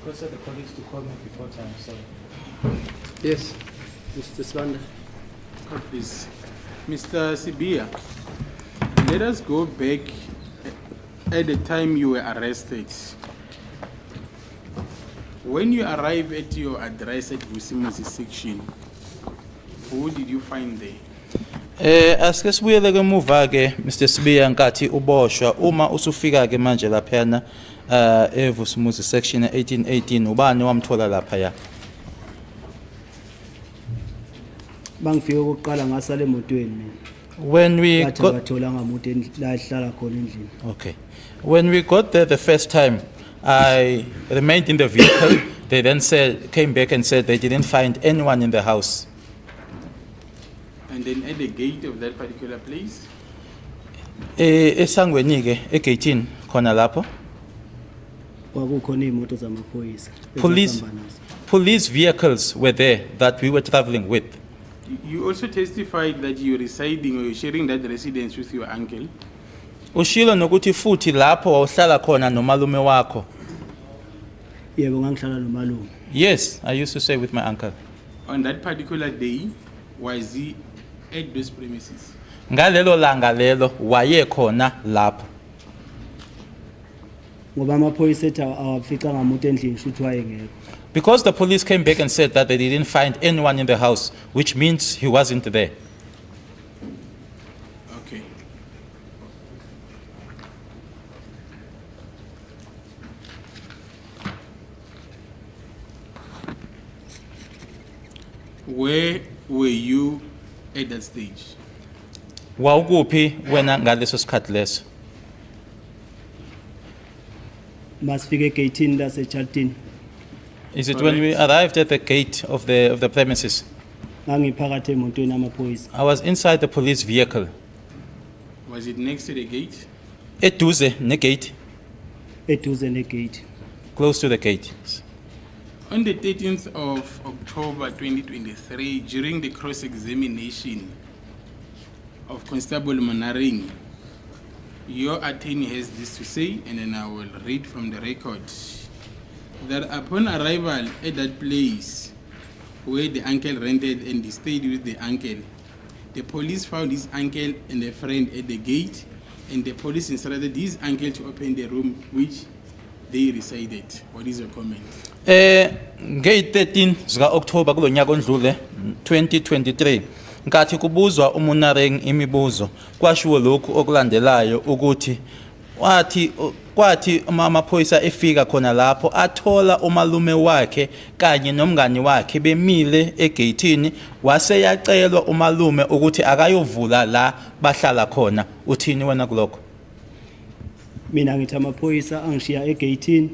requested the colleagues to call me before time, so. Yes, Mr. Swanda. Please. Mr. Sibia, let us go back at the time you were arrested. When you arrived at your address at Vusimuzi section, who did you find there? Asike sibuyele ke muva ke Mr. Sibiya nkathi uboshwa uma usufika ke manje laphana eVusimuzi section 1818 ubani wamthola lapha ya Bangifike ukuqala ngasale emotweni mina. When we Bathi got bathola ngamoto la ihlala khona endlini. Okay. When we got there the first time, I remained in the vehicle. They then came back and said they didn't find anyone in the house. And then at the gate of that particular place? Esangweni ke egate khona lapho. Kwakukhona imoto zamaphoyisa. Police vehicles were there that we were traveling with. You also testified that you're residing or you're sharing that residence with your uncle. Ushilo nokuthi futhi lapho wawuhlala khona nomalume wakho. Yebo ngangihlala nomalume. Yes, I used to stay with my uncle. On that particular day, was he at those premises? Ngalelo langa lelo waye khona lapho. Ngoba amaphoyisa ethi awafica ngamoto endlini shuthi wayengekho. Because the police came back and said that they didn't find anyone in the house, which means he wasn't there. Okay. Where were you at that stage? Wawukuphi wena ngaleso sikhathi leso? Masifike egate lase Charlton. Is it when we arrived at the gate of the premises? Ngangiphakathi emotweni amaphoyisa. I was inside the police vehicle. Was it next to the gate? Eduze negate, Eduze negate. close to the gate. On the 13th of October 2023, during the cross-examination of Constable Monaring, your attorney has this to say, and then I will read from the record, that upon arrival at that place, where the uncle rented and he stayed with the uncle. The police found his uncle and a friend at the gate, and the police instructed his uncle to open the room which they resided. What is your comment? Nge-13 zika October kulo nyaka ondlule 2023 nkathi kubuzwa uMunareng imibuzo kwashiwo lokhu okulandelayo ukuthi kwathi amaphoyisa efika khona lapho athola umalume wakhe kanye nomngani wakhe bemile egatini waseyacelwa umalume ukuthi akayovula la bahlala khona. Uthini wena kulokho? Mina ngithi amaphoyisa angishiya egatini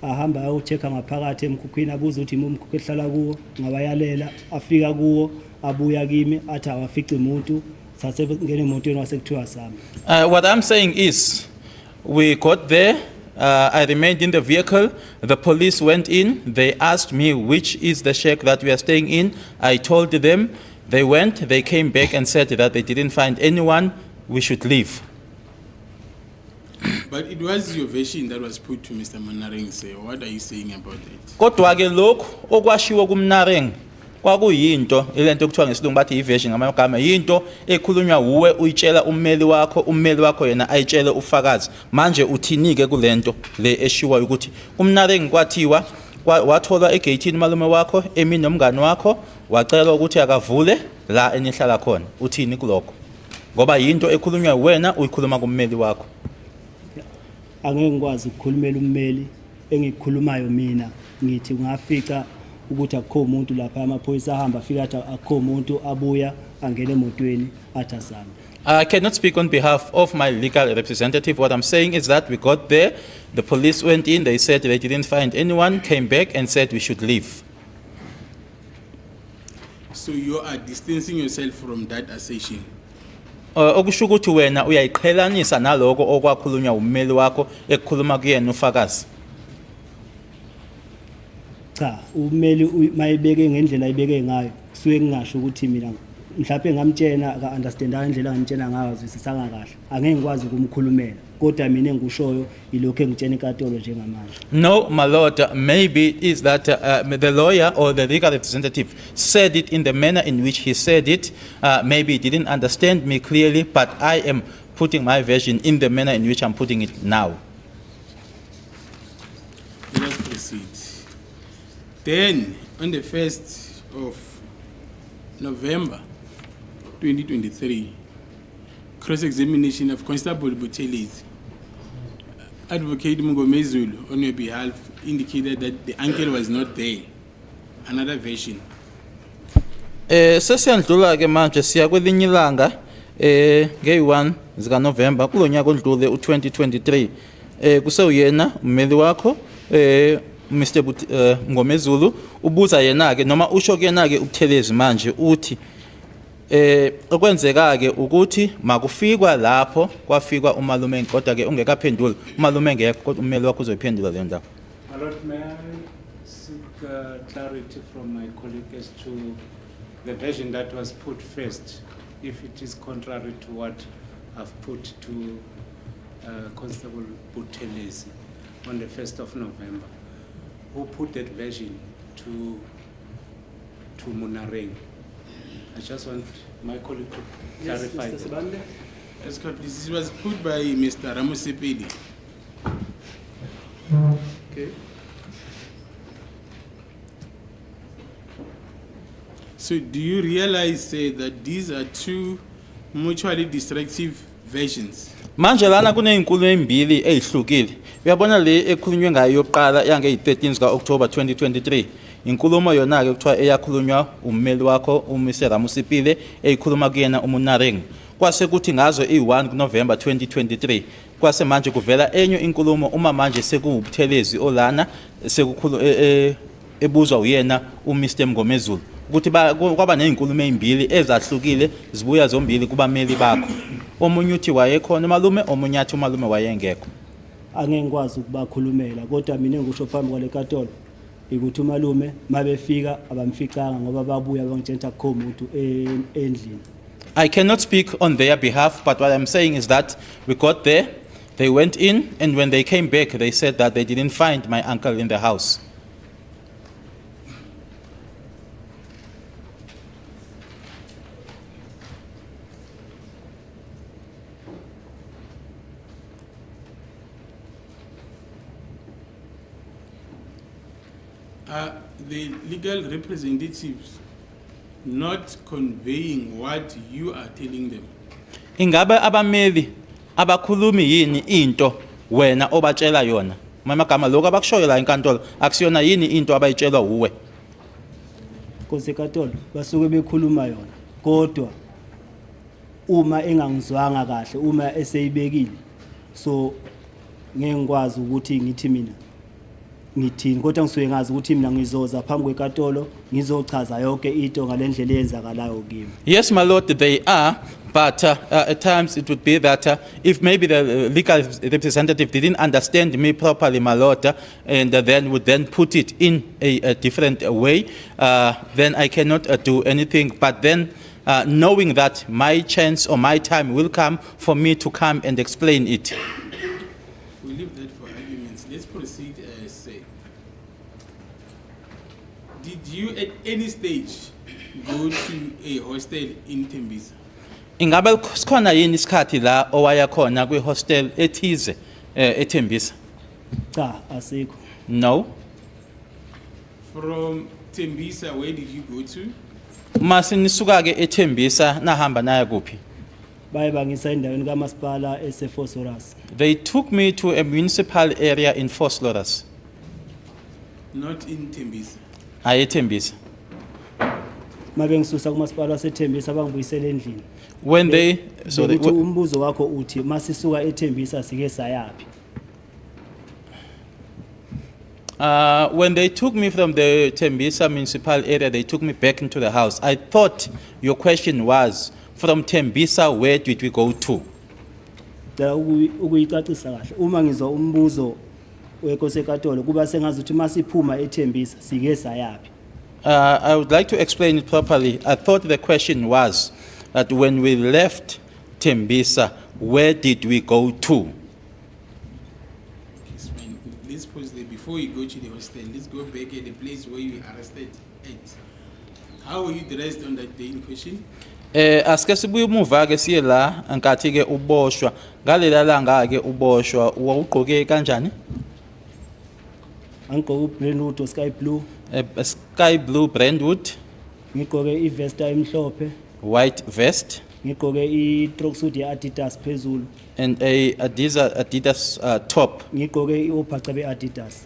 ahamba ayochecka ngaphakathi emkhukhwini abuza ukuthi umkhukhu ehlala kuwo ngabayalela afika kuwo abuya kimi athi awafici umuntu sase ngene emotweni wasekuthiwa sami. What I'm saying is we got there, I remained in the vehicle, the police went in, they asked me which is the shack that we are staying in. I told them, they went, they came back and said that they didn't find anyone, we should leave. But it was your version that was put to Mr. Munareng, sir. What are you saying about it? Kodwa ke lokho okwashiwo kuMnareng kwakuyinto elento ekuthiwa ngesilungu bathi i-version ngamagama, yinto ekhulunywa uwe uyitshela ummeli wakho yena ayitshele ufakazi. Manje uthinike kulento le eshiwa ukuthi uMnareng kwathiwa wathola egatini malume wakho emi nomngani wakho wacela ukuthi akavule la enihlala khona. Uthini kulokho? Ngoba yinto ekhulunywa wena uyikhuluma kummeli wakho. Angeke ngikwazi ukukhulumela ummeli engikhulumayo mina ngithi ngafica ukuthi akukho umuntu lapha amaphoyisa ahamba afika athi akukho umuntu abuya angene emotweni athi asami. I cannot speak on behalf of my legal representative. What I'm saying is that we got there, the police went in, they said they didn't find anyone, came back and said we should leave. So you are distancing yourself from that assertion? Okusho ukuthi wena uyayiqhelanisa naloko okwakhulunywa ummeli wakho ekukhuluma kuyena ufakazi. Cha, ummeli mayibeke ngendlela ayibeke ngayo kusuke ngingasho ukuthi mina mhlawumbe ngamtshena aka understand indlela ngitshena ngayo zisisanga kahle. Angeke ngikwazi ukumkhulumela. Kodwa mina engushoyo ilokho engitshena enkatolo njengamanje. No, my lord, maybe it is that the lawyer or the legal representative said it in the manner in which he said it. Maybe he didn't understand me clearly, but I am putting my version in the manner in which I'm putting it now. Let's proceed. Then, on the 1st of November 2023, cross-examination of Constable Buthelezi, Advocate Mngomezulu, on your behalf, indicated that the uncle was not there. Another version. Sesiyandlula ke manje siya kwelinye ilanga nge-1 zika November kulo nyaka ondlule u2023 kuseyena ummeli wakho Mr. Mngomezulu ubuza yena ke noma usho kuyena ke uButhelezi manje uthi okwenzeka ke ukuthi makufikwa lapho kwafikwa umalume kodwa ke ungekaphendula umalume ngekho kodwa ummeli wakho uzoyiphendula le ndaba. My Lord, may I seek clarity from my colleague as to the version that was put first, if it is contrary to what I've put to Constable Buthelezi on the 1st of November. Who put that version to Munareng? I just want my colleague to clarify. Yes, Mr. Sibande? Escort, this was put by Mr. Ramosepedi. Okay. So do you realize that these are two mutually destructive versions? Manje lana kunezinkulumo embili ezihlukile. Uyabona le ekhulunywe ngayo yokuqala yange 13 zika October 2023. Inkulumo yona ke kuthiwa eyakhulunywa ummeli wakho uMr Ramosipile eyikhuluma kuyena uMunareng. Kwase kuthi ngazo i1 November 2023. Kwase manje kuvela enye inkulumo uma manje sekuwuButhelezi olana sekukhulu ebuzwa uyena uMr Mngomezulu. Ukuthi kwaba nezinkulumo ezimbili ezahlukile zibuya zombili kubameli bakho. Omunye uthi wayekhona umalume, omunye athi umalume wayengekho. Angeke ngikwazi ukubakhulumela kodwa mina ngisho phambi kwale katolo ukuthi umalume mabefika abamficanga ngoba babuya bangitshela akukho umuntu endlini. I cannot speak on their behalf, but what I'm saying is that we got there, they went in, and when they came back, they said that they didn't find my uncle in the house. Are the legal representatives not conveying what you are telling them? Ingabe abameli abakhulumi yini into wena obatshela yona? Mamagama lokho abakushoyo la enkantolo akusiyona yini into abayitshelwa uwe? Nkosi Katolo basuke bekhuluma yona kodwa uma engangizwanga kahle uma eseyibekile so ngeke ngikwazi ukuthi ngithi mina ngithini kodwa ngisuke ngazi ukuthi mina ngizoza phambi kwenkantolo ngizochaza yonke into ngalendlela eyenzakalayo kimi. Yes, my lord, they are, but at times it would be that if maybe the legal representative didn't understand me properly, my lord, and then would then put it in a different way, then I cannot do anything. But then knowing that my chance or my time will come for me to come and explain it. We'll leave that for arguments. Let's proceed, sir. Did you at any stage go to a hostel in Tembisa? Ingabe sikhona yini isikhathi la owaya khona kwi hostel ethize eThembisa? Cha asikho. No. From Tembisa, where did you go to? Mase nisuka ke eThembisa nahamba naya kuphi? Baye bangisa endaweni kaMasipala eseFosforus. They took me to a municipal area in Vosloorus. Not in Tembisa. Hayi eThembisa. Mabe ngisusa kuMasipala waseThembisa bangibuyisela endlini. When they Uthi umbuzo wakho uthi masisuka eThembisa sike sayapi? When they took me from the Tembisa municipal area, they took me back into the house. I thought your question was, from Tembisa, where did we go to? Da ukuyicacisa kahle. Uma ngizwa umbuzo wenkosi enkantolo kuba sengazuthi masiphuma eThembisa sike sayapi? I would like to explain it properly. I thought the question was that when we left Tembisa, where did we go to? Yes, fine. Let's pause there. Before you go to the hostel, let's go back at the place where you were arrested at. How were you dressed on that day in question? Asike sibuye umuva ke siye la ankathi ke uboshwa ngalela langa ke uboshwa wawugqoke kanjani? Angigqoke uBrandwood sky blue, Sky blue Brandwood, ngigqoke ivesta emhlophe, white vest, ngigqoke i-tracksuit ye-Adidas phezulu, and a Adidas top, ngigqoke i-obhaca be-Adidas.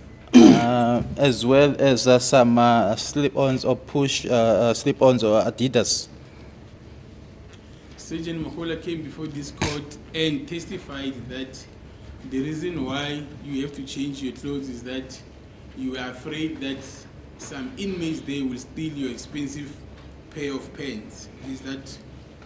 as well as some slip-ons or push slip-ons or Adidas. Sergeant Mahola came before this court and testified that the reason why you have to change your clothes is that you were afraid that some inmates there will steal your expensive pair of pants. Is that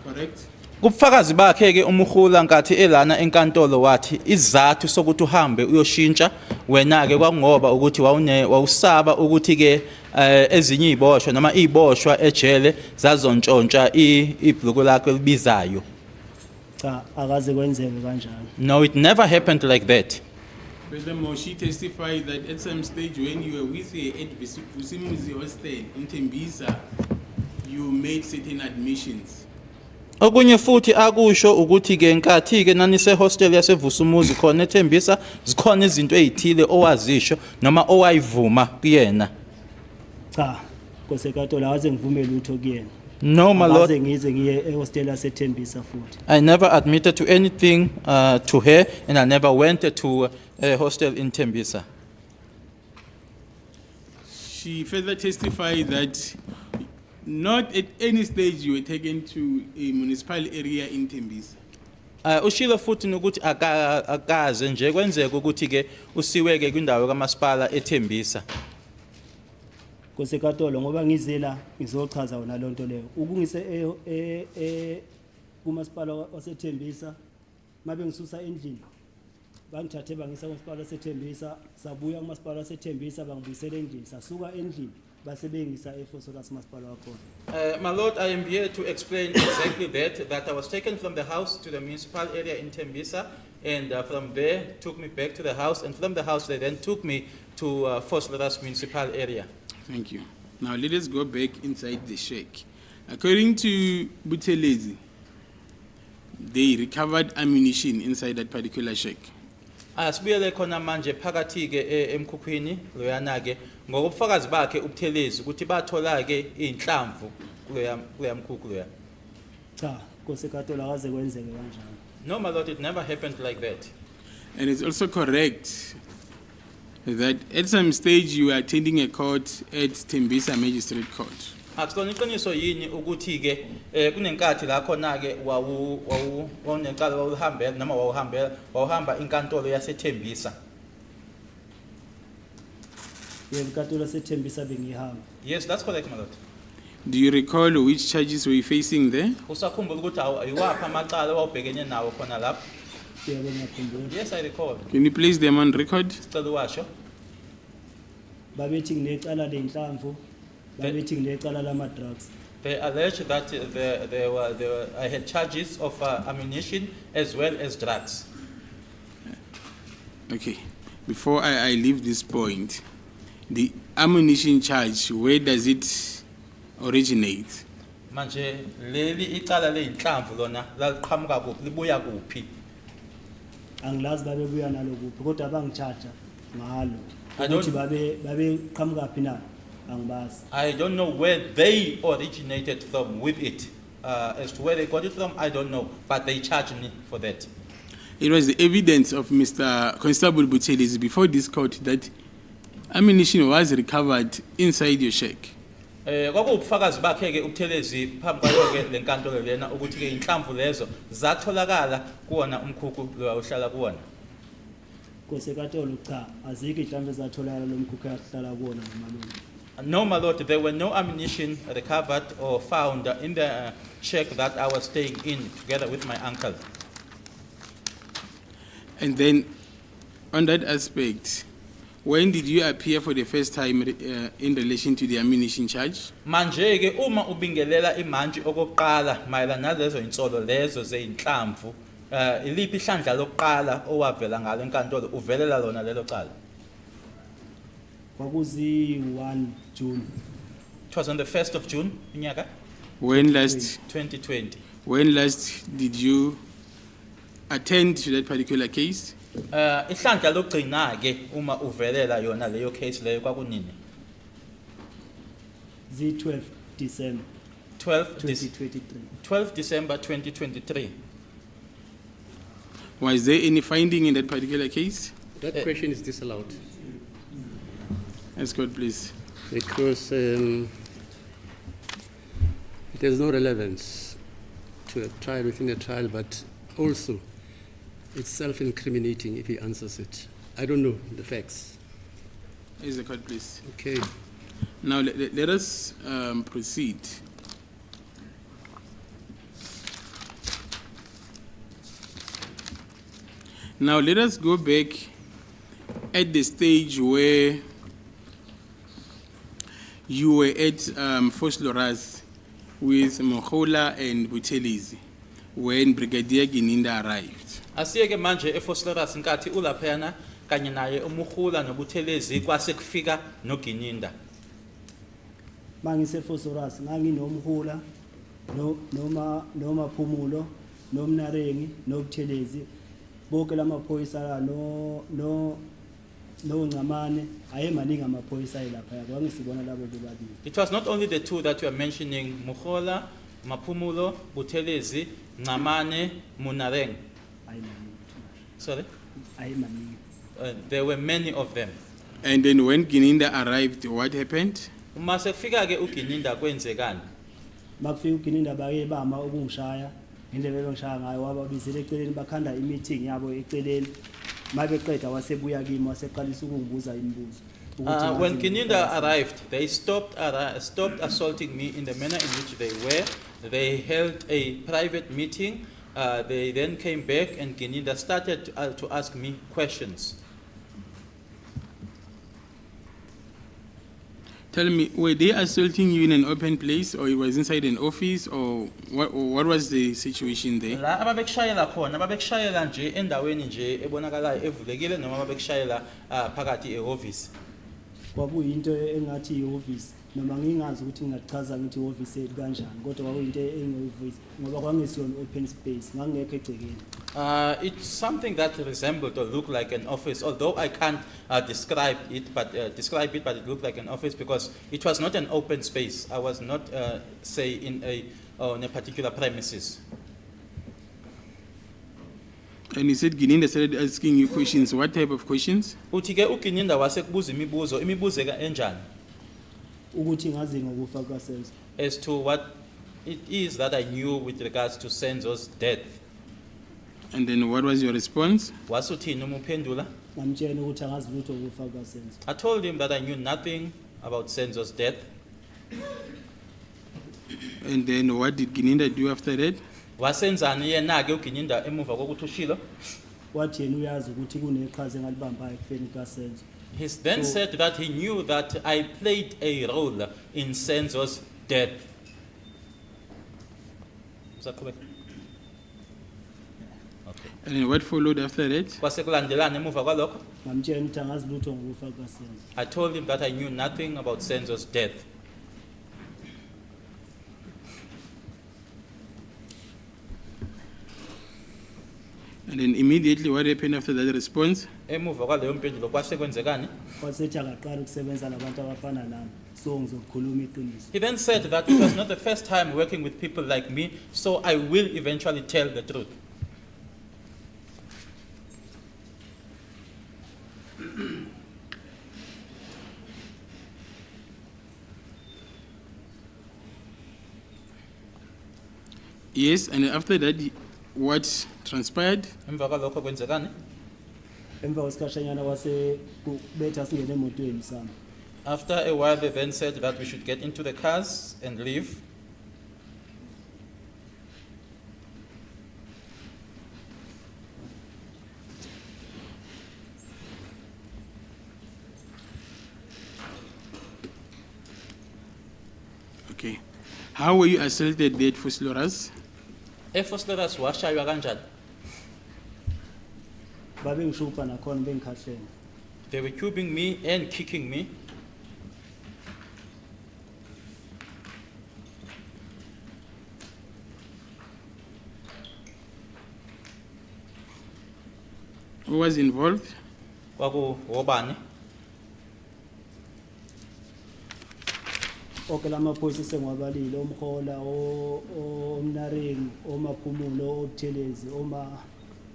correct? Kubufakazi bakhe ke umuhula ngathi elana enkantolo wathi izathu sokuthi uhambe uyoshintsha wena ke kwangoba ukuthi wawusaba ukuthi ke ezinye iziboshwa noma iziboshwa ejele zazontshontsha ibhuku lakho libizayo. Cha akaze kwenzeke kanjalo. No, it never happened like that. Furthermore, she testified that at some stage when you were with her at Vusimuzi hostel in Tembisa, you made certain admissions. Okunye futhi akusho ukuthi ke nkathi ke nanise hostel yaseVusumuzi khona eThembisa zikhona izinto ezithile owazisho noma owayivuma kuyena. Cha Nkosi enkantolo akaze ngivume lutho kuyena. No, my lord. Akaze ngize ngiye ehostel yaseThembisa futhi. I never admitted to anything to her, and I never went to a hostel in Tembisa. She further testified that not at any stage you were taken to a municipal area in Tembisa. Ushilo futhi nokuthi akaze nje kwenzeka ukuthi ke usiweke kwindawo kaMasipala eThembisa. Nkosi enkantolo ngoba ngizela ngizochaza wona lonto leyo. Ukungise kuMasipala waseThembisa mabe ngisusa endlini. Bangithathe bangisa kuMasipala waseThembisa, sabuya kuMasipala waseThembisa bangibuyisela endlini, sasuka endlini base bengisa eFosforus Masipala wakhona. My lord, I am here to explain exactly that I was taken from the house to the municipal area in Tembisa, and from there took me back to the house, and from the house they then took me to Vosloorus municipal area. Thank you. Now let us go back inside the shack. According to Buthelezi, they recovered ammunition inside that particular shack. Asibuyele khona manje phakathi ke emkhukhwini loyana ke ngokubufakazi bakhe ubuthelezi ukuthi bathola ke inhlamvu kuleya mkhukhu loya. Cha, Nkosi Katola akaze kwenzeke kanjalo. No, my lord, it never happened like that. And it's also correct that at some stage you were attending a court at Tembisa Magistrate Court. Akusona iqiniso yini ukuthi ke kunenkathi la khona ke wawunenkalo wawuhambela noma wawuhamba inkantolo yaseThembisa. Yebo Katola sethembisa bengihamba. Yes, that's correct, my lord. Do you recall which charges were you facing there? Usakhumbula ukuthi ayiwapha amacala wawubhekene nawo khona lapho? Yebo ngiyakhumbula. Yes, I recall. Can you place them on record? Sicela uwasho. Babethi nginecala lenhlamvu, babethi nginecala lama drugs. They alleged that I had charges of ammunition as well as drugs. Okay. Before I leave this point, the ammunition charge, where does it originate? Manje leli icala leinhlamvu lona laqhamuka kuphi libuya kuphi? Angilazi babebuya nalokuphi kodwa bangichacha ngalo. I don't- Ukuthi babe qhamuka phi na? Angibazi. I don't know where they originated from with it. As to where they got it from, I don't know. But they charged me for that. It was the evidence of Mr. Constable Buthelezi before this court that ammunition was recovered inside your shack. Kwakuwubufakazi bakhe ke ubuthelezi phambi kwayo ke lenkantolo lena ukuthi ke inhlamvu lezo zatholakala kuona umkhukhu lo uhlala kuona. Nkosi Katola cha, azikho inhlamvu ezatholakala lo mkhukhu ahlala kuona nomalume. No, my lord, there were no ammunition recovered or found in the shack that I was staying in together with my uncle. And then, on that aspect, when did you appear for the first time in relation to the ammunition charge? Manje ke uma ubingelela imantshi okokuqala mayelana nalezo insolo lezo zeinhlamvu, iliphi ihlandla lokuqala owavela ngalo enkantolo uvelela lona lelo cala? Kwakuzi 1 June It was on the 1st of June, unyaka When last 2020. did you attend to that particular case? Ihlandla lokugcina ke uma uvelela yona leyo case leyo kwakunini? zi 12 December 2023. 12 December 2023. Was there any finding in that particular case? That question is disallowed Escort, please. because it has no relevance to a trial within a trial, but also it's self-incriminating if he answers it. I don't know the facts. Is the court, please. Okay. Now let us proceed. Now let us go back at the stage where you were at Fosloras with Mohola and Buthelezi when Brigadier Gininda arrived. Asiyeke manje eFosloras inkathi ulaphana kanye naye umukhula nobuthelezi kwase kufika noGininda. Mangise Fosoras nganginomhula noma Phumulo nomnarengi nobuthelezi bonke lamaphoyisa la no Ncamane ayemaningi amaphoyisa lapha yabo ngisibona labo bobabili. It was not only the two that you are mentioning, Mukhola, Maphumulo, Buthelezi, Ncamane, Munareng. Sorry? Ayemaningi. There were many of them. And then when Gininda arrived, what happened? Uma sekufika ke uGininda kwenzekani? Bakufika uGininda baye bama ukungishaya indlela engishaya ngayo wababizela eceleni bakhanda i-meeting yabo eceleni mabeqeda wasebuya kimi waseqalisa ukungibuza imibuzo. When Gininda arrived, they stopped assaulting me in the manner in which they were. They held a private meeting. They then came back and Gininda started to ask me questions. Tell me, were they assaulting you in an open place, or it was inside an office, or what was the situation there? La ababekushayela khona babekushayela nje endaweni nje ebonakalayo evulekile noma babekushayela phakathi ehhovisi. Kwakuyinto engathi ihhovisi noma ngingazi ukuthi ngingachaza ngithi ihhovisi yethu kanjani kodwa kwakuyinto engiyivuyisa ngoba kwangesiyona open space ngangekho egcekeni. It's something that resembled or looked like an office, although I can't describe it, but it looked like an office because it was not an open space. I was not, say, on a particular premises. And he said Gininda started asking you questions. What type of questions? Uthi ke uGininda wasekubuza imibuzo enjani Ukuthi ngazi ngokufa kaSenzo. as to what it is that I knew with regards to Senzo's death. And then what was your response? Wasuthini uma uphendula? Ngamtshela ukuthi angazi lutho ngokufa kaSenzo. I told him that I knew nothing about Senzo's death. And then what did Gininda do after that? Wasenzani yena ke uGininda emuva kokuthi ushilo? Wathi yena uyazi ukuthi kuneqhaza engalibambayo ekufeni kaSenzo. He then So- said that he knew that I played a role in Senzo's death. Usaqhubeka? Okay. And then what followed after that? Kwasekulandelana emuva kwalokho? Ngamtshela ukuthi angazi lutho ngokufa kaSenzo. I told him that I knew nothing about Senzo's death. And then immediately what happened after that response? Emuva kwaleyo mpendulo kwasekwenzekani? Wasethi akaqala ukusebenza labantu abafana nami. So ngizokhuluma iqiniso. He then said that it was not the first time working with people like me, so I will eventually tell the truth. Yes, and after that, what transpired? Emva kwalokho kwenzekani? Emva kwesikhashanyana wase kubetha singene emotweni sami. After a while, they then said that we should get into the cars and leave. Okay. How were you assaulted there for Sloras? Efosleras washaywa kanjani? Babe ngishupha nakhona bengikhahlele. They were cubing me and kicking me. Who was involved? Kwakuwobani? Okay lamaphoyisa sengiwabalile omhola omnaring omaphumulo obuthelezi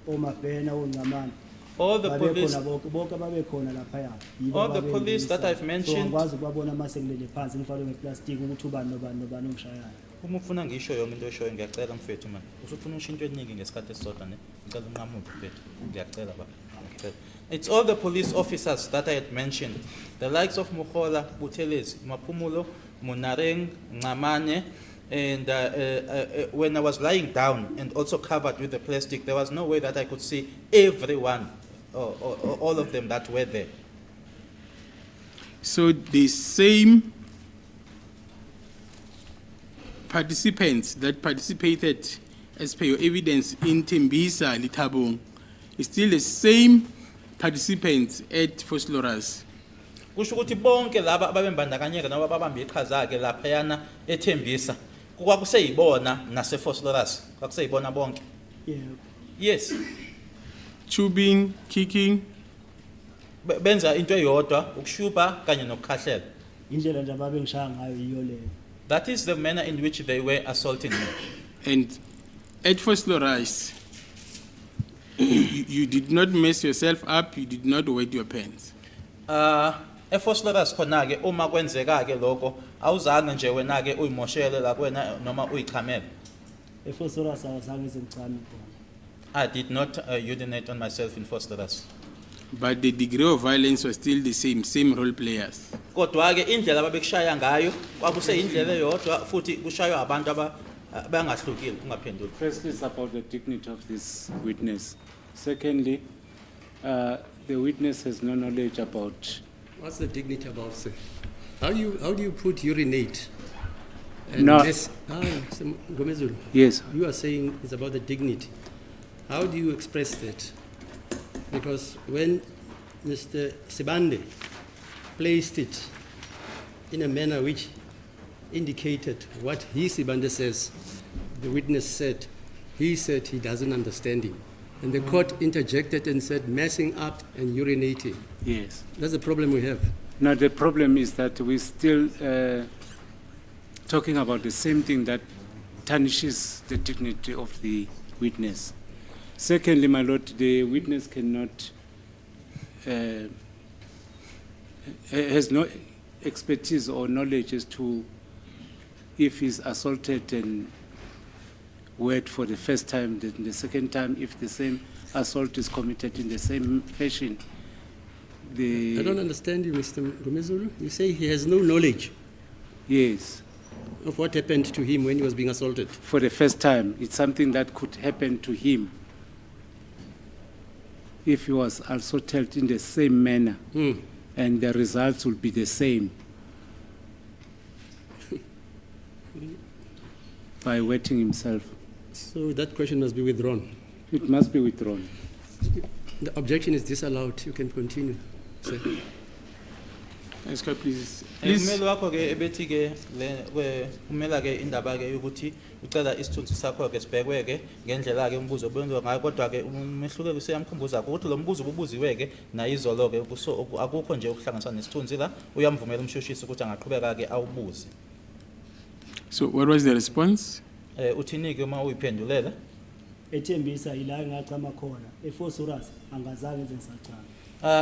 omabhena ongcamana. All the police, Bonke babekhona laphaya. Yibo all the ababengiza. police that I've So mentioned, ngikwazi ukubabona mase ngilele phansi ngifakwe ngeplastic ukuthi ubani nobani ongishayayo. uma ufuna ngisho yonke into eshoyo ngiyacela mfethu manje. Usufuna usho into eningi ngesikhathi esisodwa ne? Ngicela unqamuke mfethu. Ngiyacela baba. Ngiyacela. It's all the police officers that I had mentioned. The likes of Mukhola, Buthelezi, Maphumulo, Munareng, Ngamane, and when I was lying down and also covered with the plastic, there was no way that I could see everyone, or all of them that were there. So the same participants that participated as per your evidence in Tembisa, Litabong, is still the same participants at Fosloras. Kusho ukuthi bonke laba ababembandakanyeka noma babambe iqhaza ke laphayana eThembisa kwakuseyibona naseFosloras kwakuseyibona bonke. Yeah. Yes, Tubing, kicking, benza into eyodwa ukushuba kanye nokukhahlela. Indlela nje ababengishaya ngayo yiyo leyo. That is the manner in which they were assaulting me. and at Fosloras, you did not mess yourself up, you did not wet your pants. eFosloras khona ke uma kwenzeka ke lokho awuzange nje wena ke uyimoshele la kwena noma uyichamele. Efosorasa awuzange zingicame khona. I did not urinate on myself in Fosloras. But the degree of violence was still the same role players. Kodwa ke indlela ababekushaya ngayo kwakuseyindlela eyodwa futhi kushaywa abantu abangahlukile ungaphenduli. Firstly, it's about the dignity of this witness. Secondly, the witness has no knowledge about. What's the dignity about say? How do you put urinate? And No. Gomezulu, Yes. you are saying it's about the dignity. How do you express that? Because when Mr. Sibande placed it in a manner which indicated what he, Sibande, says, the witness said. He said he doesn't understand him. And the court interjected and said, messing up and urinating. Yes. That's the problem we have. Now, the problem is that we're still talking about the same thing that tarnishes the dignity of the witness. Secondly, my lord, the witness cannot, has no expertise or knowledge as to if he's assaulted and wet for the first time, then the second time, if the same assault is committed in the same fashion. I don't understand you, Mr. Gumezulu. You say he has no knowledge Yes, of what happened to him when he was being assaulted. for the first time. It's something that could happen to him if he was assaulted in the same manner, and the results will be the same by wetting himself. So that question must be withdrawn. It must be withdrawn. The objection is disallowed. You can continue, sir. Let's go, please. Umeli wakho ke ebethi ke umela ke indaba ke ukuthi ucela isithunzi sakho ke sibhekwe ke ngendlela ke umbuzo obenziwa ngayo kodwa ke umehluleli useyamkhumbuza ukuthi lo mbuzo ububuziwe ke na izolo ke akukho nje ukuhlanganiswa nesithunzi la uyamvumela umshushisi ukuthi angaqhubeka ke awubuze. So what was the response? Uthini ke uma uyiphendulela? ethembisa ila engachama khona ephosphorus angazange enze ngisachama.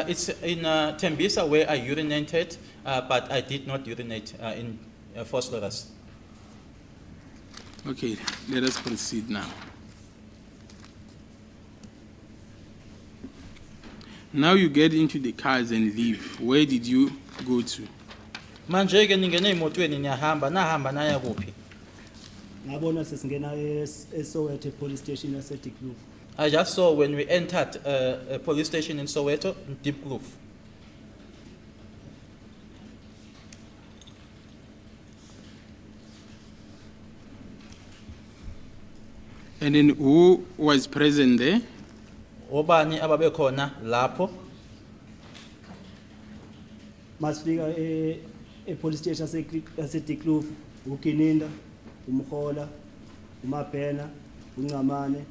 It's in Tembisa where I urinated, but I did not urinate in phosphorus. Okay, let us proceed now. Now you get into the cars and leave. Where did you go to? Manje ke ningene emotweni niyahamba nahamba naya kuphi? Ngabona sesingena eSoweto police station yaseDekloof. I just saw when we entered a police station in Soweto, in Deep Kloof. And then who was present there? Obani ababe khona lapho? Masifika police station yaseDekloof, uKininda, uMkhola, uMabhena, uNcamane,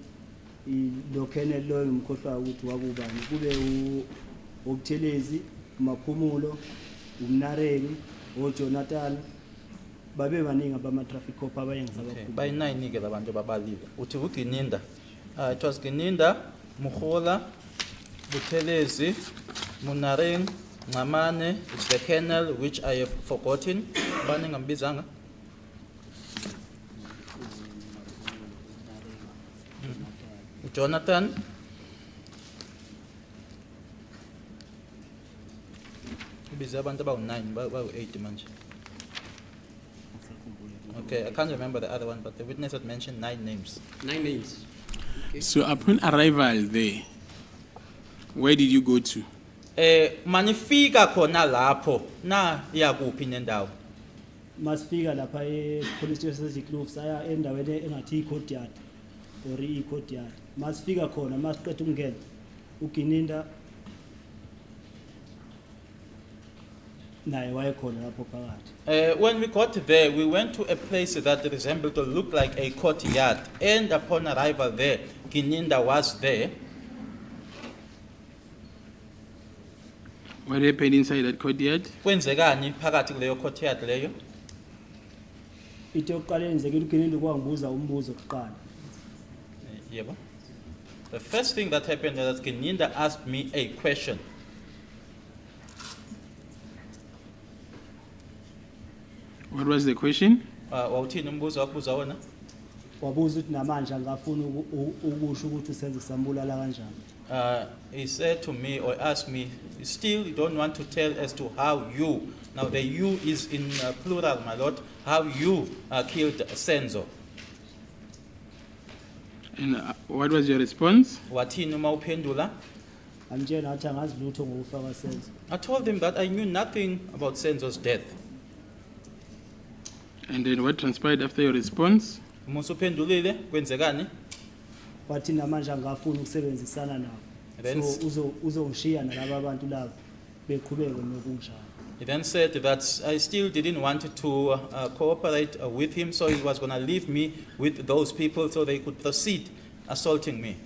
lo Kenneth lo ngimkhohlwa ukuthi wakubani kube uButhelezi, uMaphumulo, uMnareni, uJonathan babe baningi abama traffic cop abayengisabakhulu. By 9 ke labantu babalile. Uthi uGininda. It was Gininda, Mukhola, Buthelezi, Munareng, Ngamane, it's the Kennel which I have forgotten. Bani ngambizanga? Jonathan. Ibize abantu abawu9 bawu8 manje. Okay, I can't remember the other one, but the witness had mentioned 9 names. 9 names. So upon arrival there, where did you go to? Manifika khona lapho na yakuphi nendawo? Masifika lapha police station yaseDekloof saya endaweni engathi courtyard or courtyard. Masifika khona masiqeda ukungena uGininda naye wayekhona lapho phakathi. When we got there, we went to a place that resembled or looked like a courtyard. And upon arrival there, Gininda was there. What happened inside that courtyard? Kwenzekani phakathi kuleyo courtyard leyo? Into yokuqala enzekile uGininda kwangibuza umbuzo oqala. Yebo. The first thing that happened was that Gininda asked me a question. What was the question? Wawuthini umbuzo wakubuza wona? Wabuza ukuthi namanje angafuna ukusho ukuthi usenze sambulala kanjani. He said to me or asked me, still you don't want to tell as to how you, now the you is in plural, my lord, how you killed Senzo. And what was your response? Wathini uma uphendula? Amtshela ngathi angazi lutho ngokufa kwaSenzo. I told him that I knew nothing about Senzo's death. And then what transpired after your response? Musu uphendulile kwenzekani? Wathi namanje angafuna ukusebenzisana nawo. Then- So uzongishiya nalabo abantu labo beqhubeke nokunjalo. He then said that I still didn't want to cooperate with him, so he was going to leave me with those people so they could proceed assaulting me.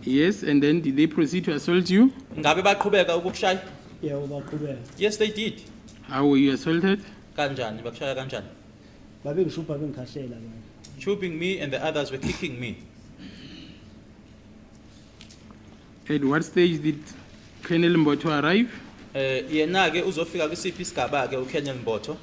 Yes, and then did they proceed to assault you? Ngabe baqhubeka ukukushaya? yebo baqhubeka Yes, they did. How were you assaulted? Kanjani? Bakushaya kanjani? babengishupha bengikhahlela bona Chopping me and the others were kicking me. At what stage did Colonel Mboto arrive? Yena ke uzofika kwisiphi isigaba ke uKenel Mbotho.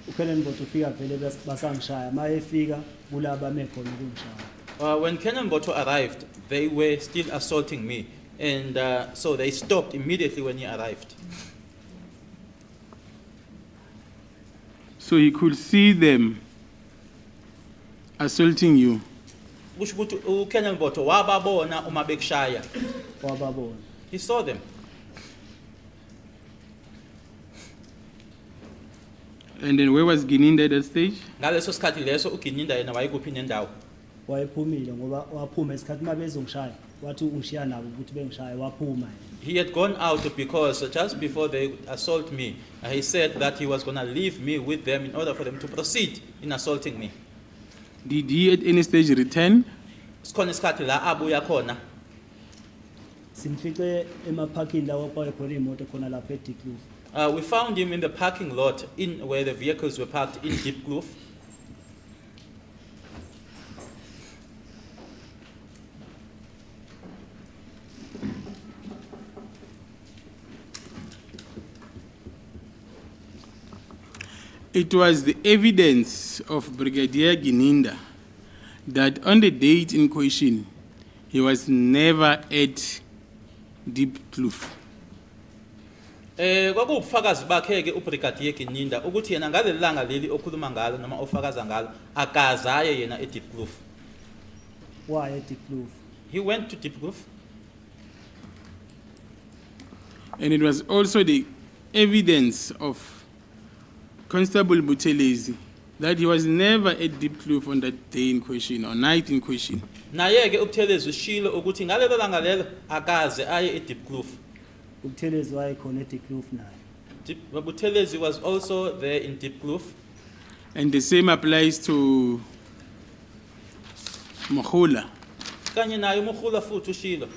uKhelen Mboto ufika vele basangishaya mayefika kulaba mekhona ukungishaya When Kenel Mbotho arrived, they were still assaulting me, and so they stopped immediately when he arrived. So he could see them assaulting you. Kusho ukuthi uKenel Mbotho wababona uma bekushaya. wababona He saw them. And then where was Gininda at that stage? Ngaleso sikhathi leso uGininda yena wayekuphi nendawo. wayephumile ngoba waphuma esikhathi mabezongishaya wathi ungishiya nabo ukuthi bengishaya waphuma He had gone out because just before they assault me, he said that he was going to leave me with them in order for them to proceed in assaulting me. Did he at any stage return? Sikhona isikhathi la abuya khona. simfice emaphakini lawo kwayekhona imoto khona lapha eDekloof We found him in the parking lot in where the vehicles were parked in Diepkloof. It was the evidence of Brigadier Gininda that on the date in question, he was never at Diepkloof. Kwakubufakazi bakhe ke uBrigadier Gininda ukuthi yena ngaleli langa leli okhuluma ngalo noma ofakaza ngalo akazaye yena eDiepkloof. waya eDekloof He went to Diepkloof. And it was also the evidence of Constable Buthelezi that he was never at Diepkloof on that day in question or night in question. Naye ke uButhelezi ushilo ukuthi ngalelo langa lelo akaze aye eDiepkloof. uButhelezi wayekhona eDekloof naye Buthelezi was also there in Diepkloof. And the same applies to Mohula. Kanye naye uMkhula futhi ushilo.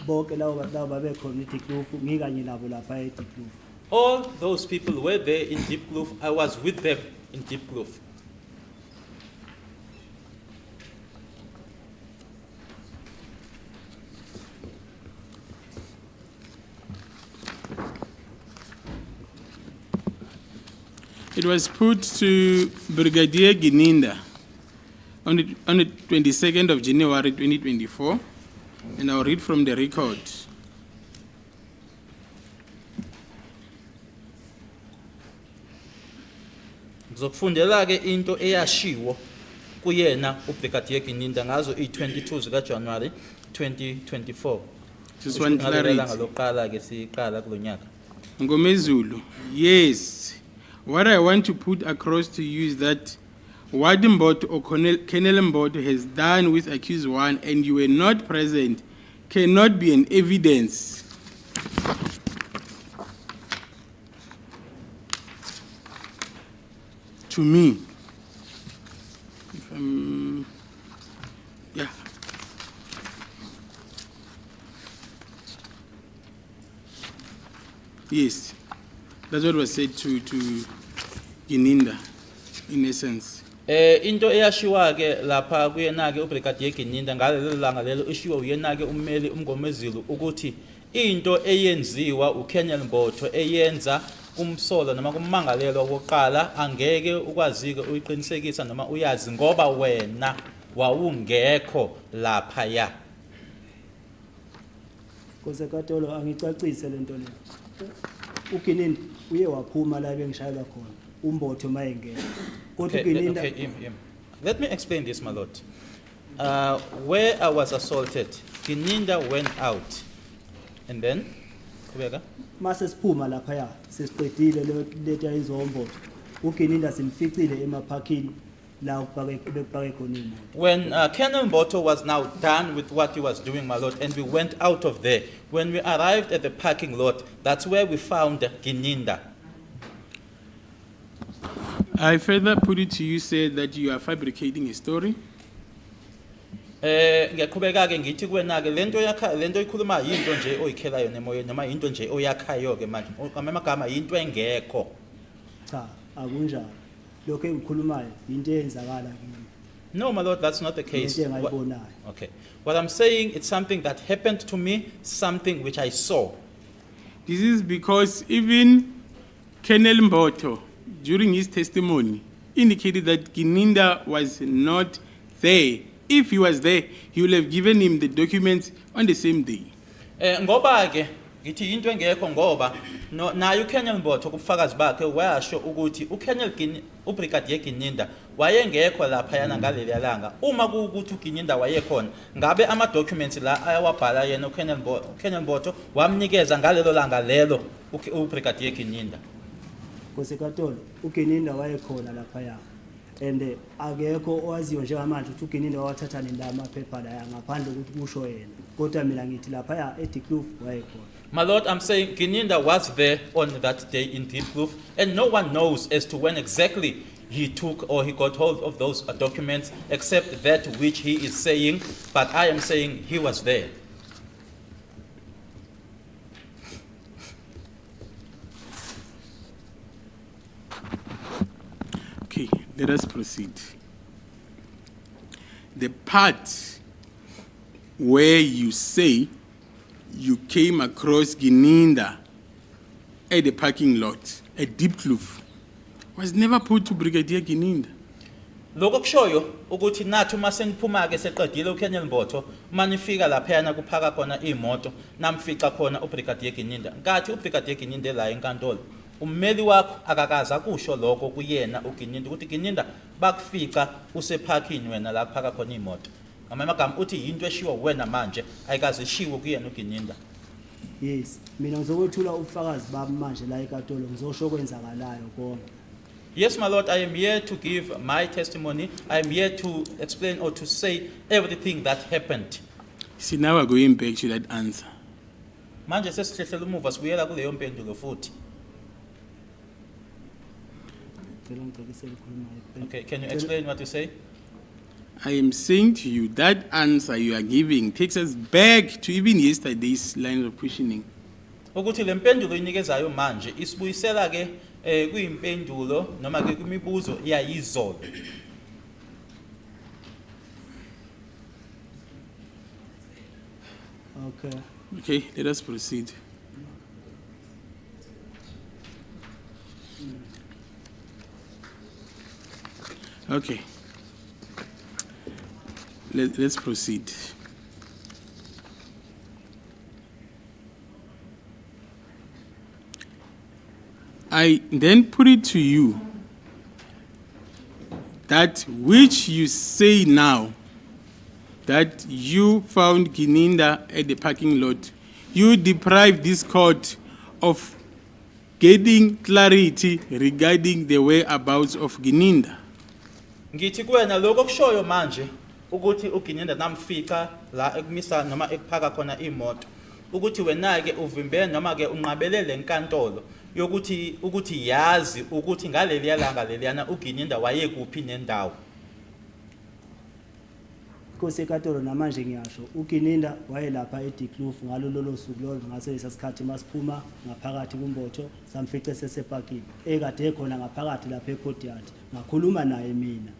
bonke lawo babekhona eDekloof ngikanye nabo lapha eDekloof All those people were there in Diepkloof. I was with them in Diepkloof. It was put to Brigadier Gininda on the 22nd of January 2024, and I'll read from the record. Ngizokufundela ke into eyashiwo kuyena uBrigadier Gininda ngazo i22 zika January 2024. Just one clarity. Ngaloqala ke siqala kulonyaka. Ngomezulu, yes. What I want to put across to you is that what Mboto or Colonel Mboto has done with accused one and you were not present cannot be an evidence. To me. Yeah. Yes. That's what was said to Gininda, in essence. Into eyashiwa ke lapha kuyena ke uBrigadier Gininda ngalelo langa lelo ishiwo uyena ke ummeli uMngomezulu ukuthi into eyenziwa uKenel Mbotho eyenza kumsolo noma kummangalelo wokuqala angeke ukwazike uyiqinisekisa noma uyazi ngoba wena wawungekho lapha ya. Kosekatolo angicacise lento le uGininda uye waphuma la bengishayela khona uMbotho mayengena kodwa uGininda Let me explain this, my lord. Where I was assaulted, Gininda went out, and then Kubeka? mase siphuma lapha ya sesiqedile lento ayizwa uMbotho uGininda simficile emaphakini la bekupake khona imoto. When Colonel Mboto was now done with what he was doing, my lord, and we went out of there, when we arrived at the parking lot, that's where we found Gininda. I further put it to you, said that you are fabricating a story. Ngiyaqhubeka-ke ngithi kuwena-ke lento ikhuluma yinto nje oyikhelayo nemoyeni noma yinto nje oyakhayo-ke manje ngamanye amagama yinto engekho. Cha, akunjalo. Lokho engikhulumayo into eyenzakala kimi. No, my lord, that's not the case. Into engayibonayo. Okay. What I'm saying, it's something that happened to me, something which I saw. This is because even Colonel Mboto, during his testimony, indicated that Gininda was not there. If he was there, he would have given him the documents on the same day. Ngoba-ke ngithi into engekho ngoba naye uKolonel Mboto kubufakazi bakhe wayasho ukuthi uBrigadier Gininda wayengekho laphayana ngaleli langa. Uma kuwukuthi uGininda wayekhona, ngabe ama-documents la ayawabhala yena uKolonel Mboto wamnikeza ngalelo langa lelo uBrigadier Gininda. Kosekatolo, uGininda wayekhona laphaya. And akekho owaziyo njengamanje ukuthi uGininda wathatha nini la amaphepha la ngaphandle ukuthi kusho yena. Kodwa mina ngithi laphaya eDekloof wayekhona. My lord, I'm saying Gininda was there on that day in Detention, and no one knows as to when exactly he took or he got hold of those documents, except that which he is saying, but I am saying he was there. Okay, let us proceed. The part where you say you came across Gininda at the parking lot at Deepkloof was never put to Brigadier Gininda. Lokho kushoyo ukuthi nathi uma seniphuma-ke seqedile uKolonel Mboto manifika laphayana kuphaka khona imoto namfica khona uBrigadier Gininda. Nkathi uBrigadier Gininda la enkantolo, ummeli wakho akakaza kusho lokho kuyena uGininda ukuthi Gininda bakufica useparkini wena la kuphaka khona imoto. Ngamanye amagama uthi yinto eshiwo wena manje ayikaze ishiwo kuyena uGininda. Yes, mina ngizokwethula ubufakazi bami manje la enkantolo ngizosho okwenzakalayo konke. Yes, my lord, I am here to give my testimony. I am here to explain or to say everything that happened. See, now we're going back to that answer. Manje sesihlehle umuva sibuyela kuleyo mpendulo futhi. Okay, can you explain what you say? I am saying to you that answer you are giving takes us back to even yesterday's line of questioning. Ukuthi le mpendulo inikezayo manje isibuyisela ke kuyimpendulo noma ke kwimibuzo yayizolo. Okay. Okay, let us proceed. Okay. Let's proceed. I then put it to you that which you say now, that you found Gininda at the parking lot, you deprived this court of getting clarity regarding the whereabouts of Gininda. Ngithi kuwena lokho kushoyo manje ukuthi uGininda namfica la ekumisa noma ekuphaka khona imoto. Ukuthi wena ke uvimbe noma ke unqabelele enkantolo yokuthi yazi ukuthi ngaleli yalanga leliyana uGininda wayekuphi nendawo. Kosekatolo namanje ngiyasho uGininda wayelapha eDekloof ngalolo suku lo ngase lesasikhathi masiphuma ngaphakathi kumbotho samfice seseparkini ekade ekhona ngaphakathi lapha ecourtyard ngakhuluma naye mina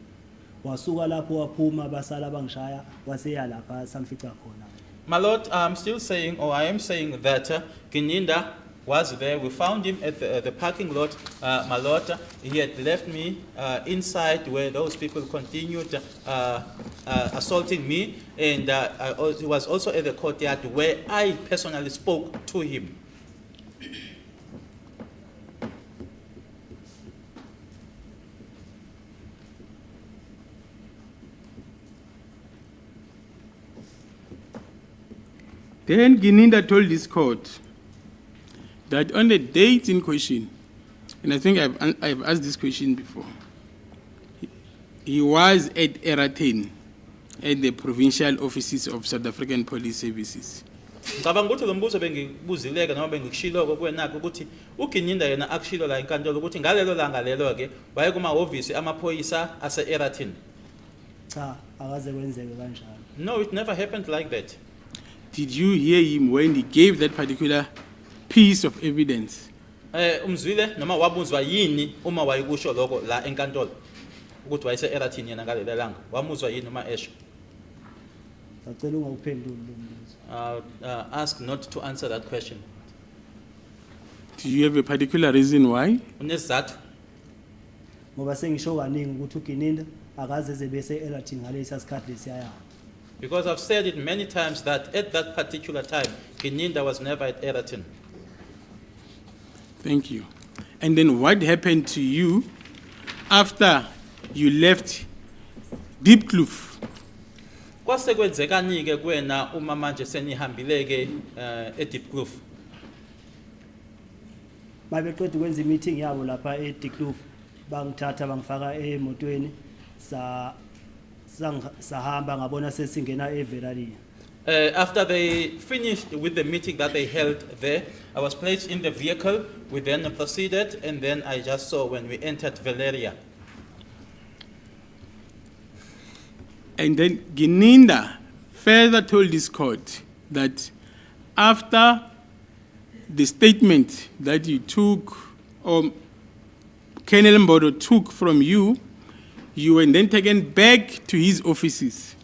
wasuka lapho waphuma basala bangishaya waseya lapha samfica khona. My lord, I'm still saying, or I am saying that Gininda was there. We found him at the parking lot. My lord, he had left me inside where those people continued assaulting me, and he was also at the courtyard where I personally spoke to him. Then Gininda told this court that on the date in question, and I think I've asked this question before, he was at Eraten at the provincial offices of South African Police Services. Ngicabanga ukuthi lo mbuzo bengikubuzileke noma bengikushiloko kuwenakho ukuthi uGininda yena akushilo la enkantolo ukuthi ngalelo langa lelo ke waye kuma office amaphoyisa ase Eratin. Cha, akaze kwenzeke kanjalo. No, it never happened like that. Did you hear him when he gave that particular piece of evidence? Umzwile noma wabuzwa yini uma wayikusho lokho la enkantolo ukuthi wayese Eratin yena ngalelo langa wamuzwa yini uma esho? Ngicela ungawuphenduli lo mbuzo. Ask not to answer that question. Do you have a particular reason why? Unesizathu Ngoba sengisho kaningi ukuthi uGininda akaze eze bese elathi ngalesa sikhathi lesiyaya. because I've said it many times that at that particular time Gininda was never at Eratin. Thank you. And then what happened to you after you left Deep Kloof? Kwase kwenzekani ke kuwena uma manje senihambile ke eDeep Kloof? Mabeqeda ukwenza meeting yabo lapha eDikloof bangithatha bangifaka emotweni sahamba ngabona sesingena eVelalia. After they finished with the meeting that they held there, I was placed in the vehicle. We then proceeded, and then I just saw when we entered Valeria. And then Gininda further told this court that after the statement that you took, or Colonel Mbodo took from you, you were then taken back to his offices.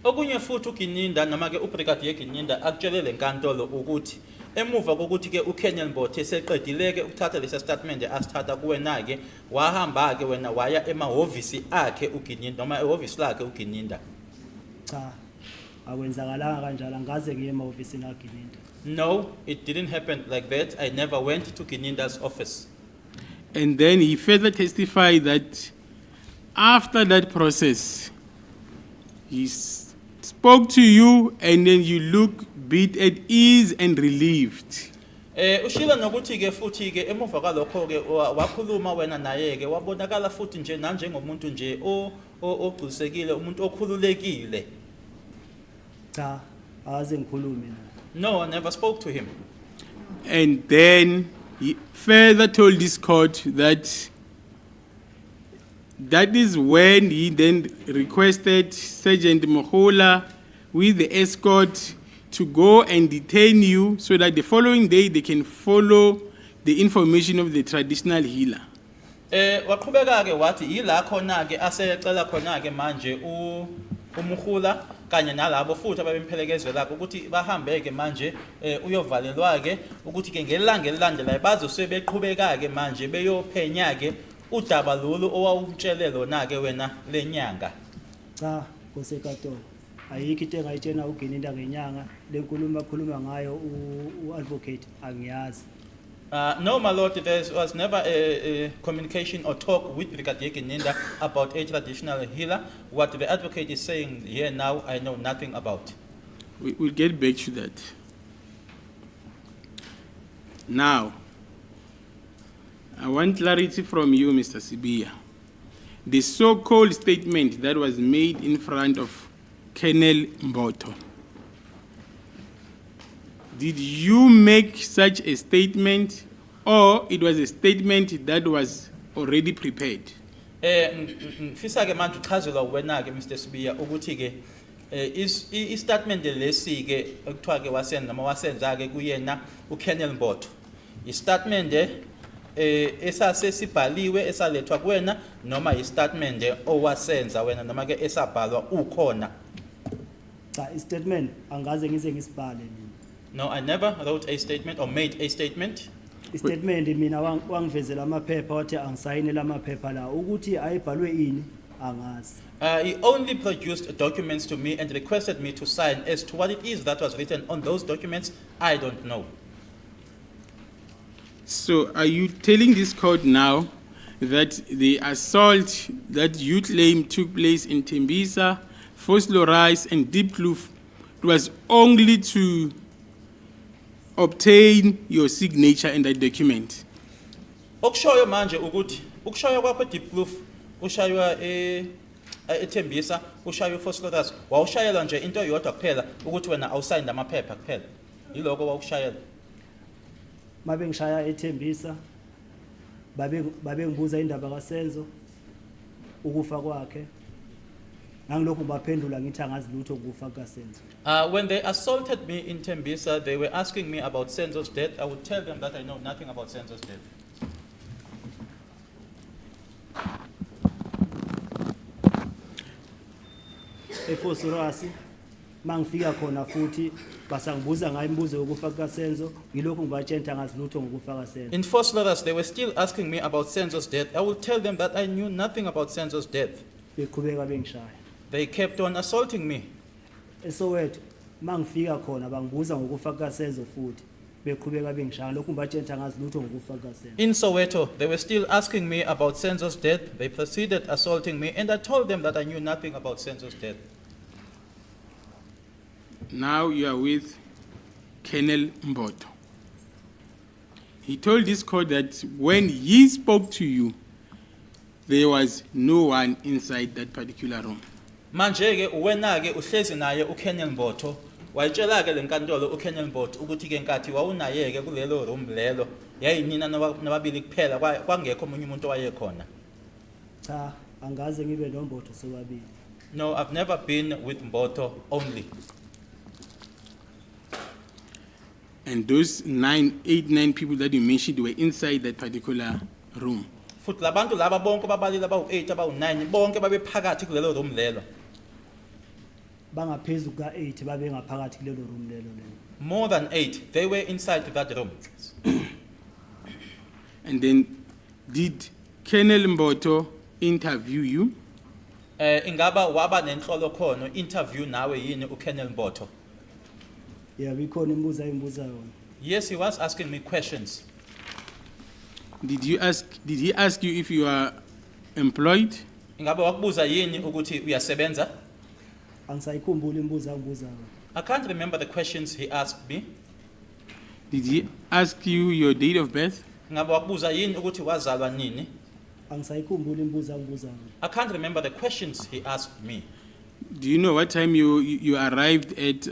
Okunye futhi uGininda noma ke uBrigadier Gininda akutshele lenkantolo ukuthi emuva kokuthi ke uKenel Mbothe seqedile ke ukuthatha lesa statement asithatha kuwena ke wahamba ke wena waya emahhovisi akhe uGininda noma ehhovisi lakhe uGininda. Cha, akwenzakalanga kanjalo ngaze ngiye emahhovisini kaGininda. No, it didn't happen like that. I never went to Gininda's office. And then he further testified that after that process, he spoke to you and then you look bit at ease and relieved. Ushila nokuthi ke futhi ke emuva kwalokho ke wakhuluma wena naye ke wabonakala futhi nje nanjengomuntu nje ogculisekile umuntu okhululekile. Cha, akaze ngikhulume naye. No, I never spoke to him. And then he further told this court that that is when he then requested Sergeant Mohola with the escort to go and detain you so that the following day they can follow the information of the traditional healer. Waqhubeka ke wathi yila khona ke asecela khona ke manje umuhula kanye nalabo futhi ababemphelekezela ukuthi bahambe ke manje uyovalelwa ke ukuthi ke ngelanga elilandelayo bazosebeqhubeka ke manje beyophenya ke udaba lolu owawumtshele lona ke wena lenyanga. Cha, kosekatolo. Ayikho into engayitshena uGininda ngenyanga lenkulumo akhuluma ngayo uadvocate angiyazi. No, my lord, there was never a communication or talk with Brigadier Gininda about a traditional healer. What the advocate is saying here now, I know nothing about. We'll get back to that. Now, I want clarity from you, Mr. Sibiya. The so-called statement that was made in front of Colonel Mboto. Did you make such a statement or it was a statement that was already prepared? Fisa ke manje uchazelwa wena ke Mr. Sibiya ukuthi ke istatement lesi ke ekuthiwa ke wasenza noma wasenza ke kuyena uKolonel Mboto. Istatement esasesibhaliwe esalethwa kuwena noma istatement owasenza wena noma ke esabhalwa ukhona. Cha, istatement angaze ngize ngisibhale mina. No, I never wrote a statement or made a statement. Istatement mina wangivezela amaphepha wathi angisayinela amaphepha la ukuthi ayibhalwe ini angazi. He only produced documents to me and requested me to sign. As to what it is that was written on those documents, I don't know. So are you telling this court now that the assault that you claim took place in Tembisa, Foslo Rise and Deep Kloof was only to obtain your signature in that document? Okushoyo manje ukuthi ukushoyo kwakho eDeep Kloof ushaywa eThembisa ushaya uFosloras wawushayela nje into yodwa kuphela ukuthi wena awusayini amaphepha kuphela yiloko wawushayela mabe ngishaya eThembisa babe ngibuza indaba kaSenzo ukufa kwakhe ngangilokhu baphendula ngithi angazi lutho ukufa kaSenzo. When they assaulted me in Tembisa, they were asking me about Senzo's death. I would tell them that I know nothing about Senzo's death. eFosloras mangifika khona futhi basangibuza ngayo imibuzo yokufa kaSenzo ngilokhu ngibatshela ngazi lutho ngokufa kaSenzo. In Fosloras, they were still asking me about Senzo's death. I would tell them that I knew nothing about Senzo's death. beqhubeka bengishaya They kept on assaulting me. eSoweto mangifika khona bangibuza ngokufa kaSenzo futhi beqhubeka bengishaya lokhu ngibatshela ngazi lutho ngokufa kaSenzo. In Soweto, they were still asking me about Senzo's death. They proceeded assaulting me, and I told them that I knew nothing about Senzo's death. Now you are with Colonel Mboto. He told this court that when he spoke to you, there was no one inside that particular room. Manje ke wena ke uhlezi naye uKenel Mbotho wayitshela ke lenkantolo uKenel Mbotho ukuthi ke nkathi wawunaye ke kulelo room lelo yayinina nababili kuphela kwangekho omunye umuntu owayekhona. Cha angaze ngibe noMbotho sobabili. No, I've never been with Mbotho only. And those 9 people that you mentioned were inside that particular room. Futhi labantu laba bonke babalile abawu8 abawu9 bonke babephakathi kulelo room lelo. Bangaphezulu ka8 babe ngaphakathi kulelo room lelo. More than 8, they were inside that room. And then did Colonel Mboto interview you? Ingaba waba nenhlolo khono interview nawe yini uKenel Mbotho? Yeah, bikhona imibuzo ayimbuza yona. Yes, he was asking me questions. Did he ask you if you are employed? Ingaba wakubuza yini ukuthi uyasebenza? Angisayikhumbula imibuzo angibuza yona. I can't remember the questions he asked me. Did he ask you your date of birth? Ingaba wakubuza yini ukuthi wazalwa nini? Angisayikhumbula imibuzo angibuza yona. I can't remember the questions he asked me. Do you know what time you arrived at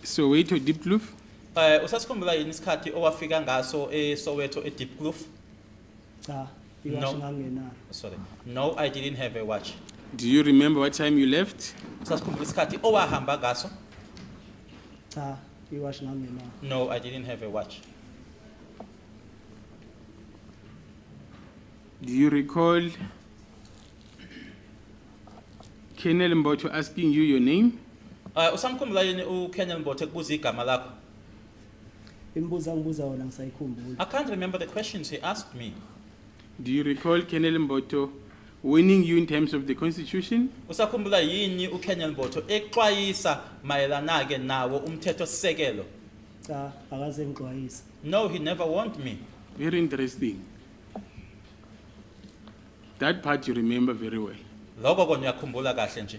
Soweto Deep Kloof? Usasikhumbula yini isikhathi owafika ngaso eSoweto eDeep Kloof? Cha, No. iwashi ngangenalo. Sorry. No, I didn't have a watch. Do you remember what time you left? Usasikhumbula isikhathi owahamba ngaso? Cha, iwashi ngangenalo. No, I didn't have a watch. Do you recall Colonel Mboto asking you your name? Usamkhumbula yini uKenel Mbotho kubuza igama lakho? Imibuzo angibuza yona ngisayikhumbula. I can't remember the questions he asked me. Do you recall Colonel Mboto warning you in terms of the Constitution? Usakhumbula yini uKenel Mbotho exwayisa mayelana ke nawo umthetho sisekelo? Cha, akaze ngixwayisa. No, he never warned me. Very interesting. That part you remember very well. Lokho kona uyakhumbula kahle nje.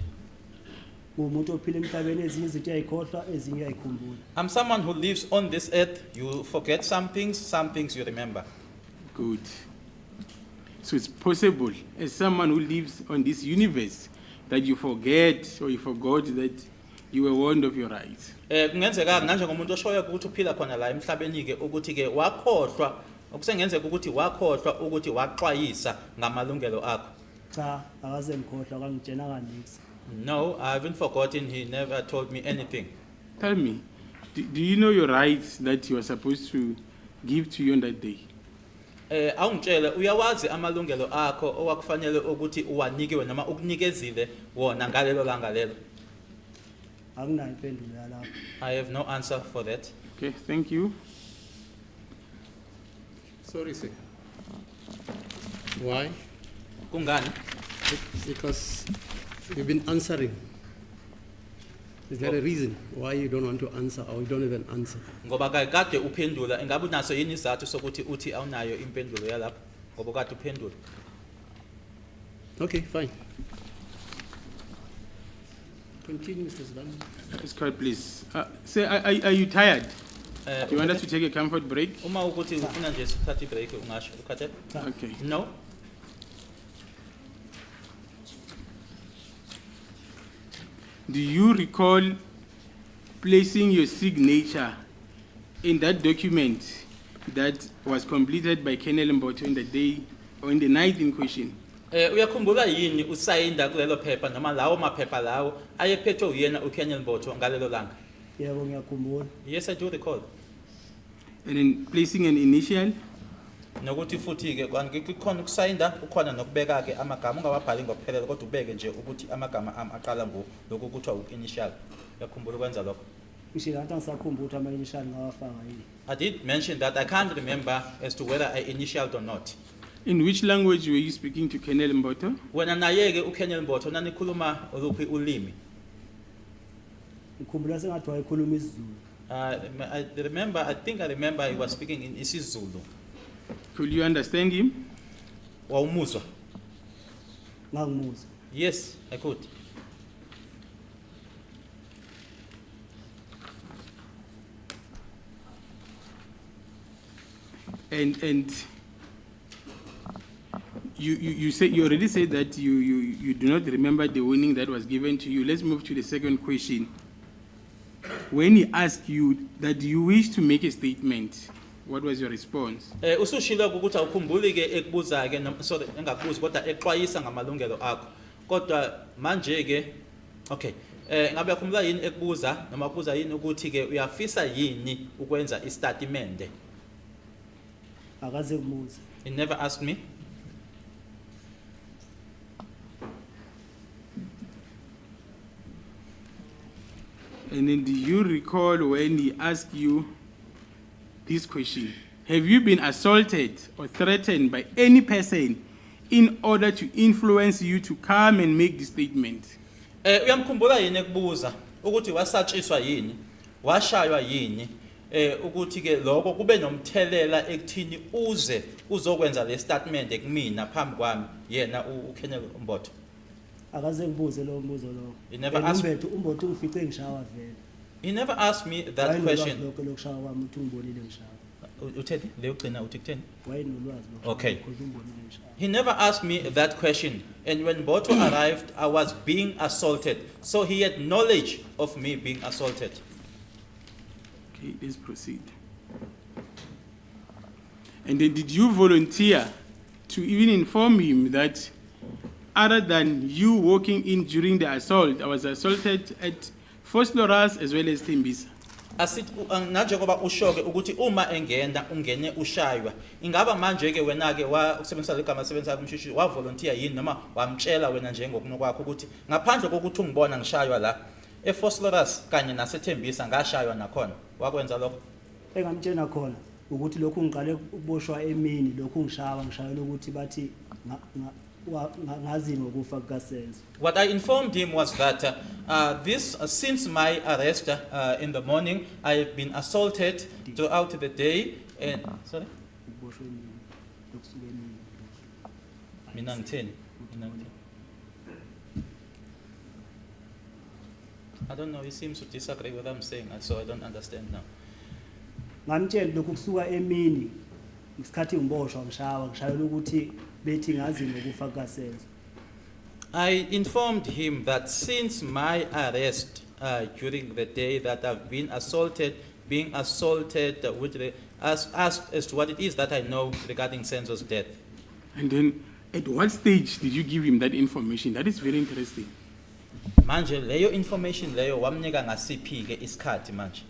Ngumuntu ophila emhlabeni ezinye izinto uyayikhohlwa ezinye uyayikhumbula. I'm someone who lives on this earth. You forget some things you remember. Good. So it's possible, as someone who lives on this universe, that you forget or you forgot that you were warned of your rights. Kungenzeka kanje ngomuntu oshoya ukuthi uphila khona la emhlabeni ke ukuthi ke wakhohlwa okusengenzeka ukuthi wakhohlwa ukuthi waxwayisa ngamalungelo akho. Cha, akaze ngikhohlwa kangitshena kaniksi. No, I haven't forgotten. He never told me anything. Tell me, do you know your rights that you are supposed to give to you on that day? Awungitshele uyawazi amalungelo akho owakufanele ukuthi uwanikiwe noma ukunikezile wona ngalelo langa lelo. Anginayo impendulo yalapho. I have no answer for that. Okay, thank you. Sorry, sir. Why? Kungani? Because you've been answering. Is there a reason why you don't want to answer or you don't even answer? Ngoba kade uphendula ingabe unaso yini izathu sokuthi uthi awunayo impendulo yalapho ngoba kade uphendula. Okay, fine. Continue, Mr. Zibani. Scott, please. Sir, are you tired? Do you want us to take a comfort break? Uma ukuthi ufuna nje sikhathi break ungasho ukhathe? Okay. No. do you recall placing your signature in that document that was completed by Colonel Mboto in the day or in the night in question? Uyakhumbula yini usayinda kulelo phepha noma lawo maphepha lawo ayephethwe uyena uKenel Mboto ngalelo langa? Yebo ngiyakhumbula. Yes, I do recall. And then placing an initial? Nokuthi futhi ke kukhona ukusayinda ukhona nokubeka ke amagama ungawabhali ngokuphelele kodwa ubeke nje ukuthi amagama ami aqala lokho kuthiwa initial. Uyakhumbula ukwenza lokho? Ngishilo ngathi angisakhumbula ukuthi ama-initial ngawafaka yini. I did mention that I can't remember as to whether I initialed or not. In which language were you speaking to Colonel Mboto? Wena naye ke uKenel Mboto nanikhuluma oluphi ulimi? Ngikhumbula sengathi wayekhuluma isiZulu. I think I remember he was speaking in isiZulu. Could you understand him? Wawumuzwa? Ngangimuzwa. Yes, I could. And you already said that you do not remember the warning that was given to you. Let's move to the second question. When he asked you that you wish to make a statement, what was your response? Usushilo ukuthi awukhumbuli ke ekubuza ke sorry engakubuzi kodwa exwayisa ngamalungelo akho. Kodwa manje ke okay. Ngabe yakhumbula yini ekubuza noma kubuza yini ukuthi ke uyafisa yini ukwenza istatimende? Akaze kubuza. He never asked me. And then do you recall when he asked you this question? Have you been assaulted or threatened by any person in order to influence you to come and make the statement? Uyamkhumbula yini ekubuza ukuthi wasatshiswa yini? Washaywa yini? Ukuthi ke lokho kube nomthelela ekuthini uze uzokwenza le statement ekumina phambi kwami yena uKenel Mboto. Akaze ngibuze lo mbuzo lo. He never asked me. Umboto ufice ngishawa vele. He never asked me that question. Lokho lokushawa kwami uthi ungibonile ngishawa. Utheni? Le ugcina uthi kutheni? Wayenolwazi lo. Okay. Because umbonile ngishawa. He never asked me that question. And when Mboto arrived, I was being assaulted. So he had knowledge of me being assaulted. Okay, let's proceed. And then did you volunteer to even inform him that other than you walking in during the assault, I was assaulted at Fosloras as well as Tembisa? Asithi nanje ngoba ushoke ukuthi uma engena ungene ushaywa ingaba manje ke wena ke usebenzisa legama sebenzisa kumshishi wa volunteer yini noma wamtshela wena njengokunokwakho ukuthi ngaphandle kokuthi ungibona ngishaywa la eFosloras kanye naseThembisa ngashaywa nakhona wakwenza lokho Engamtshena khona ukuthi lokhu ngiqale ukuboshwa emini lokhu ngishayela ukuthi bathi ngazi ngokufa kukaSenzo. What I informed him was that since my arrest in the morning, I have been assaulted throughout the day. And sorry, Ukuboshwa emini lokusuka emini. mina ngitheni? I don't know. He seems to disagree with what I'm saying, so I don't understand now. Ngamtshela lokhu kusuka emini isikhathi ngiboshwa ngishayela ukuthi bethi ngazi ngokufa kukaSenzo. I informed him that since my arrest during the day that I've been being assaulted asked as to what it is that I know regarding Senzo's death. And then at what stage did you give him that information? That is very interesting. Manje leyo information leyo wamnika ngasiphi ke isikhathi manje?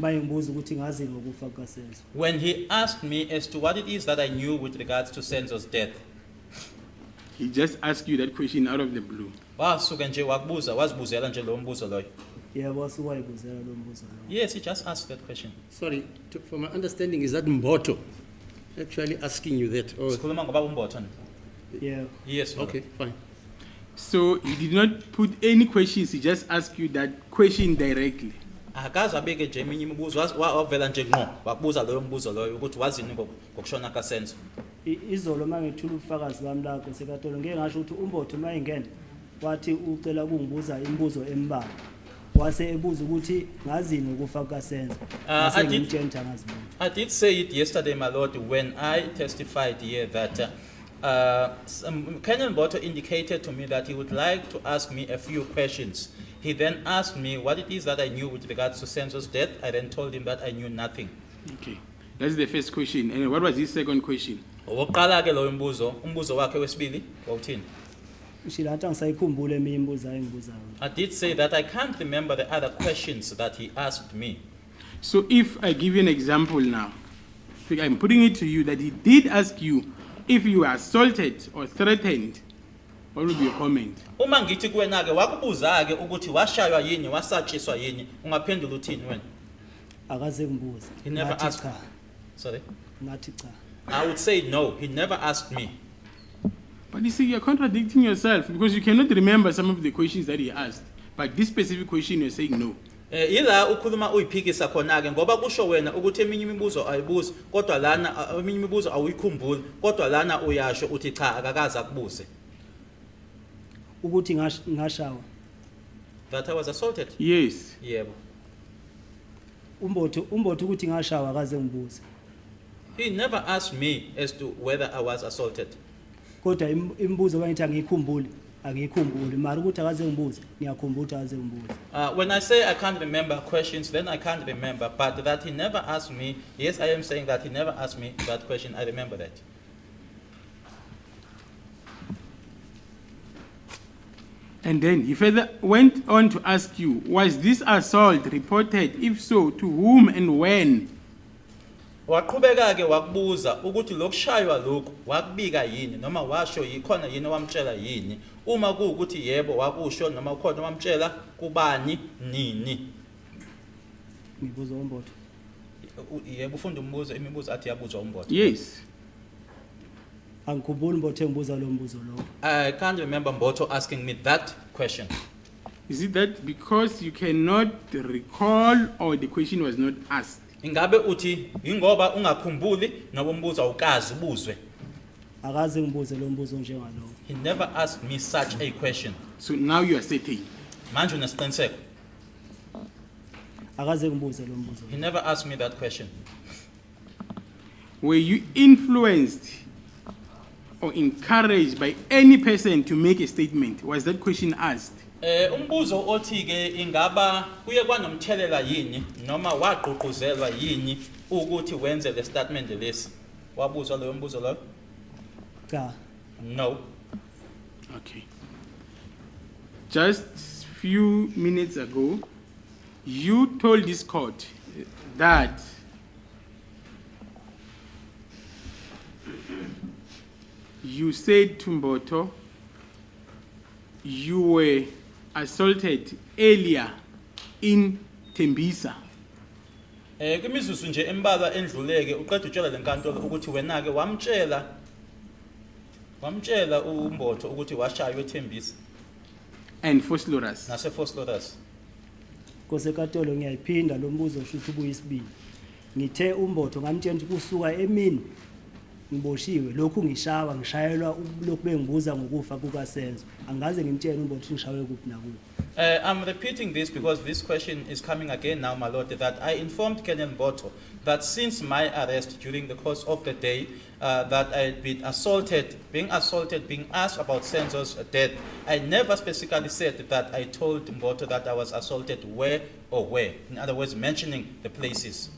Bayingibuza ukuthi ngazi ngokufa kukaSenzo. When he asked me as to what it is that I knew with regards to Senzo's death. He just asked you that question out of the blue. Wasuke nje wazibuzela nje lo mbuzo loyo. Yebo wasuwayibuzela lo mbuzo lo. Yes, he just asked that question. Sorry, for my understanding, is that Mboto actually asking you that? Or? Sikhuluma ngoba uMboto. Yeah. Yes. Okay, fine. So he did not put any questions, he just asked you that question directly. Akaze abeke nje eminye imibuzo wavela nje ngqo wakubuza loyo mbuzo loyo ukuthi wazini ngokushona kaSenzo. Izolo mangethula ubufakazi bami lakho sekatolo ngeke ngasho ukuthi uMboto mayingena wathi ucela ukungibuza imibuzo embalwa wase ebuza ukuthi ngazini ngokufa kukaSenzo. I did say it yesterday, my lord, when I testified here that Colonel Mboto indicated to me that he would like to ask me a few questions. He then asked me what it is that I knew with regards to Senzo's death. I then told him that I knew nothing. Okay, that's the first question. And what was his second question? Owokuqala ke lo mbuzo, umbuzo wakhe wesibili wawuthini? Shilata ngisayikhumbula eminye imibuzo ayengibuzayo. I did say that I can't remember the other questions that he asked me. So if I give you an example now, I'm putting it to you that he did ask you if you were assaulted or threatened, what would be your comment? Uma ngithi kuwena ke wakubuza ke ukuthi washaywa yini, wasatshiswa yini, ungaphendula uthini wena? Akaze ngibuze. He never Ngathi asked. cha. Sorry. Ngathi cha. I would say no, he never asked me. But you see, you're contradicting yourself because you cannot remember some of the questions that he asked. But this specific question, you're saying no. Ila ukhuluma uyiphikisa khona ke ngoba kusho wena ukuthi eminye imibuzo ayibuzi kodwa lana eminye imibuzo awuyikhumbuli kodwa lana uyasho uthi cha akakaza kubuze. Ukuthi ngashawa. That I was assaulted? Yes. Yebo. Umbotho ukuthi ngashawa akaze ngibuze. He never asked me as to whether I was assaulted. Kodwa imibuzo bangithi angiyikhumbuli, angiyikhumbuli. Mara ukuthi akaze ngibuze, ngiyakhumbula ukuthi akaze ngibuze. When I say I can't remember questions, then I can't remember. But that he never asked me, yes, I am saying that he never asked me that question. I remember that. And then he further went on to ask you, was this assault reported? If so, to whom and when? Waqhubeka ke wakubuza ukuthi lokushaywa lokhu wakubika yini noma washo yikhona yini wamtshela yini. Uma kuukuthi yebo wakusho noma ukhona wamtshela kubani nini. Ngibuza umbotho. Yebo ufunda umbuzo imibuzo athi yabuzwa umbotho. Yes. Angikhumbuli umbotho engibuza lo mbuzo lo. I can't remember Mboto asking me that question. Is it that because you cannot recall or the question was not asked? Ingabe uthi ingoba ungakhumbuli noba umbuzo awukazi ubuzwe. Akaze ngibuze lo mbuzo njengalo. He never asked me such a question. So now you are certain. Manje unesiqiniseko. Akaze ngibuze lo mbuzo. He never asked me that question. Were you influenced or encouraged by any person to make a statement? Was that question asked? Umbuzo othi ke ingaba kuye kwanomthelela yini noma wagqugquzelwa yini ukuthi wenze le statement lesi. Wabuzwa lo mbuzo lo? Cha. No. Okay. Just few minutes ago, you told this court that you said to Mboto you were assaulted earlier in Tembisa. Kwimizuzu nje embalwa endluleke uqeda utshela lenkantolo ukuthi wena ke wamtshela uMbotho ukuthi washaywa eThembisa And Fosloras. nase Fosloras. Kosekatolo ngiyayiphinda lo mbuzo ushuthi ubuyisibili. Ngithe umbotho ngamtshela ukuthi kusuka emini ngiboshiwe lokhu ngishayelwa lokhu bengibuza ngokufa kukaSenzo. Angaze ngimtshele umbotho ngishawe kuphi nakuphi. I'm repeating this because this question is coming again now, my lord, that I informed Colonel Mboto that since my arrest during the course of the day, that I had been being asked about Senzo's death. I never specifically said that I told Mboto that I was assaulted where or where. In other words, mentioning the places.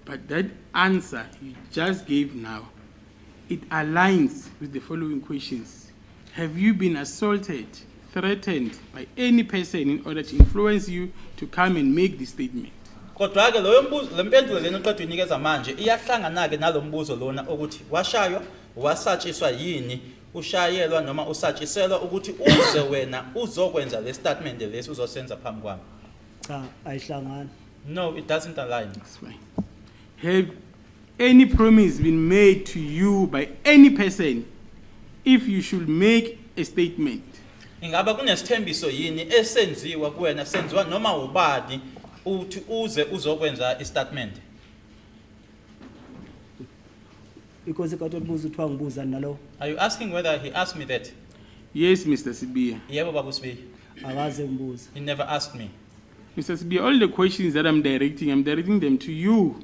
But that answer you just gave now, it aligns with the following questions. Have you been assaulted, threatened by any person in order to influence you to come and make this statement? Kodwa ke loyo mbuzo lempendulo lena uqeda uyinikeza manje iyahlangana ke nalombuzo lona ukuthi washaywa wasatshiswa yini ushayelwa noma usatshiselwa ukuthi uze wena uzokwenza le statement lesi uzosenza phambi kwami. Cha, ayihlangani. No, it doesn't align. That's fine. Have any promise been made to you by any person if you should make a statement? Ingaba kunesithembiso yini esenziwa kuwena senziwa noma ubani uthi uze uzokwenza istatement? Because katolo buzo uthiwa ngibuza nalo. Are you asking whether he asked me that? Yes, Mr. Sibia. Yebo baba Sibi. Akaze ngibuza. He never asked me. Mr. Sibia, all the questions that I'm directing them to you.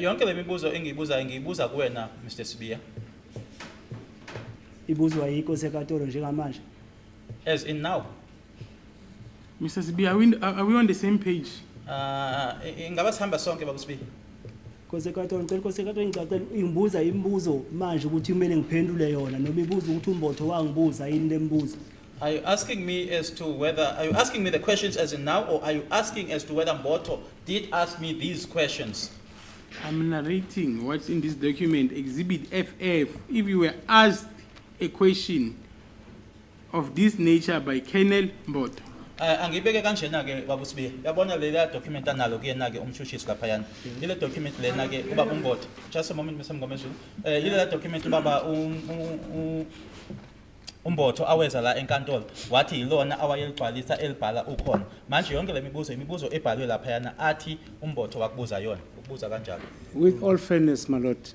Yonke lemibuzo engiyibuza kuwena Mr. Sibia. ibuzwa yinkosi eKatoro njengamanje. As in now. Mr. Sibi, are we on the same page? Ingaba sihamba sonke baba Sibi. Inkosi eKatoro ngicela inkosi eKatoro ngicela ingibuza imibuzo manje ukuthi kumele ngiphendule yona noma ibuza ukuthi umbotho wangibuza yini lembuzo. Are you asking me the questions as in now, or are you asking as to whether Mboto did ask me these questions? I'm narrating what's in this document, Exhibit FF. If you were asked a question of this nature by Colonel Mboto, Angibeke kanjena ke baba Sibi. Yabona le document analo kuyena ke umshushisi laphayana. Ile document lena ke ubaba uMboto. Just a moment Mr. Mgomezulu. Ile document ubaba uMboto aweza la enkantolo wathi yilona awayeligcwalisa elibhala ukhona. Manje yonke imibuzo ebhalwe laphayana athi uMboto wakubuza yona. Ubuza kanjalo. With all fairness, my lord,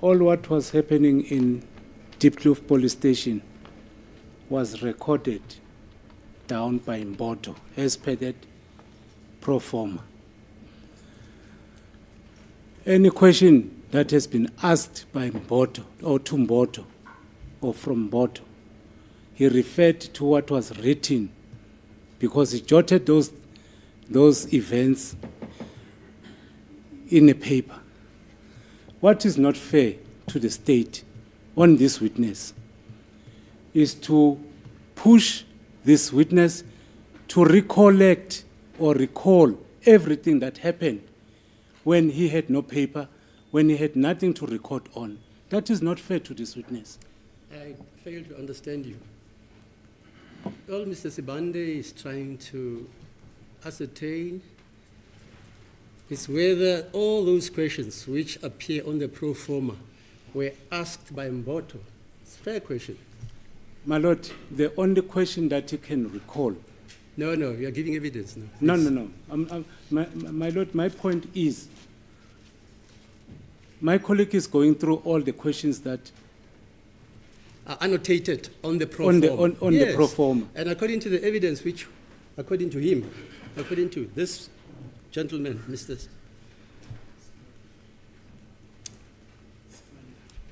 all what was happening in Deep Kloof Police Station was recorded down by Mboto as per that pro forma. Any question that has been asked by Mboto or to Mboto or from Mboto, he referred to what was written because he jotted those events in a paper. What is not fair to the state on this witness is to push this witness to recollect or recall everything that happened when he had no paper, when he had nothing to record on. That is not fair to this witness. I fail to understand you. All Mr. Sibande is trying to ascertain is whether all those questions which appear on the pro forma were asked by Mboto. It's a fair question. My lord, the only question that he can recall. No, you are giving evidence now. No. My lord, my point is, my colleague is going through all the questions that are annotated on the pro on forma. on the pro forma. And according to the evidence which, according to him, according to this gentleman, Mr.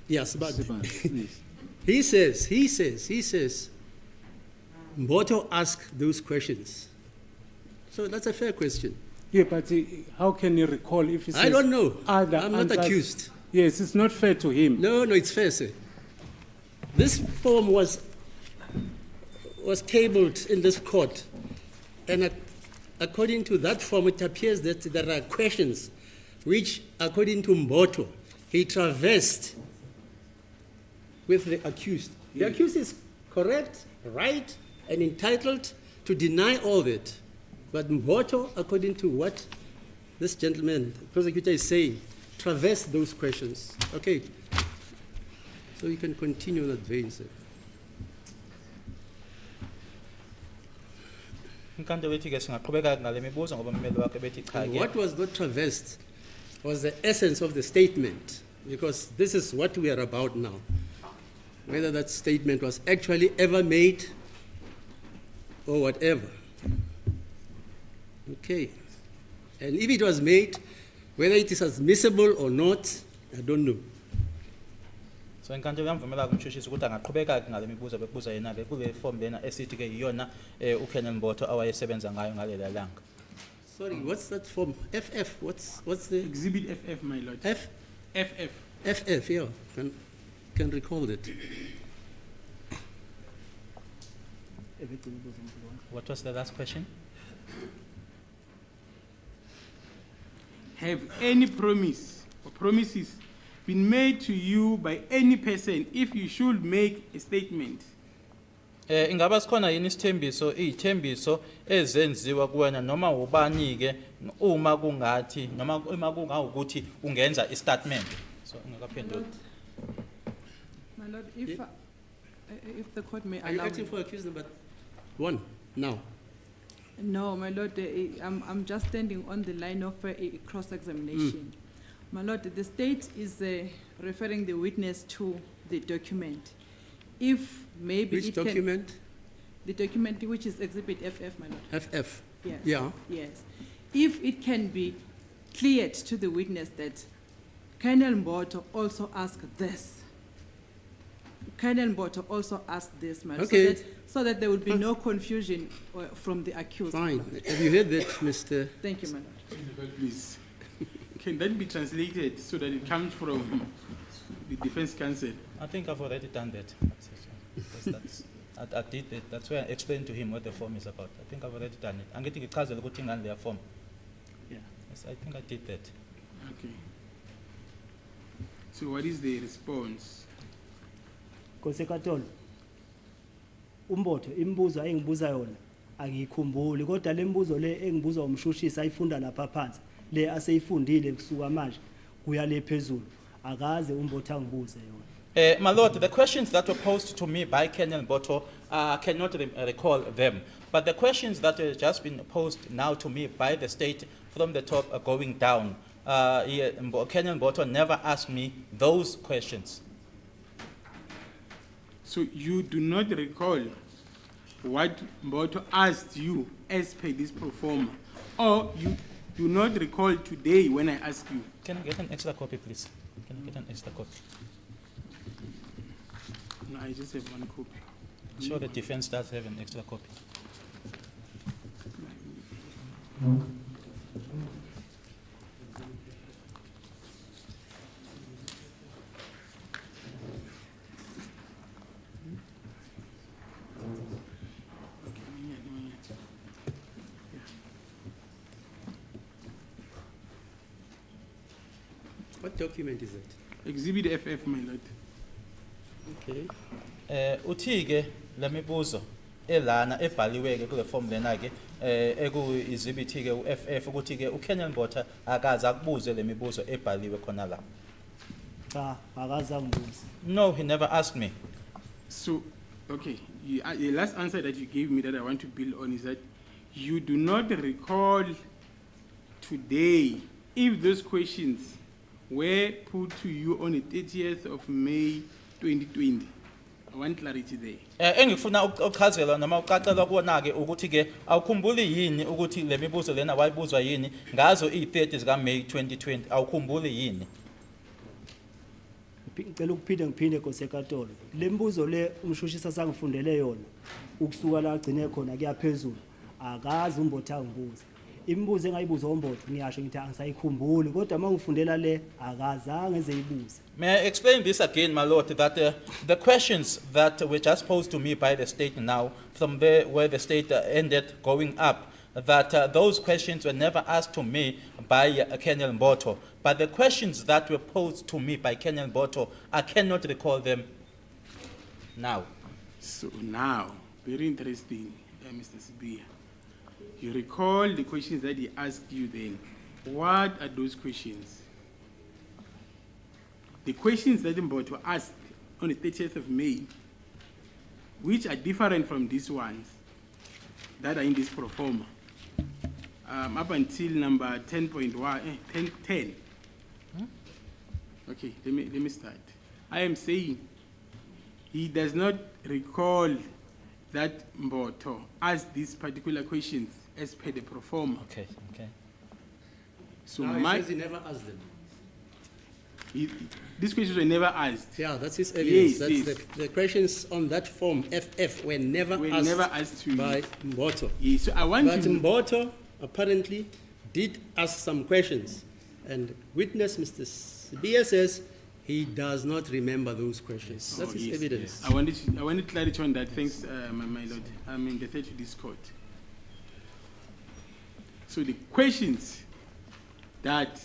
Yes, but Yes. he says, Mboto asked those questions. So that's a fair question. Yeah, but how can you recall if he says I don't know. other I'm not answers? accused. Yes, it's not fair to him. No, it's fair, sir. This form was tabled in this court, and according to that form, it appears that there are questions which, according to Mboto, he traversed with the accused. The accused is correct, right, and entitled to deny all that. But Mboto, according to what this gentleman, the prosecutor, is saying, traversed those questions. Okay. So you can continue that vein, sir. Inkantolo ithi ke singaqhubeka ngale mibuzo ngoba ummeli wakhe bethi cha And ke. what was not traversed was the essence of the statement, because this is what we are about now. Whether that statement was actually ever made or whatever. Okay. And if it was made, whether it is admissible or not, I don't know. So inkantolo yamvumela kumshushisi ukuthi angaqhubeka ngale mibuzo bekubuza yena ke kule form lena esithi ke iyona uKolonel Mboto awayesebenza ngayo ngalela langa. Sorry, what's that form? FF, what's the Exhibit FF, my lord. FF. FF, yeah, can recall that. What was the last question? Have any promise or promises been made to you by any person if you should make a statement? Ingaba sikhona yini izithembiso ezenziwa kuwena noma ubani ke uma kungathi noma uma kungawukuthi ungenza istatement. So ngakaphendula. My lord, if the court may Are you allow acting me. for accused number one now? No, my lord, I'm just standing on the line of cross-examination. My lord, the state is referring the witness to the document. If maybe Which it can- document? the document which is Exhibit FF, my lord. FF. Yes. Yeah. Yes. If it can be cleared to the witness that Colonel Mboto also asked this, Colonel Mboto also asked this, my lord, Okay. so that there will be no confusion from the accused. my Fine. lord. Have you heard that, Mr.? Thank you, my lord. Please. Can that be translated so that it comes from the defense counsel? I think I've already done that. I did it. That's why I explained to him what the form is about. I think I've already done it. I'm getting a cousin looking on their form. Yeah. Yes, I think I did that. Okay. So what is the response? Kosekatolo. Umbotho imibuzo engibuza yona angikhumbuli kodwa lembuzo le engibuza umshushisi ayifunda lapha phansi le aseyifundile kusuka manje kuya le phezulu akaze umbotho angibuze yona. My lord, the questions that were posed to me by Colonel Mboto, I cannot recall them. But the questions that have just been posed now to me by the state from the top going down, Colonel Mboto never asked me those questions. So you do not recall what Mboto asked you as per this pro forma, or you do not recall today when I ask you? Can I get an extra copy, please? Can I get an extra copy? No, I just have one copy. I'm sure the defense does have an extra copy. What document is it? Exhibit FF, my lord. Okay. Uthi ke lemibuzo elana ebhaliwe ke kule form lena ke ekuyizibiti ke uFF ukuthi ke uKenyan Mboto akaze akubuze lemibuzo ebhaliwe khona la. Cha akaze angibuze. No, he never asked me. So, okay, the last answer that you gave me that I want to build on is that you do not recall today if those questions were put to you on the 30th of May 2020. I want clarity there. Engifuna ukuchazela noma uqaqela kuona ke ukuthi ke awukhumbuli yini ukuthi lemibuzo lena wayibuzwa yini ngazo i30 zika May 2020 awukhumbuli yini? Ngicela ukuphinde ngiphinde Kosekatolo. Lembuzo le umshushisi sangifundele yona ukusuka la agcine khona kuyaphezulu akazi umbotho angibuze. Imibuzo engayibuza umbotho ngiyasho ngithi angisayikhumbuli kodwa mangifundela le akazange ezeyibuze. May I explain this again, my lord, that the questions that were just posed to me by the state now, from there where the state ended going up, that those questions were never asked to me by Colonel Mboto. But the questions that were posed to me by Colonel Mboto, I cannot recall them now. So now, very interesting, Mr. Sibia. You recall the questions that he asked you then. What are those questions? The questions that Mboto asked on the 30th of May, which are different from these ones that are in this pro forma, up until number 10.1, 10. Okay, let me start. I am saying he does not recall that Mboto asked these particular questions as per the pro forma. Okay, okay. So Now he says he never asked them. these questions were never asked. Yeah, that's his evidence. Yes, That's yes. The questions on that form, FF, were never asked to you. by Mboto. Yes, so I want But to. Mboto apparently did ask some questions. And witness Mr. Sibia says he does not remember those questions. That's his yes, evidence. yes. I wanted clarity on that. Thanks, my lord. I'm in the third to this court. So the questions that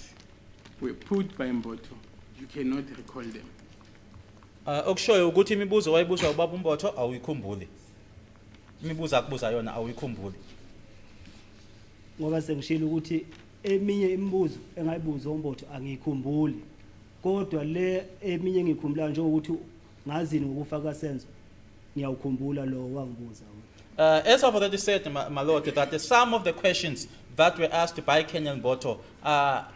were put by Mboto, you cannot recall them. Okushoyo ukuthi imibuzo wayibuzwa ubaba uMbotho awuyikhumbuli. Imibuzo akubuza yona awuyikhumbuli. Ngoba sengishilo ukuthi eminye imibuzo engayibuza umbotho angikhumbuli. Kodwa le eminye ngikhumbula njengokuthi ngazini ngokufaka Senzo ngiyawukhumbula lo wangibuza. As I've already said, my lord, that some of the questions that were asked by Kenyan Mboto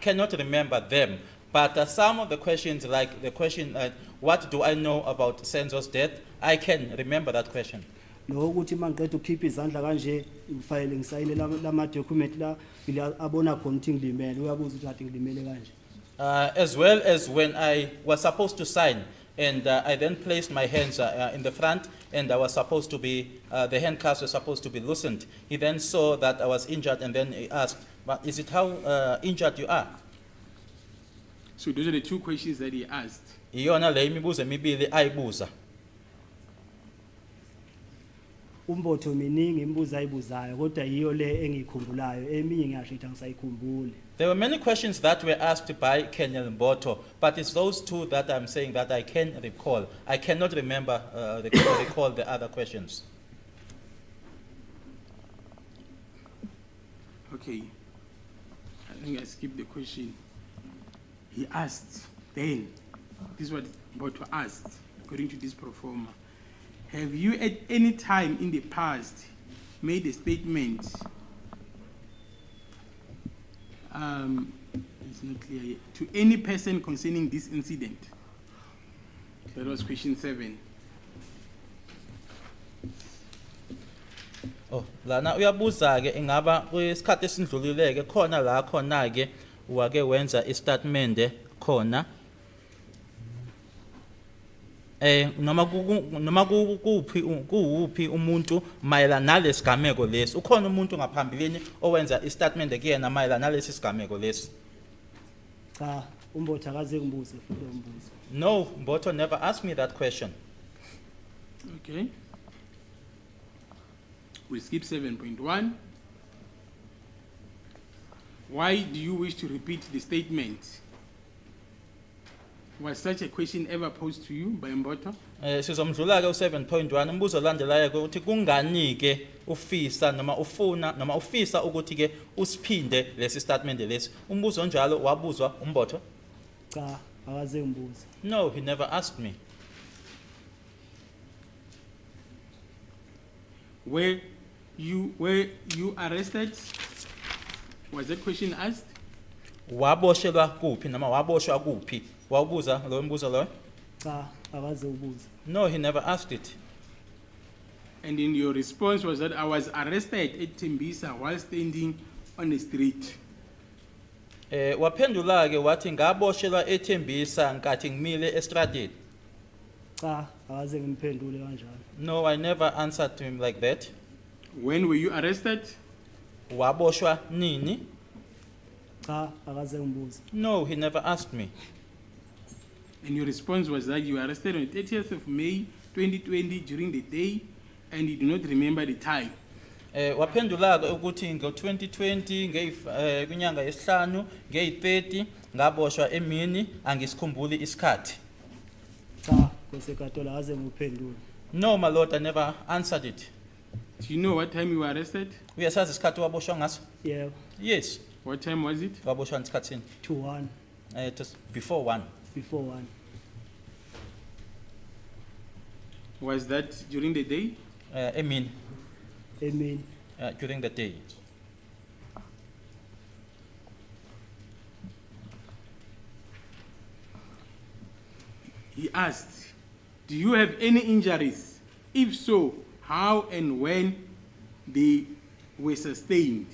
cannot remember them. But some of the questions, like the question, what do I know about Senzo's death, I can remember that question. Lo ukuthi mangiqeda ukukhipha izandla kanje ngifayile ngisayine lama document la abona khona ukuthi ngilimele uyabuza ukuthi ngathi ngilimele kanje. As well as when I was supposed to sign and I then placed my hands in the front, and I was supposed to be, the handcuffs were supposed to be loosened. He then saw that I was injured, and then he asked, "But is it how injured you are?" So those are the two questions that he asked. Iyona le imibuzo emibili ayibuza. Umbotho miningi imibuzo ayibuzayo kodwa yiyo le engikhumbulayo eminye ngiyasho ukuthi angisayikhumbuli. There were many questions that were asked by Colonel Mboto, but it's those two that I'm saying that I can recall. I cannot remember, recall the other questions. Okay. I think I skipped the question. He asked then, this is what Boto asked, according to this pro forma. Have you at any time in the past made a statement? It's not clear yet. To any person concerning this incident? That was question 7. Oh, lana uyabuza ke ingaba kwesikhathi esindlulileke khona la khona ke wake wenza istatement khona noma kuwuphi umuntu mayelana nalesigameko lesi ukhona umuntu ngaphambilini owenza istatement kuyena mayelana nalesi sigameko lesi. Cha, umbotho akaze ngibuze futhi lo mbuzo. No, Mboto never asked me that question. Okay. We skip 7.1. Why do you wish to repeat the statement? Was such a question ever posed to you by Mboto? Sizomdlula ke u7.1 umbuzo olandelayo ukuthi kungani ke ufisa noma ufuna noma ufisa ukuthi ke usiphinde lesi statement lesi. Umbuzo onjalo wabuzwa uMbotho? Cha, akaze ngibuze. No, he never asked me. Were you arrested? Was that question asked? Waboshelwa kuphi noma waboshwa kuphi? Wawubuza lo mbuzo lo? Cha, akaze ubuze. No, he never asked it. And in your response was that I was arrested at Tembisa while standing on the street. Waphendula ke wathi ngaboshelwa eThembisa nkathi ngimile estradini. Cha, akaze ngimphendule kanjalo. No, I never answered to him like that. When were you arrested? Waboshwa nini? Cha, akaze ngibuze. No, he never asked me. And your response was that you were arrested on the 30th of May 2020 during the day and you do not remember the time. Waphendula ke ukuthi ngo2020 kwinyanga yesihlanu ngeyi30 ngaboshwa emini angisikhumbuli isikhathi. Cha, kwesekatola akaze ngiphendule. No, my lord, I never answered it. Do you know what time you were arrested? Uyasazi isikhathi waboshwa ngaso? Yeah, Yes. What time was it? Waboshwa isikhathini? 2-1, It was before 1. before 1. Was that during the day? Emini, Emini. during the day. He asked, do you have any injuries? If so, how and when they were sustained?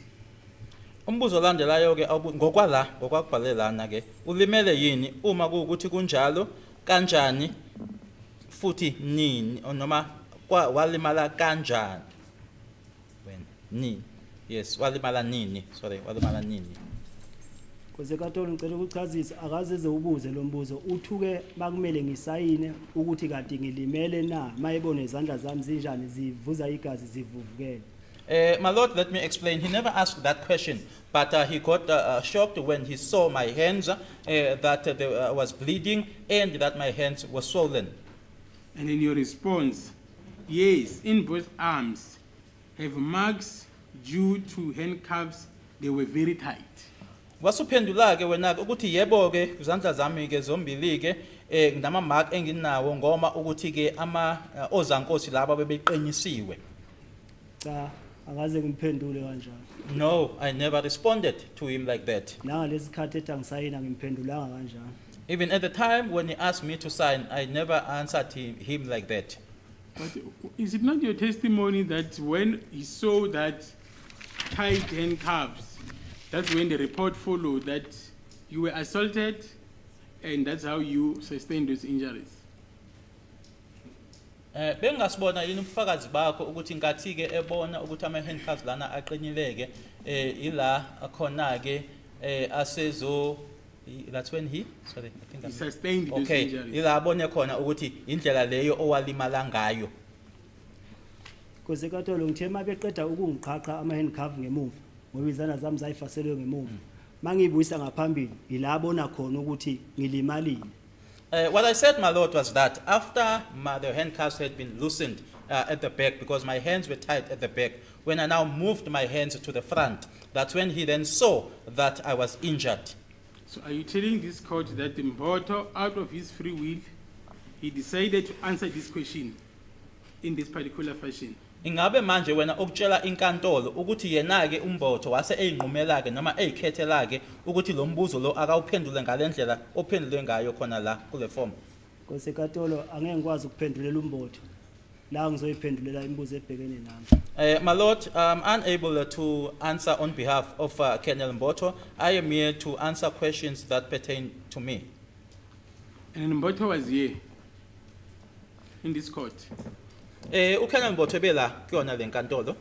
Umbuzo olandelayo ke ngokwakubhalelana ke ulimele yini uma kuukuthi kunjalo kanjani futhi nini noma walimala kanjani? When nini? Yes, walimala nini? Sorry, walimala nini? Kwesekatola ngicela ukuchazisa akaze ubuze lo mbuzo uthuke bakumele ngisayine ukuthi kade ngilimele na mayebona izandla zami zinjani zivuza igazi zivuvukele. My lord, let me explain. He never asked that question, but he got shocked when he saw my hands that I was bleeding and that my hands were swollen. And in your response, yes, in both arms, have marks due to handcuffs, they were very tight. Wasuphendula ke wena ukuthi yebo ke izandla zami ke zombili ke nginama mark enginawo ngoma ukuthi ke ama ozankosi laba bebeqenyisiwe. Cha, akaze ngimphendule kanjalo. No, I never responded to him like that. Nangalesikhathi ethi angisayina ngimphendulanga kanjalo. Even at the time when he asked me to sign, I never answered him like that. But is it not your testimony that when he saw that tight handcuffs, that's when the report followed that you were assaulted and that's how you sustained those injuries? Bengasibona yini ubufakazi bakho ukuthi ngathi ke ebona ukuthi ama handcuffs lana aqinileke ila akhona ke asezo that's when he sorry I think He sustained those okay injuries. ila abone khona ukuthi indlela leyo owalimala ngayo. Kose katolo ngithe mabeqeda ukungiqhaqha ama handcuff ngemuva ngoba izandla zami zayifaselwe ngemuva. Mangibuyisa ngaphambili ilabona khona ukuthi ngilimalile. What I said, my lord, was that after the handcuffs had been loosened at the back, because my hands were tied at the back, when I now moved my hands to the front, that's when he then saw that I was injured. So are you telling this court that Mboto, out of his free will, he decided to answer this question in this particular fashion? Ingabe manje wena ukutshela inkantolo ukuthi yena ke uMbotho wase eyinqumela ke noma eyikhethela ke ukuthi lo mbuzo lo akawuphendule ngalendlela ophendule ngayo khona la kule form. Kose katolo angeke ngikwazi ukuphendulela uMbotho. La ngizoyiphendulela imibuzo ebhekene nami. My lord, I'm unable to answer on behalf of Colonel Mboto. I am here to answer questions that pertain to me. And Mboto was here in this court. Colonel Mboto bela kuyona le nkantolo.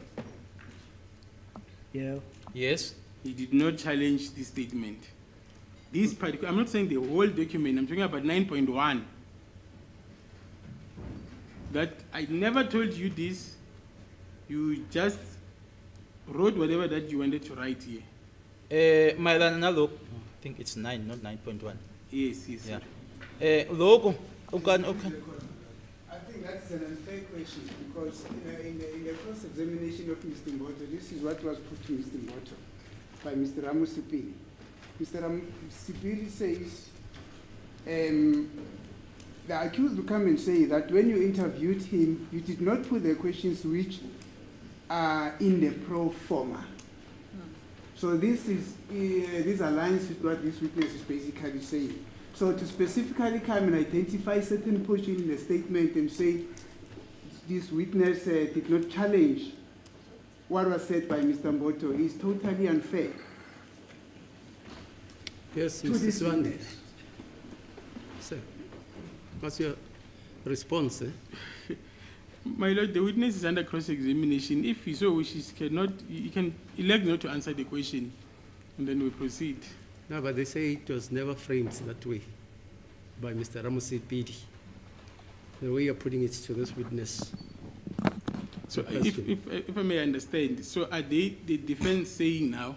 Yeah. Yes. He did not challenge this statement. This particular, I'm not saying the whole document, I'm talking about 9.1. That I never told you this, you just wrote whatever that you wanted to write here. Mayelana nalokho, I think it's 9, not 9.1. Yes, yes. Yeah. Lokho I think that's an unfair question because in the cross-examination of Mr. Mboto, this is what was put to Mr. Mboto by Mr. Ramusipili. Mr. Ramusipili says, the accused will come and say that when you interviewed him, you did not put the questions which are in the pro forma. So this aligns with what this witness is basically saying. So to specifically come and identify certain portion in the statement and say this witness did not challenge what was said by Mr. Mboto is totally unfair. Yes, To Mr. this Swande. witness. Sir, what's your response? Eh? My lord, the witness is under cross-examination. If he so wishes, he can elect not to answer the question, and then we proceed. No, but they say it was never framed that way by Mr. Ramosi Pidi. The way you're putting it to this witness. So The if I may understand, so are the defense saying now,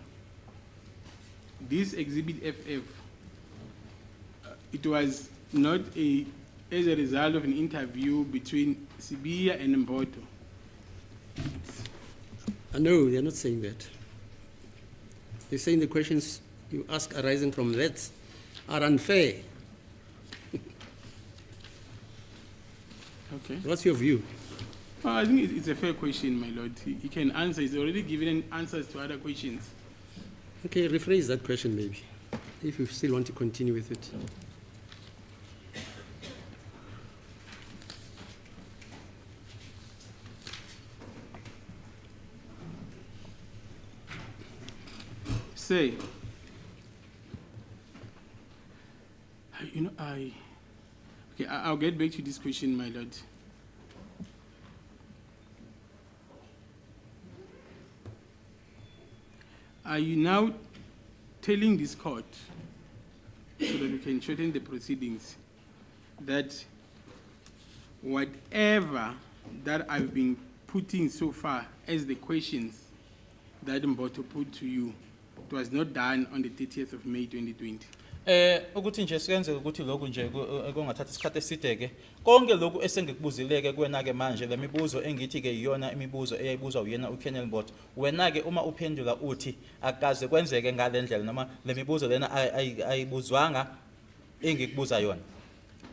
this exhibit FF, it was not as a result of an interview between Sibiya and Mboto? No, they're not saying that. They're saying the questions you ask arising from that are unfair. Okay. What's your view? Well, I think it's a fair question, my lord. He can answer. He's already given answers to other questions. Okay, rephrase that question maybe, if you still want to continue with it. Say, I'll get back to this question, my lord. Are you now telling this court, so that we can shorten the proceedings, that whatever that I've been putting so far as the questions that Mboto put to you, it was not done on the 30th of May 2020? Ukuthi nje sikenzeke ukuthi lokhu nje kungathatha isikhathi eside ke konke lokhu esengikubuzileke kuwena ke manje lemibuzo engithi ke iyona imibuzo eyayibuzwa uyena uKenneth Mboto wena ke uma uphendula uthi akaze kwenzeke ngalendlela noma lemibuzo lena ayibuzwanga engikubuza yona.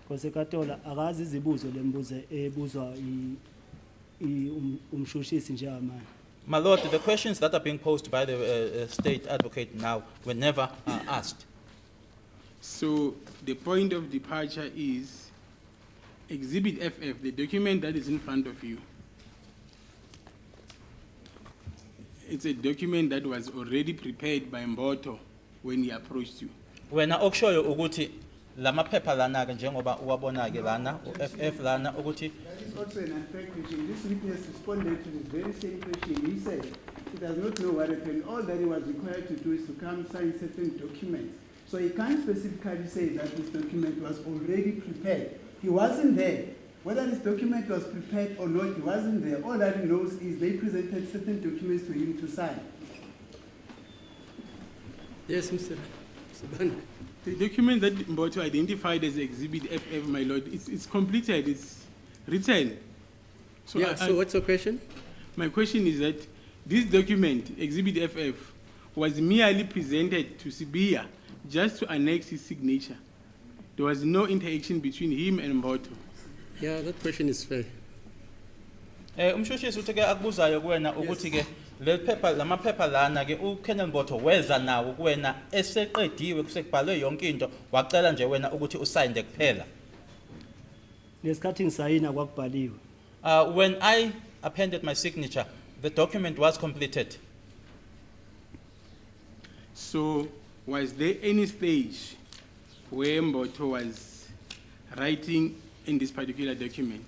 Kose katola akazi izibuzo lembuzo ebuzwa umshushisi njengamanje. My lord, the questions that are being posed by the state advocate now were never asked. So the point of departure is Exhibit FF, the document that is in front of you. It's a document that was already prepared by Mboto when he approached you. Wena okushoyo ukuthi lamaphepha lana ke njengoba uwabona ke lana uFF lana ukuthi is also an unfair question. This witness responded to the very same question. He said he does not know what happened. All that he was required to do is to come sign certain documents. So he can't specifically say that this document was already prepared. He wasn't there. Whether this document was prepared or not, he wasn't there. All that he knows is they presented certain documents to him to sign. Yes, Mr. Sibanda. The document that Mboto identified as Exhibit FF, my lord, it's completed, it's written. So Yeah, so what's your question? my question is that this document, Exhibit FF, was merely presented to Sibia just to annex his signature. There was no interaction between him and Mboto. Yeah, that question is fair. Umshushisi uthi ke akubuzayo kuwena ukuthi ke lamaphepha lana ke uKenel Mboto weza nawo kuwena eseqediwe kusekubhalwe yonke into wacela nje wena ukuthi usayinde kuphela. Lesikhathi ngisayina kwakubhaliwe. When I appended my signature, the document was completed. So was there any stage where Mboto was writing in this particular document?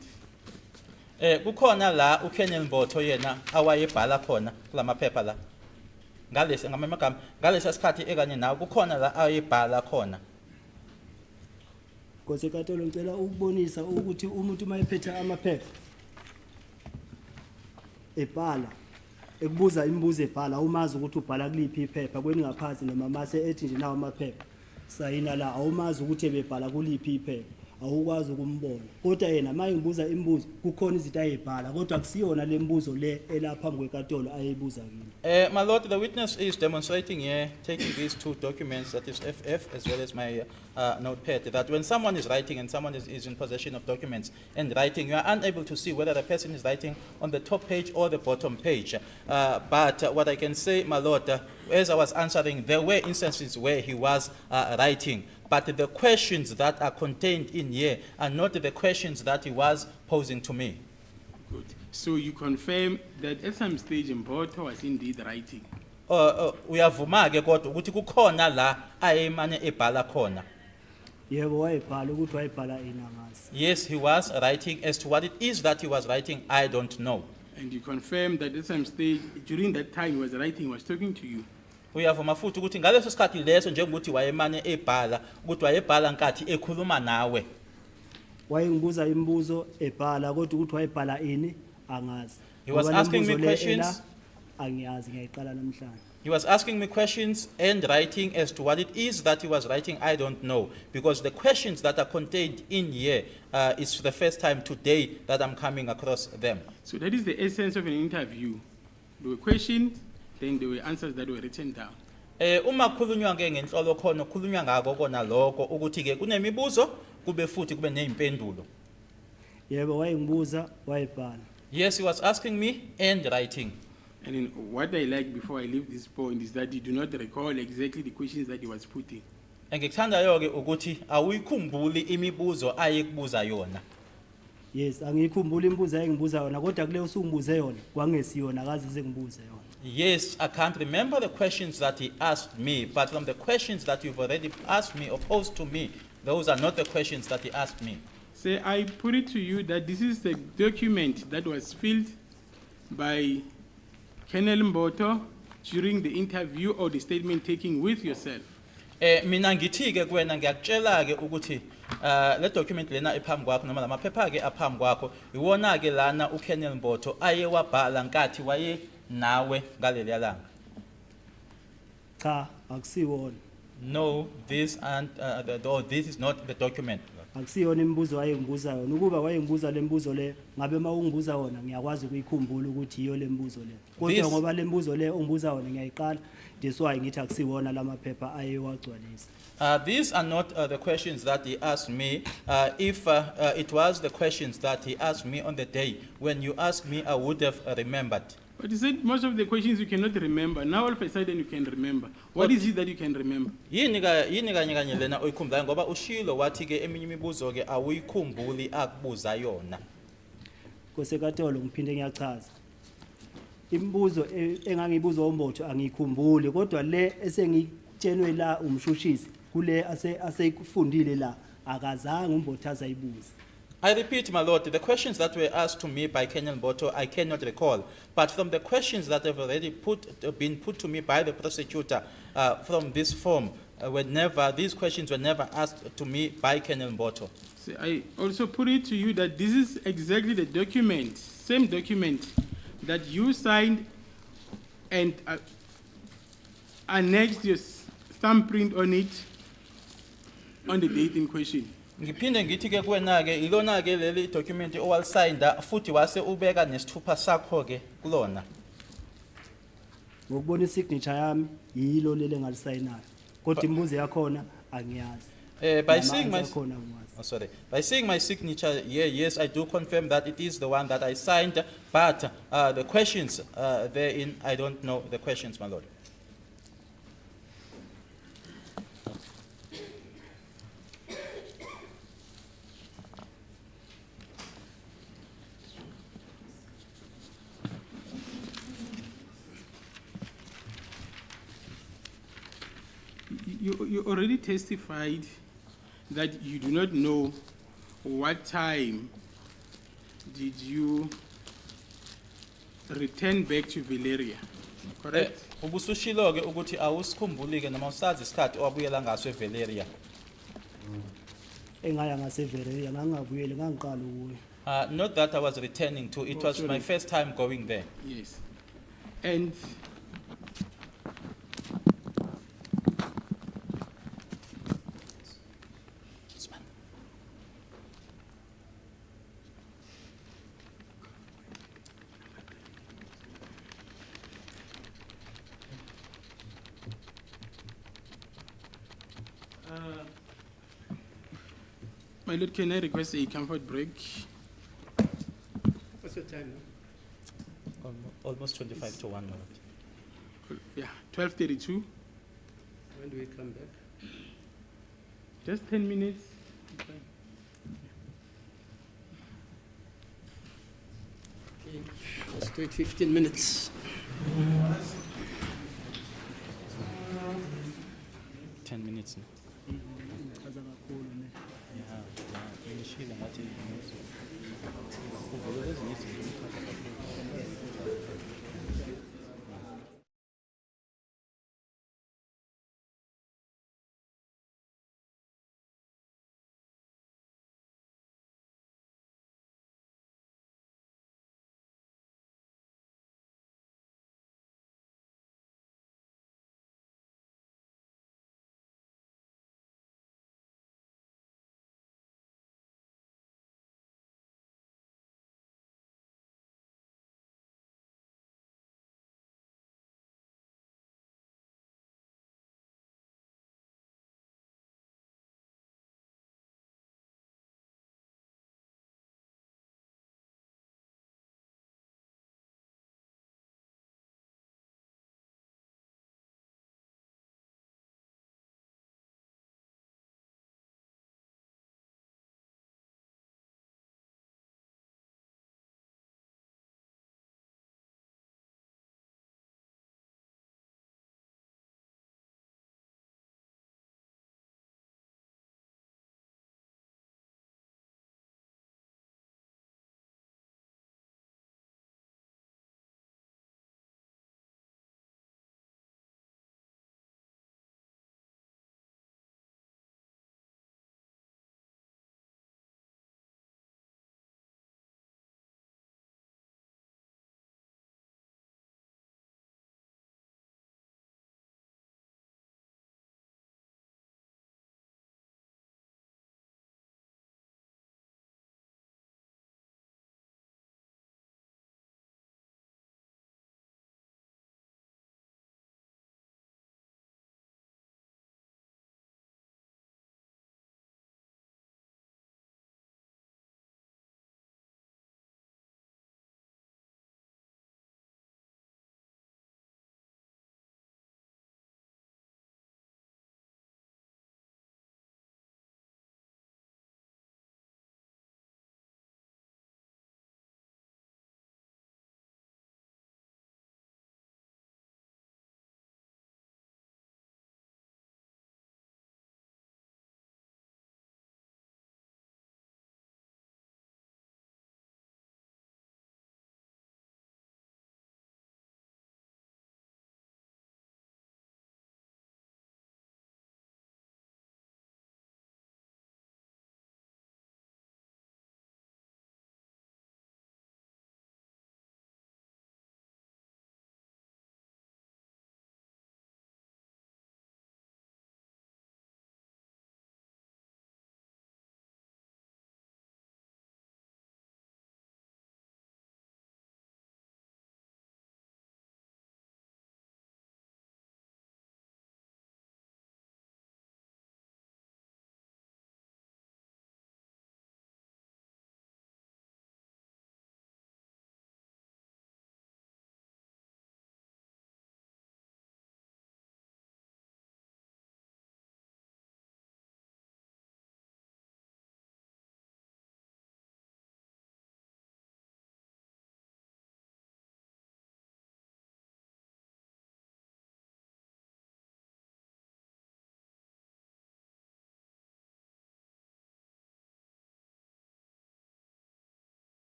Kukhona la uKenel Mboto yena awayebhala khona kulamaphepha la. Ngalesi ngamagama ngalesi sikhathi ekanye nawo kukhona la ayebhala khona. Nkosikatolo ngicela ukubonisa ukuthi umuntu mayephethe amaphepha ebhala ekubuza imibuzo ebhala umazi ukuthi ubhala kuliphi iphepha kweni ngaphansi noma mase ethi nje nawo amaphepha sayina la awumazi ukuthi ebebhala kuliphi iphepha awukwazi ukumbona kodwa yena maye ngibuza imibuzo kukhona izinto ayebhala kodwa kusiyona lembuzo le elapha kwekatolo ayebuza kimi. My lord, the witness is demonstrating here, taking these two documents, that is FF as well as my notepad, that when someone is writing and someone is in possession of documents and writing, you are unable to see whether the person is writing on the top page or the bottom page. But what I can say, my lord, as I was answering, there were instances where he was writing, but the questions that are contained in here are not the questions that he was posing to me. Good. So you confirm that at some stage Mboto was indeed writing? Uyavuma ke kodwa ukuthi kukhona la ayemane ebhala khona. Yebo wayebhala ukuthi wayebhala inangazi. Yes, he was writing. As to what it is that he was writing, I don't know. And you confirm that at some stage, during that time he was writing, he was talking to you? Uyavuma futhi ukuthi ngaleso sikhathi leso njengokuthi wayemane ebhala ukuthi wayebhala nkathi ekhuluma nawe. Wayengibuza imibuzo ebhala kodwa ukuthi wayebhala ini angazi. He was asking me questions. Angiyazi ngiyayiqala namhlanje. He was asking me questions and writing. As to what it is that he was writing, I don't know, because the questions that are contained in here is the first time today that I'm coming across them. So that is the essence of an interview. There were questions, then there were answers that were written down. Uma kukhulunywa ke ngenhlolo khona kukhulunywa ngako kona lokho ukuthi ke kunemibuzo kube futhi kube nezimpendulo. Yebo wayengibuza wayebhala. Yes, he was asking me and writing. And then what I like before I leave this point is that you do not recall exactly the questions that he was putting. Engikuthandayo ke ukuthi awuyikhumbuli imibuzo ayekubuza yona. Yes, angikhumbula imibuzo ayengibuza yona kodwa kuleyo usungibuze yona kwangesiyona akazi sengibuze yona. Yes, I can't remember the questions that he asked me, but from the questions that you've already asked me or posed to me, those are not the questions that he asked me. So I put it to you that this is the document that was filled by Colonel Mboto during the interview or the statement taking with yourself. Mina ngithi ke kuwena ngiyakutshela ke ukuthi le document lena ephambi kwakho noma lamaphepha ke aphambi kwakho iwona ke lana uKenel Mboto aye wabhala nkathi waye nawe ngaleli yalanga. Cha, akusiwona. No, this and this is not the document. Akusiyona imibuzo wayengibuza yona ukuba wayengibuza lembuzo le ngabe mawungibuza yona ngiyakwazi ukuyikhumbula ukuthi iyo lembuzo le kodwa ngoba lembuzo le ongibuza yona ngiyayiqala that's why ngithi akusiwona lamaphepha ayewagcwalisa. These are not the questions that he asked me. If it was the questions that he asked me on the day when you asked me, I would have remembered. But he said most of the questions you cannot remember. Now all of a sudden you can remember. What is it that you can remember? Yini kanye lena oyikhumbulayo ngoba ushilo wathi ke eminye imibuzo ke awuyikhumbuli akubuza yona. Kosekatolo ngiphinde ngiyachaza. Imibuzo engangibuzwa uMbotho angikhumbuli kodwa le esengitshenwe la umshushisi kule aseyifundile la akazange uMbotho azayibuza. I repeat, my lord, the questions that were asked to me by Kenyan Boto, I cannot recall. But from the questions that have already been put to me by the prosecutor from this form, these questions were never asked to me by Kenyan Boto. So I also put it to you that this is exactly the document, same document that you signed and annexed your thumbprint on it on the date in question. Ngiphinde ngithi ke kuwena ke ilona ke leli document owalisayinda futhi wase ubeka nesithupha sakho ke kulona. ngokubona isignature yami yilo lele ngalisayinayo kodwa imibuzo yakhona angiyazi By seeing my Nama-answer akhona angiwazi. Oh, sorry. By seeing my signature here, yes, I do confirm that it is the one that I signed, but the questions therein, I don't know the questions, my lord. You already testified that you do not know what time did you return back to Valeria, correct? Ubusushilo ke ukuthi awusikhumbuli ke noma usazi isikhathi owabuyela ngaso eValeria. engaya ngasevereya ngangabuyeli ngangiqala ukuya Not that I was returning to, it was my first time going there. Yes. And my lord, can I request a comfort break? What's the time now? Almost 25 to 1, my lord. Yeah, 12:32. When do we come back? Just 10 minutes. Okay, let's do it 15 minutes. 10 minutes. chaza kakhulu ne Yeah, ngishilo ngathi uvele ezinye izinto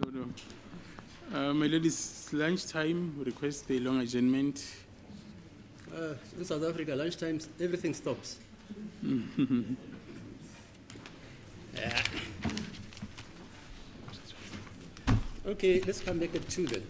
No. My lord, it's lunchtime. Request a long adjournment. In South Africa, lunchtime, everything stops. Yeah. Okay, let's come back at 2 then.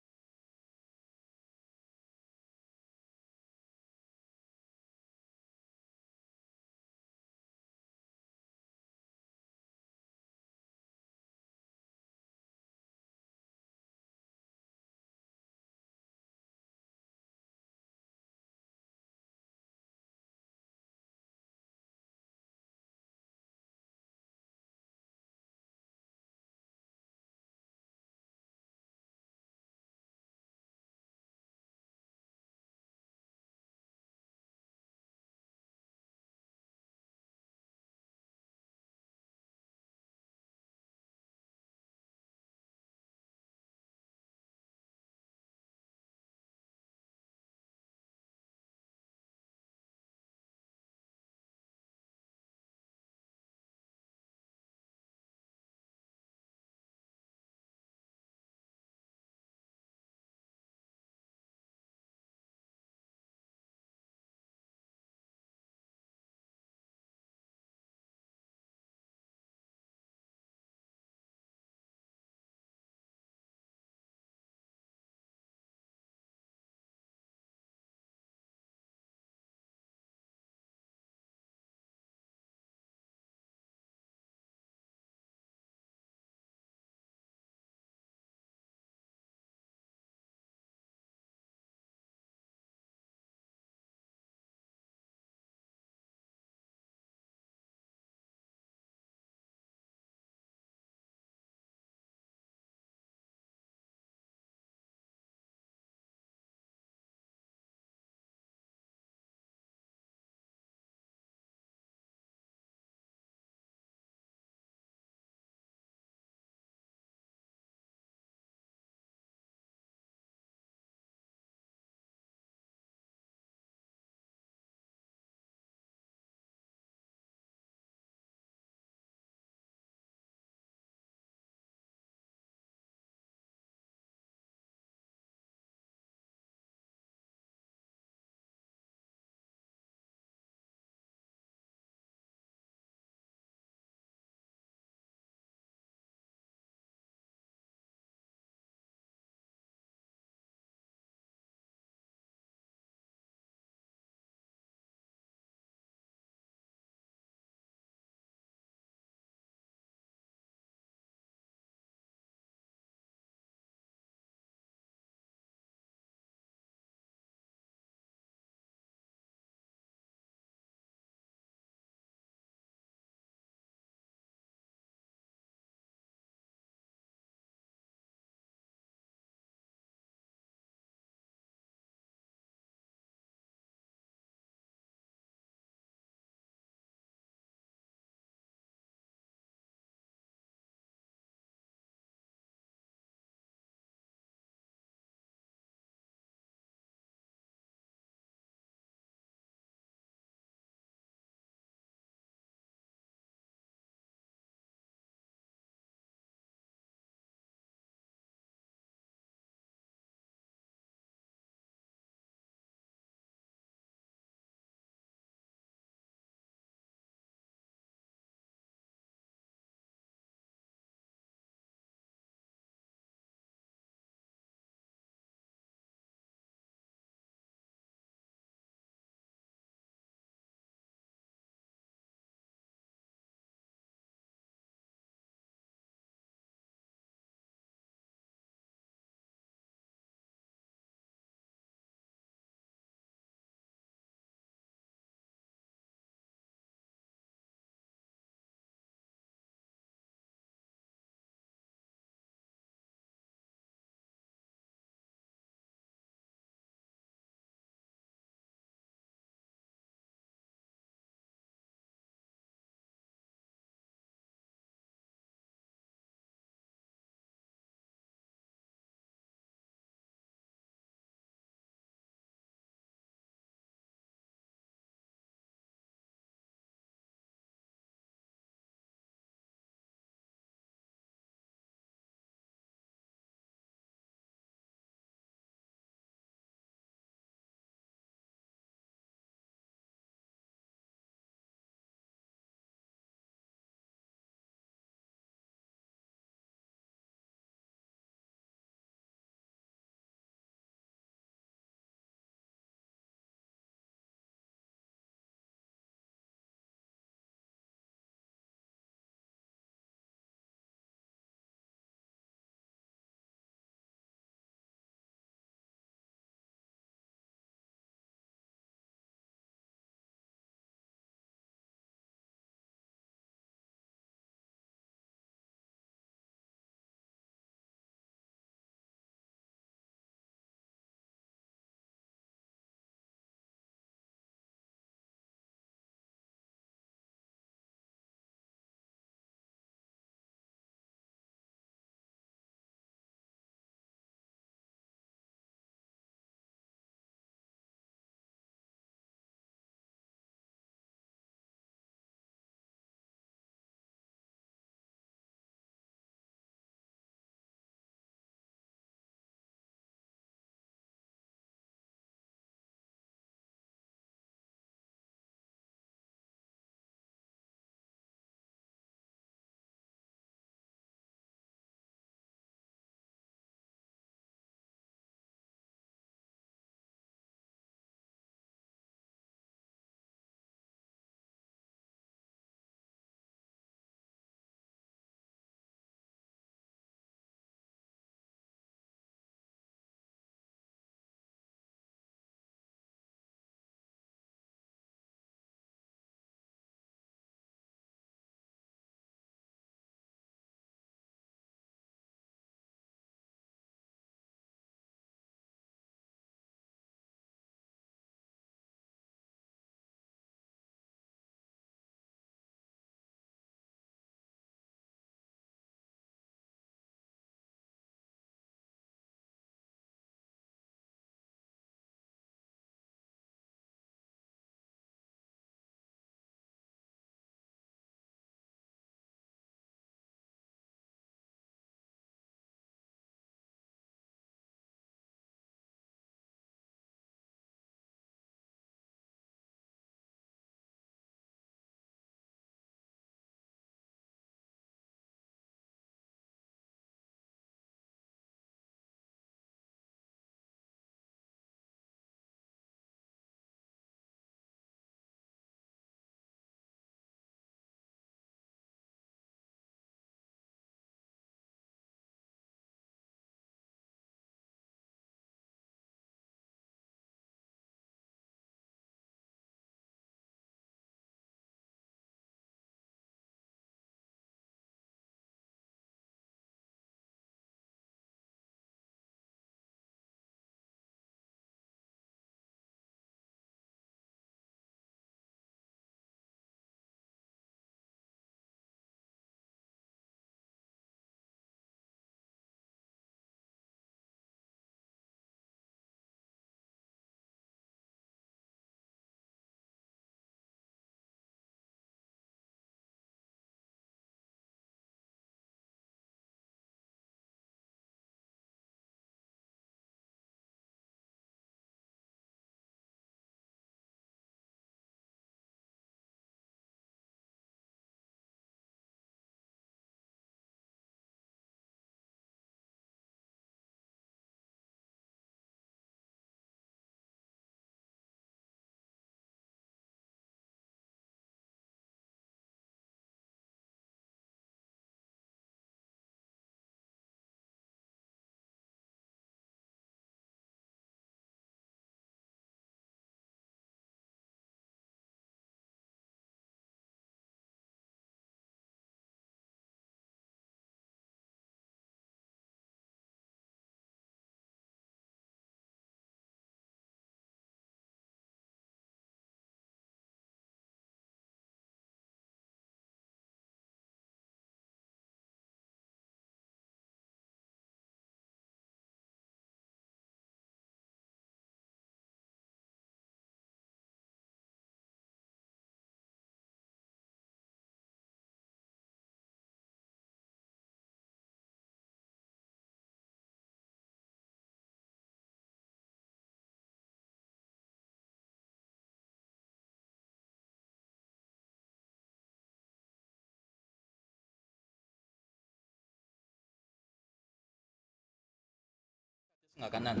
Ngakanani?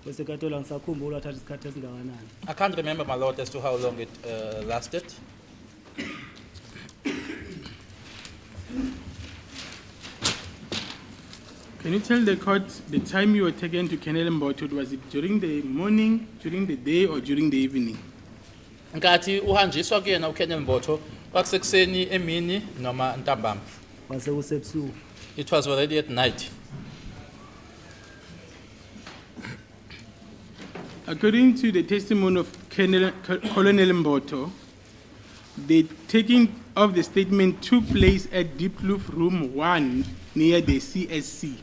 Kwesekatola ngisakhumbula wathatha isikhathi esingakanani. I can't remember, my lord, as to how long it lasted. Can you tell the court the time you were taken to Colonel Mboto? Was it during the morning, during the day, or during the evening? Nkathi uhanjiswa kuyena uKenel Mbotho kwakusekuseni emini noma ntambama. Kwase kusebusuku. It was already at night. According to the testimony of Colonel Mboto, the taking of the statement took place at Deep Kloof Room 1 near the CSC.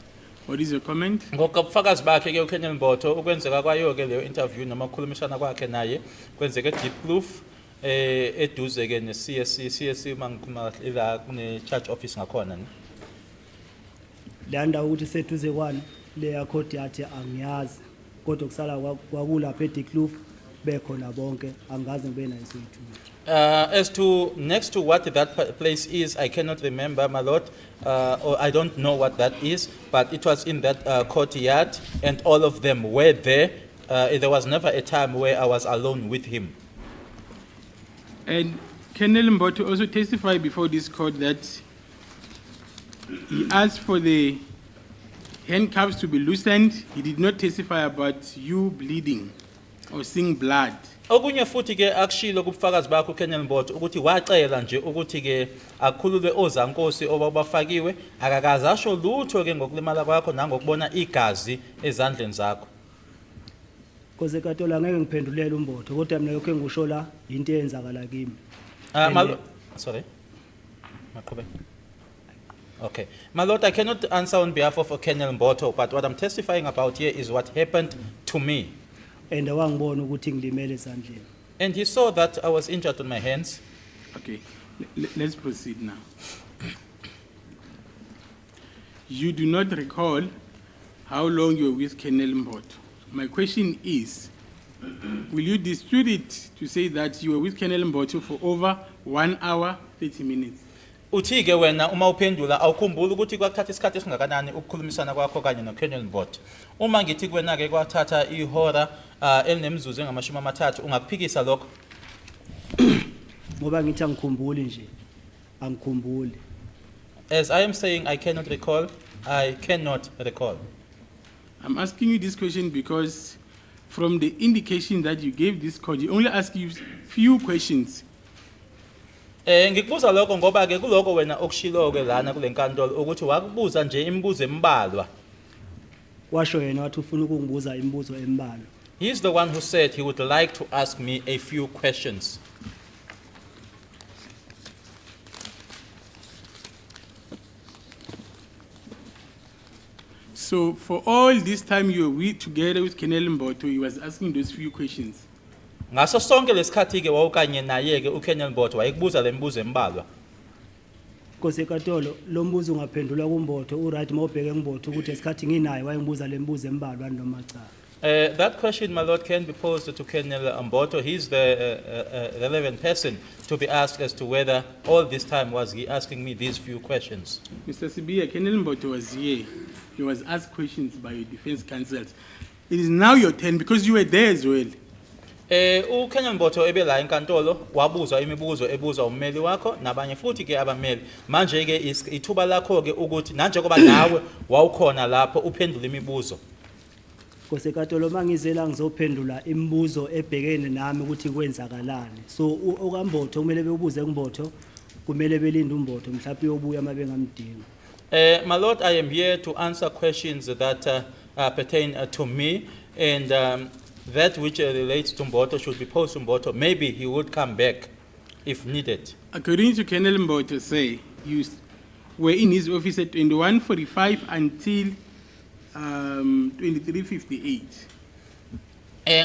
What is your comment? Ngokubufakazi bakhe ke uKenel Mbotho ukwenzeka kwayo ke leyo interview noma ukukhulumisana kwakhe naye kwenzeke Deep Kloof eduze ke ne-CSC mangikuma la kune charge office ngakhona ni. Landa ukuthi seduze kwani leya court yathi angiyazi kodwa kusala kwakulapha eDekloof bekhona bonke angazi ngibe nayo soyithunya. As to next to what that place is, I cannot remember, my lord, or I don't know what that is, but it was in that courtyard, and all of them were there. There was never a time where I was alone with him. And Colonel Mboto also testified before this court that he asked for the handcuffs to be loosened. He did not testify about you bleeding or seeing blood. Okunye futhi ke akushilo kubufakazi bakho uKenel Mbotho ukuthi wacela nje ukuthi ke akhululwe ozankosi obabafakiwe akakaze asho lutho ke ngokulimala kwakho nangokubona igazi ezandleni zakho. Kwesekatola ngeke ngiphendulele uMbotho kodwa mina lokho engusho la into eyenzakala kimi. Sorry. Maqhubeka. Okay. My lord, I cannot answer on behalf of Colonel Mbotho, but what I'm testifying about here is what happened to me. And wangibona ukuthi ngilimele esandleni. And he saw that I was injured on my hands. Okay, let's proceed now. You do not recall how long you were with Colonel Mboto. My question is, will you dispute it to say that you were with Colonel Mboto for over 1 hour, 30 minutes? Uthi ke wena uma uphendula awukhumbula ukuthi kwakuthatha isikhathi esingakanani ukukhulumisana kwakho kanye noKenel Mbotho. Uma ngithi kuwena ke kwathatha ihora elinemzuzu engamashumi amathathu ungakuphikisa lokho? Ngoba ngithi angikhumbuli nje. Angikhumbuli. As I am saying, I cannot recall. I cannot recall. I'm asking you this question because from the indication that you gave this court, you only ask you few questions. Ngikubuza lokho ngoba ke kuloko wena okushilo ke lana kule nkantolo ukuthi wakubuza nje imibuzo embalwa. Washo yena wathi ufuna ukungibuza imibuzo embalwa. He is the one who said he would like to ask me a few questions. So for all this time you were together with Colonel Mboto, he was asking those few questions. Ngaso sonke lesikhathi ke wawukanye naye ke uKenel Mbotho wayekubuza lemibuzo embalwa. Kwesekatolo lo mbuzo ungaphendula kuMbotho uright mawubheke kuMbotho ukuthi esikhathi nginaye wayengibuza lemibuzo embalwa noma cha. That question, my lord, can be posed to Colonel Mbotho. He's the relevant person to be asked as to whether all this time was he asking me these few questions. Mr. Sibiya, Colonel Mboto was here. He was asked questions by your defense counsels. It is now your turn because you were there as well. uKenel Mbotho ebela enkantolo wabuzwa imibuzo ebuzwa ummeli wakho nabanye futhi ke abameli manje ke ithuba lakho ke ukuthi nanje kuba nawe wawukhona lapho uphendula imibuzo. Kwesekatolo mangizela ngizophendula imibuzo ebhekene nami ukuthi kwenzakalani. So okaMbotho kumele bebuze kuMbotho kumele belinde uMbotho mhlawumbe uyobuya mabengamdinga. My lord, I am here to answer questions that pertain to me, and that which relates to Mbotho should be posed to Mbotho. Maybe he would come back if needed. According to Colonel Mboto, say you were in his office at 21:45 until 23:58.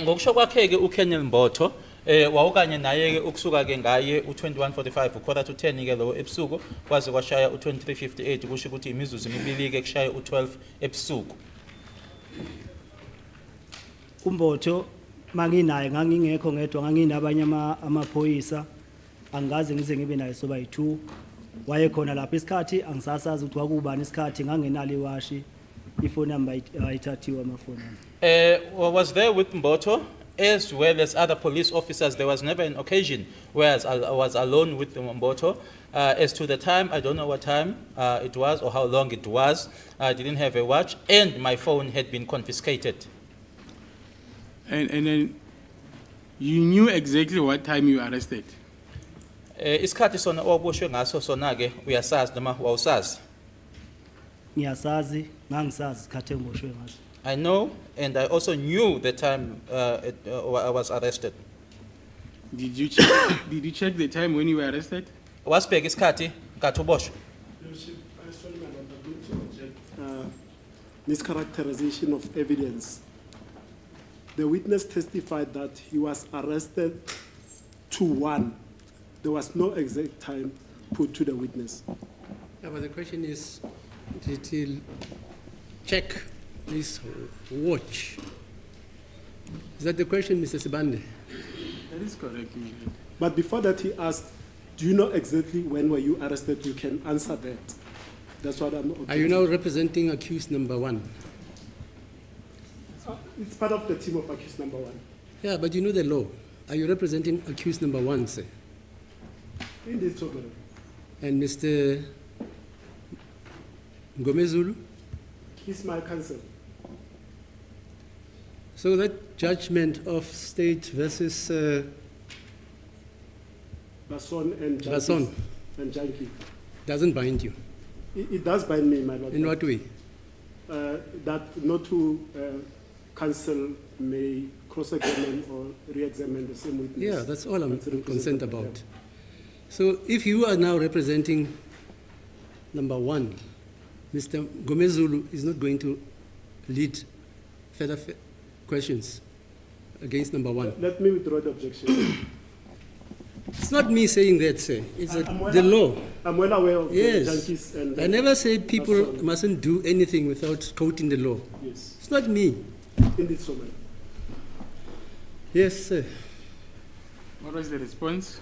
Ngokusho kwakhe ke uKenel Mbotho wawukanye naye ke ukusuka ke ngaye u21:45 quarter to 10 ke lo ebusuku kwaze kwashaya u23:58 kusho ukuthi imizuzu emibili ke kushaya u12 ebusuku. uMbotho manginaye ngangingekho ngedwa nganginabanye amaphoyisa angaze ngize ngibe naye soba yi2 wayekhona lapha isikhathi angisasazi ukuthi kwakubani isikhathi ngangenalo iwashi ifoni number ayithathiwe amafoni ami. Was there with Mboto as well as other police officers. There was never an occasion where I was alone with Mboto. As to the time, I don't know what time it was or how long it was. I didn't have a watch, and my phone had been confiscated. And then you knew exactly what time you were arrested. Isikhathi sona obushwe ngaso sona ke uyasazi noma wawusazi. Ngiyasazi ngangisazi isikhathi engiboshwe ngaso. I know, and I also knew the time I was arrested. Did you check the time when you were arrested? Wasibheka isikhathi nkathi uboshwe. Lordship, I sorry, Madam, I'm going to object. Mischaracterization of evidence. The witness testified that he was arrested to 1. There was no exact time put to the witness. Yeah, but the question is, did he check his watch? Is that the question, Mr. Sibande? That is correct, Mr. But before that, he asked, do you know exactly when were you arrested? You can answer that. That's what I'm objecting. Are you now representing accused number 1? It's part of the team of accused number 1. Yeah, but you know the law. Are you representing accused number 1, sir? Indeed, so, madam. And Mr. Ngomezulu? He's my counsel. So that judgment of state versus Bason and Janki. Bason. And Janki. doesn't bind you. It does bind me, my lord. In what way? That not to counsel may cross-examine or re-examine the same witness. Yeah, that's all I'm That's represented, concerned yeah. about. So if you are now representing number 1, Mr. Gomezulu is not going to lead further questions against number 1. Let me withdraw the objection. It's not me saying that, sir. It's I'm well- the law. I'm well aware of Yes. the junkies and... I never say people Bason. mustn't do anything without quoting the law. Yes, It's not me. indeed so, madam. Yes, sir. What was the response?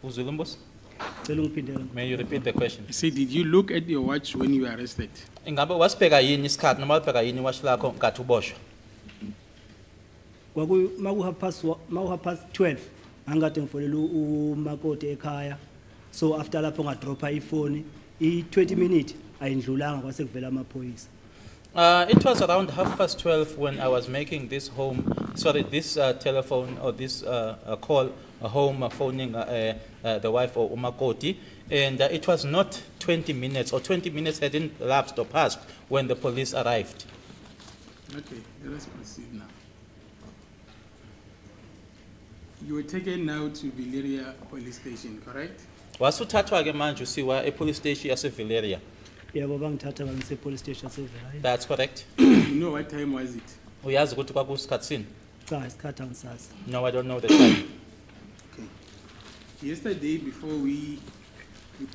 Uzulumbos, Cela ungiphindele. may you repeat the question? I said, did you look at your watch when you were arrested? Ingabe wasibheka yini isikhathi noma wasibheka yini iwatch lakho nkathi uboshwe? Maku half past 12 angikade ngifonela umakoti ekhaya, so after lapho ngadropha ifoni i-20 minutes ayindlulanga kwase kuvela amaphoyisa. It was around 12:30 when I was making this telephone or this call home, phoning the wife of Umakoti, and it was not 20 minutes or 20 minutes hadn't lapsed or passed when the police arrived. Okay, let us proceed now. You were taken now to Valeria police station, correct? Wasuthathwa ke manje usiwa police station yase Valeria. Yebo bangithatha ngise police station sevela. That's correct. You know what time was it? Uyazi ukuthi kwakusikhathi sini? Cha isikhathi angisazi. No, I don't know the time. Okay. Yesterday, before we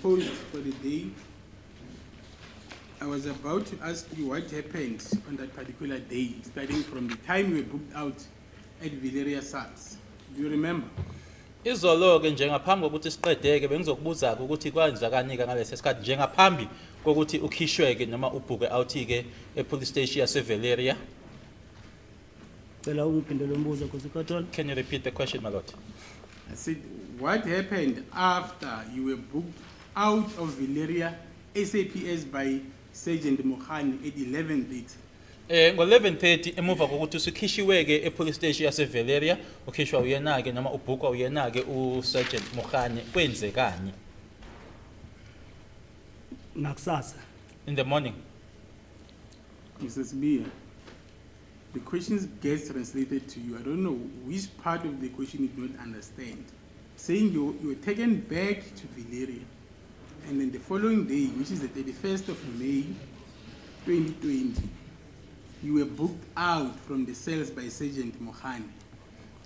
posed for the day, I was about to ask you what happened on that particular day, starting from the time you were booked out at Valeria SABC. Do you remember? Izolo ke njengaphambi kokuthi siqedeke bengizokubuza ukuthi kwenzakani ke ngalesi sikhathi njengaphambi kokuthi ukhishweke noma ubhuke out ke police station yase Valeria. Cela ungiphindele umbuzo Nkosi Kathola. Can you repeat the question, my lord? I said, what happened after you were booked out of Valeria SAPS by Sergeant Mohani at 11:30? Ngo-11:30 emuva kokuthi usikhishiweke police station yase Valeria, ukhishwa uyena ke noma ubhukwa uyena ke uSergeant Mokhane, kwenzekani? Ngakusasa In the morning. Mrs. Bia, the questions gets translated to you. I don't know which part of the question you don't understand. Saying you were taken back to Valeria, and then the following day, which is the 31st of May, 2020, you were booked out from the cells by Sergeant Mohani.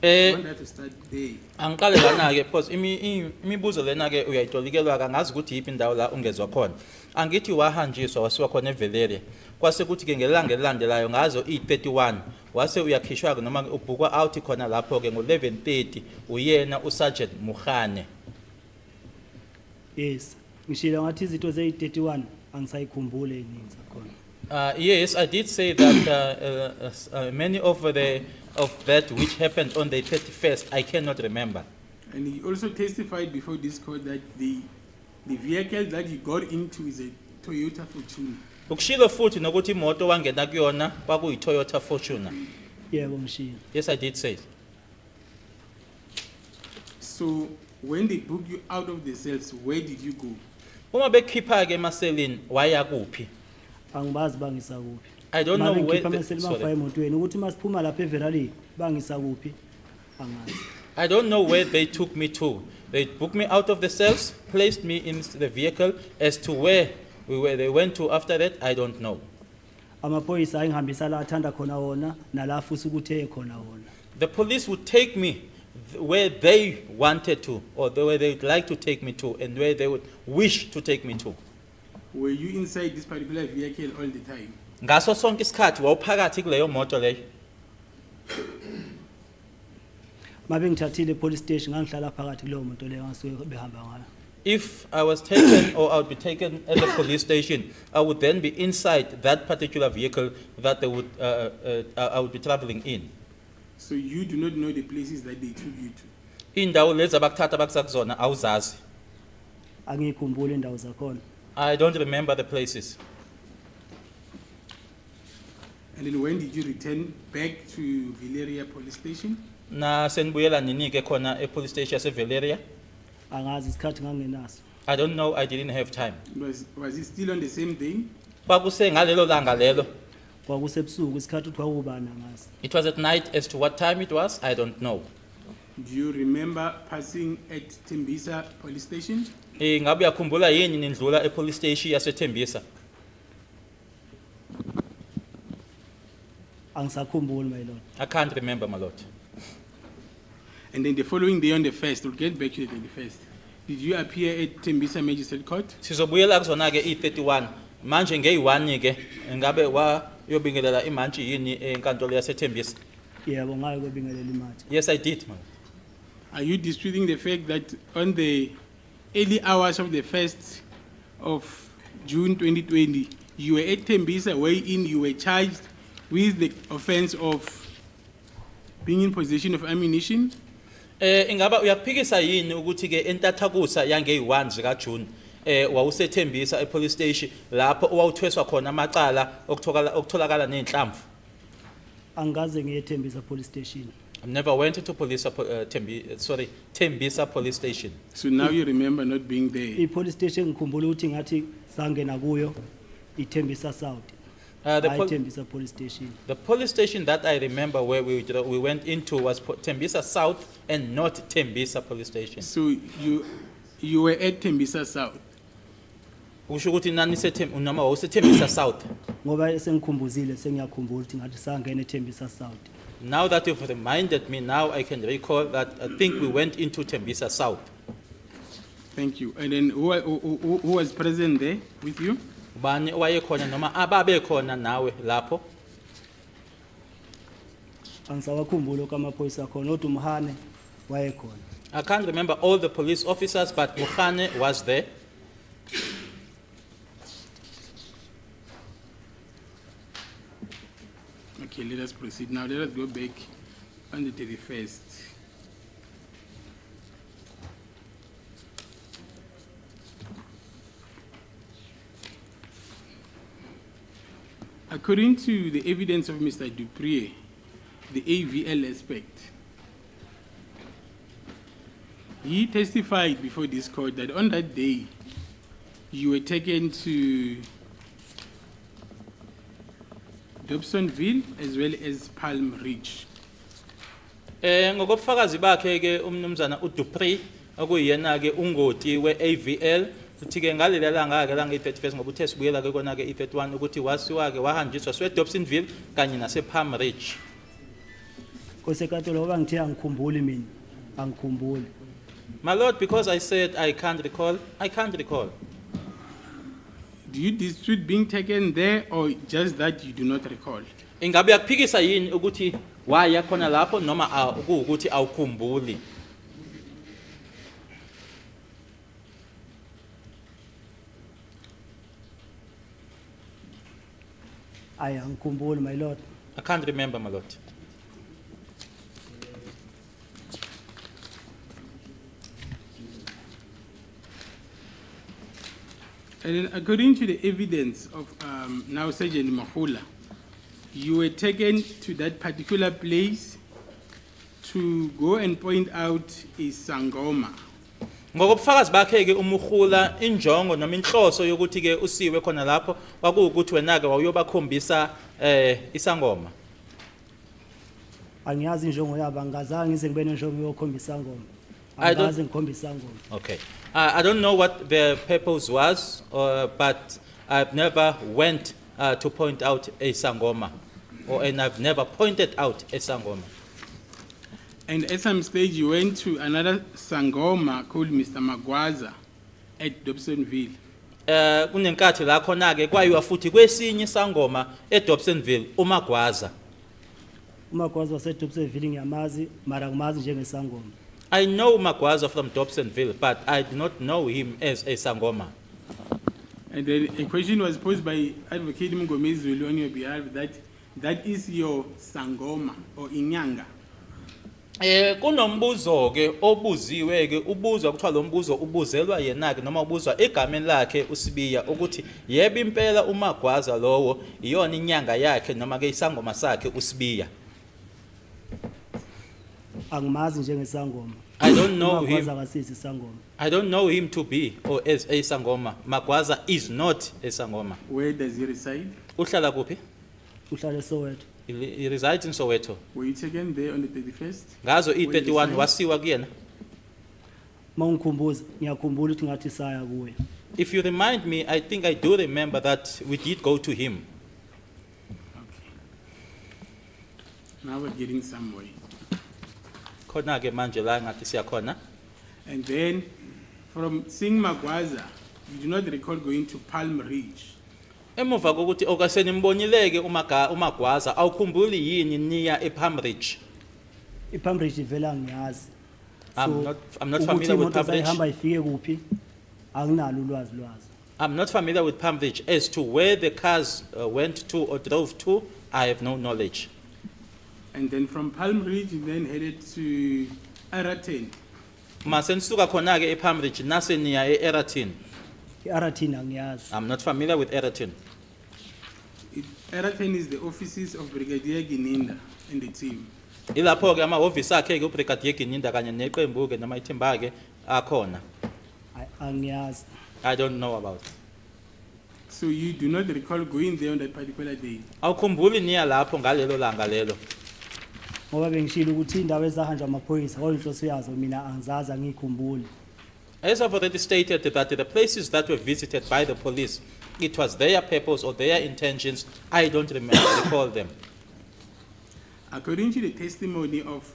I want that to start there. Angiqale lana ke because imibuzo lena ke uyayitolikelwa kangazi ukuthi yiphi indawo la ungezwa khona. Angithi wahanjiswa wasiwa khona eValeria. Kwase kuthi ke ngelanga elilandelayo ngazo i31 wase uyakhishwa ke noma ubhukwa out khona lapho ke ngo11:30 uyena uSergeant Mokhane. yes. ngishilo ngathi izitho ze-31 angisayikhumbule eningi zakhona. Yes, I did say that many of that which happened on the 31st, I cannot remember. And he also testified before this court that the vehicle that he got into is a Toyota Fortuner. Ukshilo futhi nokuthi imoto wangena kuyona kwakuyi Toyota Fortuner. Yebo ngishilo. Yes, I did say it. So when they booked you out of the cells, where did you go? Uma bekhipha ke emaselini waya kuphi? Angibazi bangisa kuphi. I don't know where Bangipha amaseli bafaya sorry. emotweni ukuthi masiphuma lapha eVerali bangisa kuphi angazi. I don't know where they took me to. They booked me out of the cells, placed me in the vehicle. As to where they went to after that, I don't know. Amaphoyisa ayingihambisa la athanda khona wona nala futhi ukuthi ekhona wona. The police would take me where they wanted to, or where they would like to take me to, and where they would wish to take me to. Were you inside this particular vehicle all the time? Ngaso sonke isikhathi wawuphakathi kuleyo moto leyo. Mabe ngithathile police station ngangihlala phakathi kuleyo moto leyo ngasuke behamba ngayo. If I was taken or I would be taken at the police station, I would then be inside that particular vehicle that I would be traveling in. So you do not know the places that they took you to? Indawo lezi abakuthatha bakuzona awuzazi. Angikhumbule indawo zakhona. I don't remember the places. And then when did you return back to Valeria police station? Na senibuyela nini ke khona police station yaseValeria? Angazi isikhathi ngangenaso. I don't know, I didn't have time. Was it still on the same day? Kwakuse ngalelo langa lelo. Kwakusebusuku isikhathi uthi kwakubani angazi. It was at night. As to what time it was, I don't know. Do you remember passing at Tembisa police station? Ngabe uyakhumbula yini nindlula police station yaseThembisa? Angisakhumbuli my lord. I can't remember, my lord. And then the following day on the 1st, we'll get back to the 21st. Did you appear at Tembisa Magistrate Court? Sizobuyela kuzona ke i31 manje ngeyi1 ke ngabe wayobingelela imantshi yini enkantolo yaseThembisa? Yebo ngayo kwebingelela imali. Yes, I did, man. Are you disputing the fact that on the early hours of the 1st of June 2020, you were at Tembisa wherein you were charged with the offense of being in possession of ammunition? Ingaba uyaphikisa yini ukuthi ke entathakusa yangeyi1 zika June wawusethembisa police station lapho owawuthweswa khona amacala okutholakala nenhlamvu? Angaze ngiyethembisa police station. I never went to Tembisa police station. So now you remember not being there. I-police station ngikhumbula ukuthi ngathi sangena kuyo ithembisa South. Tembisa police station. The police station that I remember where we went into was Tembisa South and not Tembisa police station. So you were at Tembisa South? Usho ukuthi nani noma wawuseThembisa South? Ngoba sengikhumbuzile sengiyakhumbula ukuthi ngathi sangena eThembisa South. Now that you've reminded me, now I can recall that I think we went into Tembisa South. Thank you. And then who was present there with you? Bani owayekhona noma ababekhona nawe lapho? Angisawakhumbula kamaphoyisa khona kodwa uMhane wayekhona. I can't remember all the police officers, but Mukhane was there. Okay, let us proceed. Now let us go back on the 31st. According to the evidence of Mr. Dupree, the AVL aspect, he testified before this court that on that day, you were taken to Dobsonville as well as Palm Ridge. Ngokubufakazi bakhe ke umnumzana uDupree okuyena ke ungoti weAVL uthi ke ngaleli langa ke langa i31 ngoba uthe sibuyela ke kona ke i31 ukuthi wasiwa ke wahanjiswa seDobsonville kanye nase Palm Ridge. Kosekatolo ngoba ngithe angikhumbuli mina angikhumbuli. My lord, because I said I can't recall, I can't recall. Do you dispute being taken there or just that you do not recall? Ingabe yakuphikisa yini ukuthi waya khona lapho noma ukuthi awukhumbuli? Ayi angikhumbuli my lord. I can't remember, my lord. And then according to the evidence of now Sergeant Mahula, you were taken to that particular place to go and point out a sangoma. Ngokubufakazi bakhe ke umukhula injongo noma inhloso yokuthi ke usiwe khona lapho kwakuwukuthi wena ke wawuyobakhombisa isangoma. Angiyazi injongo yabo angazange ngize ngibe nenjongo yokhombisa ngoma. I don't- Angazi ngikhombisa ngoma. Okay. I don't know what the purpose was, but I've never went to point out a sangoma, and I've never pointed out a sangoma. And at some stage, you went to another sangoma called Mr. Magwaza at Dobsonville. Kunenkathi la khona ke kwayiwa futhi kwesinye isangoma eDobsonville uMagwaza. Umagwazi waseDobsonville ngiyamazi mara ngimazi njengesangoma. I know Magwaza from Dobsonville, but I do not know him as a sangoma. And then a question was posed by Advocate Mngomezulu on your behalf that is your sangoma or inyanga. Kunombuzo ke obuziwe ke ubuzwa kuthiwa lo mbuzo ubuzelwa yena ke noma ubuzwa egameni lakhe uSibiya ukuthi yebo impela uMagwaza lowo iyona inyanga yakhe noma ke isangoma sakhe uSibiya. Angimazi njengesangoma. I don't know him. Umagwazi akasisi isangoma. I don't know him to be or as a sangoma. Magwaza is not a sangoma. Where does he reside? Uhlala kuphi? Uhlala eSoweto. He resides in Soweto. Were you taken there on the 31st? Ngazo Where i31 reside? wasiwa kuyena. Mawungikhumbuza ngiyakhumbula ukuthi ngathi saya kuye. If you remind me, I think I do remember that we did go to him. Okay. Now we're getting somewhere. Khona ke manje la ngathi siyakhona. And then from seeing Magwaza, you do not recall going to Palm Ridge. Emuva kokuthi okasenibonileke uMagwaza awukhumbuli yini niya ePalm Ridge? iPalm Ridge ivela ngiyazi. I'm not familiar with Palm Ridge. Ihamba ifike kuphi? Anginalo ulwazi. I'm not familiar with Palm Ridge. As to where the cars went to or drove to, I have no knowledge. And then from Palm Ridge, you then headed to Araten. Mase nisuka khona ke ePalm Ridge nase niya eEratin. iAratin angiyazi. I'm not familiar with Eratin. Araten is the offices of Brigadier Gininda and the team. Ilapho ke amahhovisi akhe ke uBrigadier Gininda kanye neqembu ke noma ithimba ke akhona. Angiyazi. I don't know about it. So you do not recall going there on that particular day. Awukhumbuli niya lapho ngalelo langa lelo. Ngoba bengishilo ukuthi indawo ezahanjwa amaphoyisa oyinhloso yazo mina angizazi angikhumbuli. As I've already stated that the places that were visited by the police, it was their purpose or their intentions. I don't recall them. According to the testimony of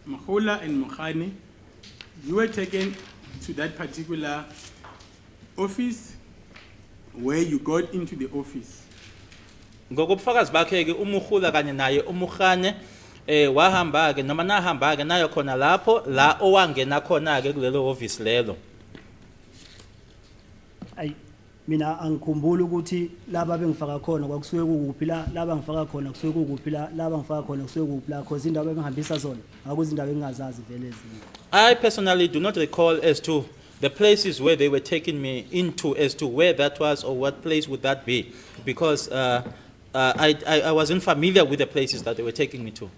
Mahola and Mokhane, you were taken to that particular office where you got into the office. Ngokubufakazi bakhe ke umukhula kanye naye umukhane wahamba ke noma nahamba ke nayo khona lapho la owangena khona ke kulelo office lelo. Ayi mina angikhumbuli ukuthi laba bengifaka khona kwakusuke kukuphi laba ngifaka khona kusuke kukuphi laba ngifaka khona kusuke kukuphi cause indawo ebengihambisa zona akuzindawo engingazazi vele ezinye. I personally do not recall as to the places where they were taking me into as to where that was or what place would that be, because I wasn't familiar with the places that they were taking me to.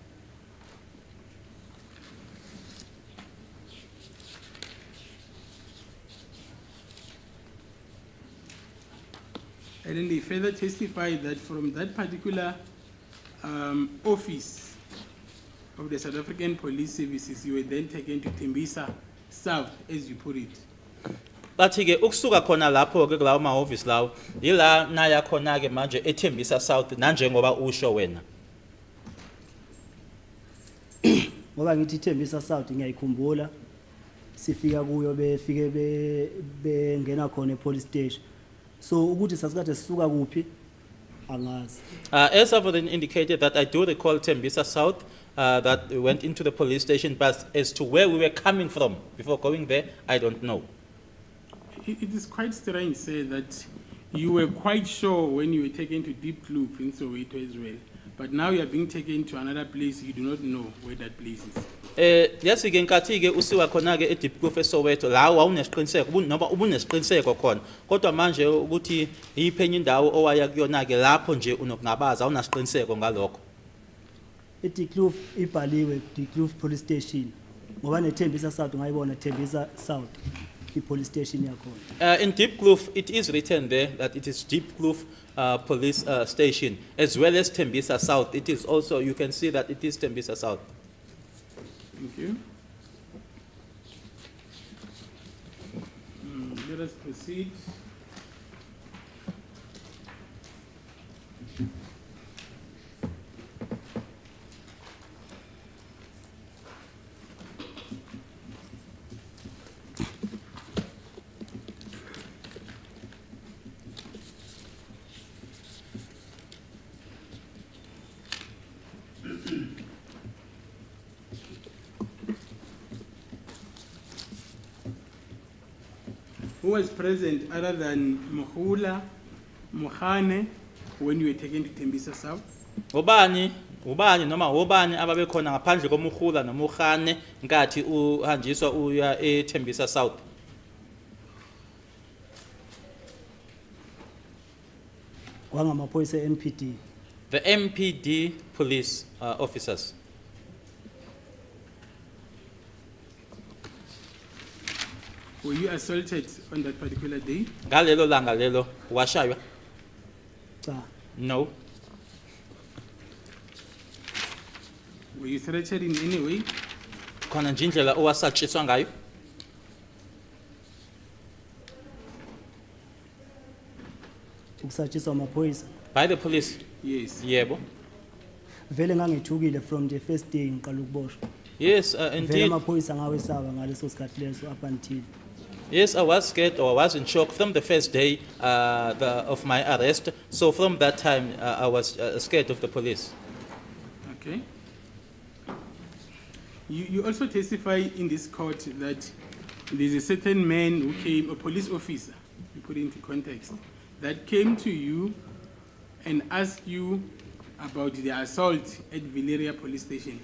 And then they further testified that from that particular office of the South African Police Services, you were then taken to Tembisa South, as you put it. Bathi ke ukusuka khona lapho ke kulawo mahhovisi lawo yila naya khona ke manje eThembisa South nanjengoba usho wena. Ngoba ngithi ithembisa South ngiyayikhumbula sifika kuyo befike bengena khona epolice station. So ukuthi sasikade sisuka kuphi angazi. As I've already indicated that I do recall Tembisa South that we went into the police station, but as to where we were coming from before going there, I don't know. It is quite strange, say, that You were quite sure when you were taken to Deep Kloof in Soweto as well. But now you are being taken to another place, you do not know where that place is. Yasike nkathi ke usiwa khona ke eDeep Kloof eSoweto la wawunesiqiniseko noma ubunesiqiniseko khona kodwa manje ukuthi yiphenye indawo owaya kuyona ke lapho nje unokungabaza awunasiqiniseko ngalokho. iDekloof ibhaliwe Dekloof Police Station ngoba neThembisa South ngayibona Thembisa South ipolice station yakhona. In Deep Kloof, it is written there that it is Deep Kloof Police Station, as well as Thembisa South. It is also, you can see that it is Thembisa South. Thank you. Let us proceed. Who was present other than Mohula, Mohane, when you were taken to Thembisa South? Ubani noma ubani ababe khona ngaphandle koMukhula noMukhane nkathi uhanjiswa uya eThembisa South. Kwangamaphoyisa NPD. The MPD police officers. Were you assaulted on that particular day? Galelo langa lelo washaywa? Cha. No. Were you threatened in any way? Khona nje indlela owasatshiswa ngayo? Ukusatshiswa amaphoyisa. By the police? Yes. Yebo. Vele ngangithukile from the first day ngiqala ukuboshwa. Yes, Vele indeed. amaphoyisa ngawesaba ngaleso sikhathi leso up until. Yes, I was scared or I was in shock from the first day of my arrest. So from that time, I was scared of the police. Okay. You also testify in this court that there's a certain man who came, a police officer, you put it into context, that came to you and asked you about the assault at Valeria police station.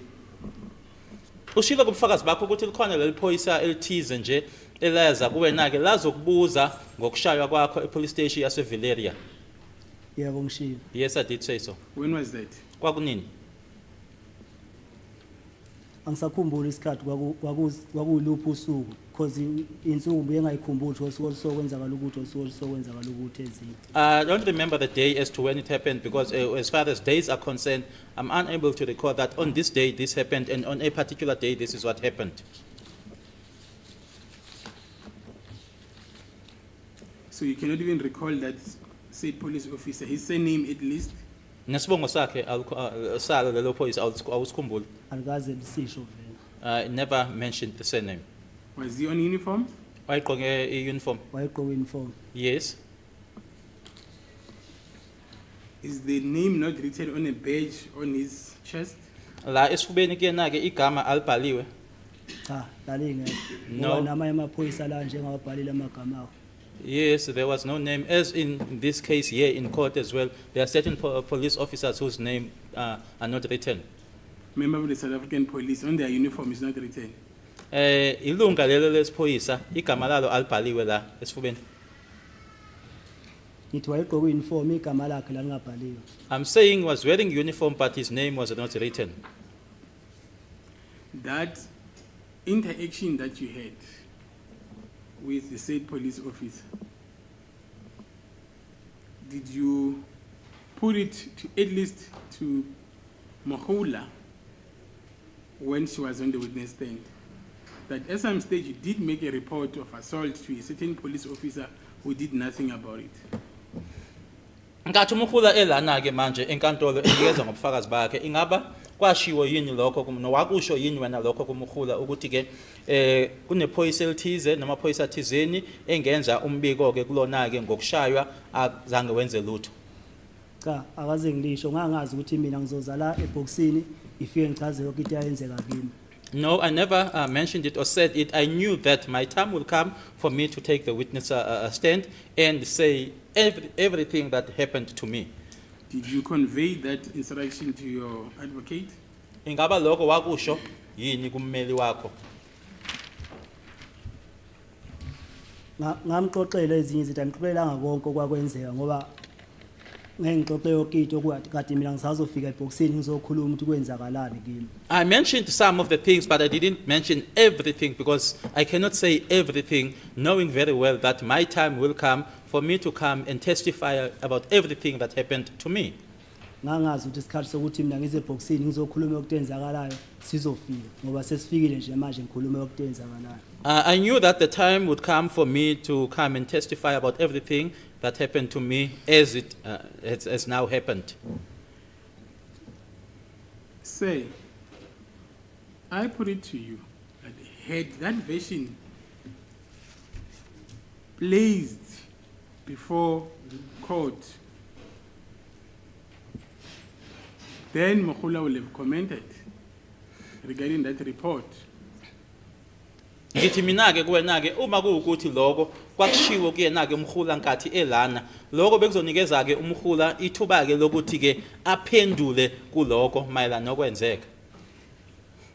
Ushilo kubufakazi bakho ukuthi likhona leli phoyisa elithize nje elaza kuwena ke lazokubuza ngokushaywa kwakho epolice station yaseValeria. Yebo ngishilo. Yes, I did say so. When was that? Kwakunini? Angisakhumbula isikhathi kwakuyiluphi usuku because insuku bengayikhumbuli ukuthi sokwenzakala ukuthi sokwenzakala ukuthi ezinye. I don't remember the day as to when it happened because as far as days are concerned, I'm unable to recall that on this day this happened and on a particular day this is what happened. So you cannot even recall that said police officer, his surname at least? Nesibongo sakhe salo lelo phoyisa awusikhumbuli. Alikaze lisisho vele. It never mentioned the surname. Was he on uniform? Wayegqoke i-uniform? Wayegqoke uniform. Yes. Is the name not written on a badge on his chest? La esifubeni kuyena ke igama alibhaliwe. Cha, lalingekho. No. Ngoba namanye amaphoyisa la njengawabhalile amagama akho. Yes, there was no name. As in this case here in court as well, there are certain police officers whose name are not written. Member of the South African police, on their uniform is not written. Ilunga lelo lesiphoyisa igama lalo alibhaliwe la esifubeni. Ngithi wayegqoke uniform igama lakhe la lingabhaliwe. I'm saying he was wearing uniform but his name was not written. That interaction that you had with the said police officer, did you put it to, at least to Mahula when she was on the witness stand? That at some stage you did make a report of assault to a certain police officer who did nothing about it. Nkathi Mukhula elana ke manje enkantolo enikeza ngobufakazi bakhe ingaba kwashiwo yini lokho nowakusho yini wena lokho kuMukhula ukuthi ke kunephoyisa elithize noma phoyisa thizeni engenza umbiko ke kulona ke ngokushaywa azange wenze lutho. Cha, akaze ngilisho ngangazi ukuthi mina ngizoza la eboxini ifike ngichaze yonke into ayenzeka kimi. No, I never mentioned it or said it. I knew that my time will come for me to take the witness stand and say everything that happened to me. Did you convey that instruction to your advocate? Ingaba lokho wakusho yini kummeli wakho? Ngamxoxela ezinye izinto angixolelanga konke okwakwenzeka ngoba ngengixoxe yonke into kade mina ngisazofika ebhokisini ngizokhuluma ukuthi kwenzakalani kimi. I mentioned some of the things, but I didn't mention everything because I cannot say everything, knowing very well that my time will come for me to come and testify about everything that happened to me. Ngangazi ukuthi isikhathi sokuthi mina ngize ebhokisini ngizokhuluma yokutenzakalayo sizofika ngoba sesifikile nje manje ngikhuluma yokutenzakalayo. I knew that the time would come for me to come and testify about everything that happened to me as it has now happened. Say, I put it to you that had that version placed before court, then Mokula will have commented regarding that report. Ngithi mina ke kuwena ke uma kuwukuthi lokho kwakushiwo kuyena ke umkhula nkathi elana lokho bekuzonikeza ke umkhula ithuba ke lokuthi ke aphendule kuloko mayelana nokwenzeka.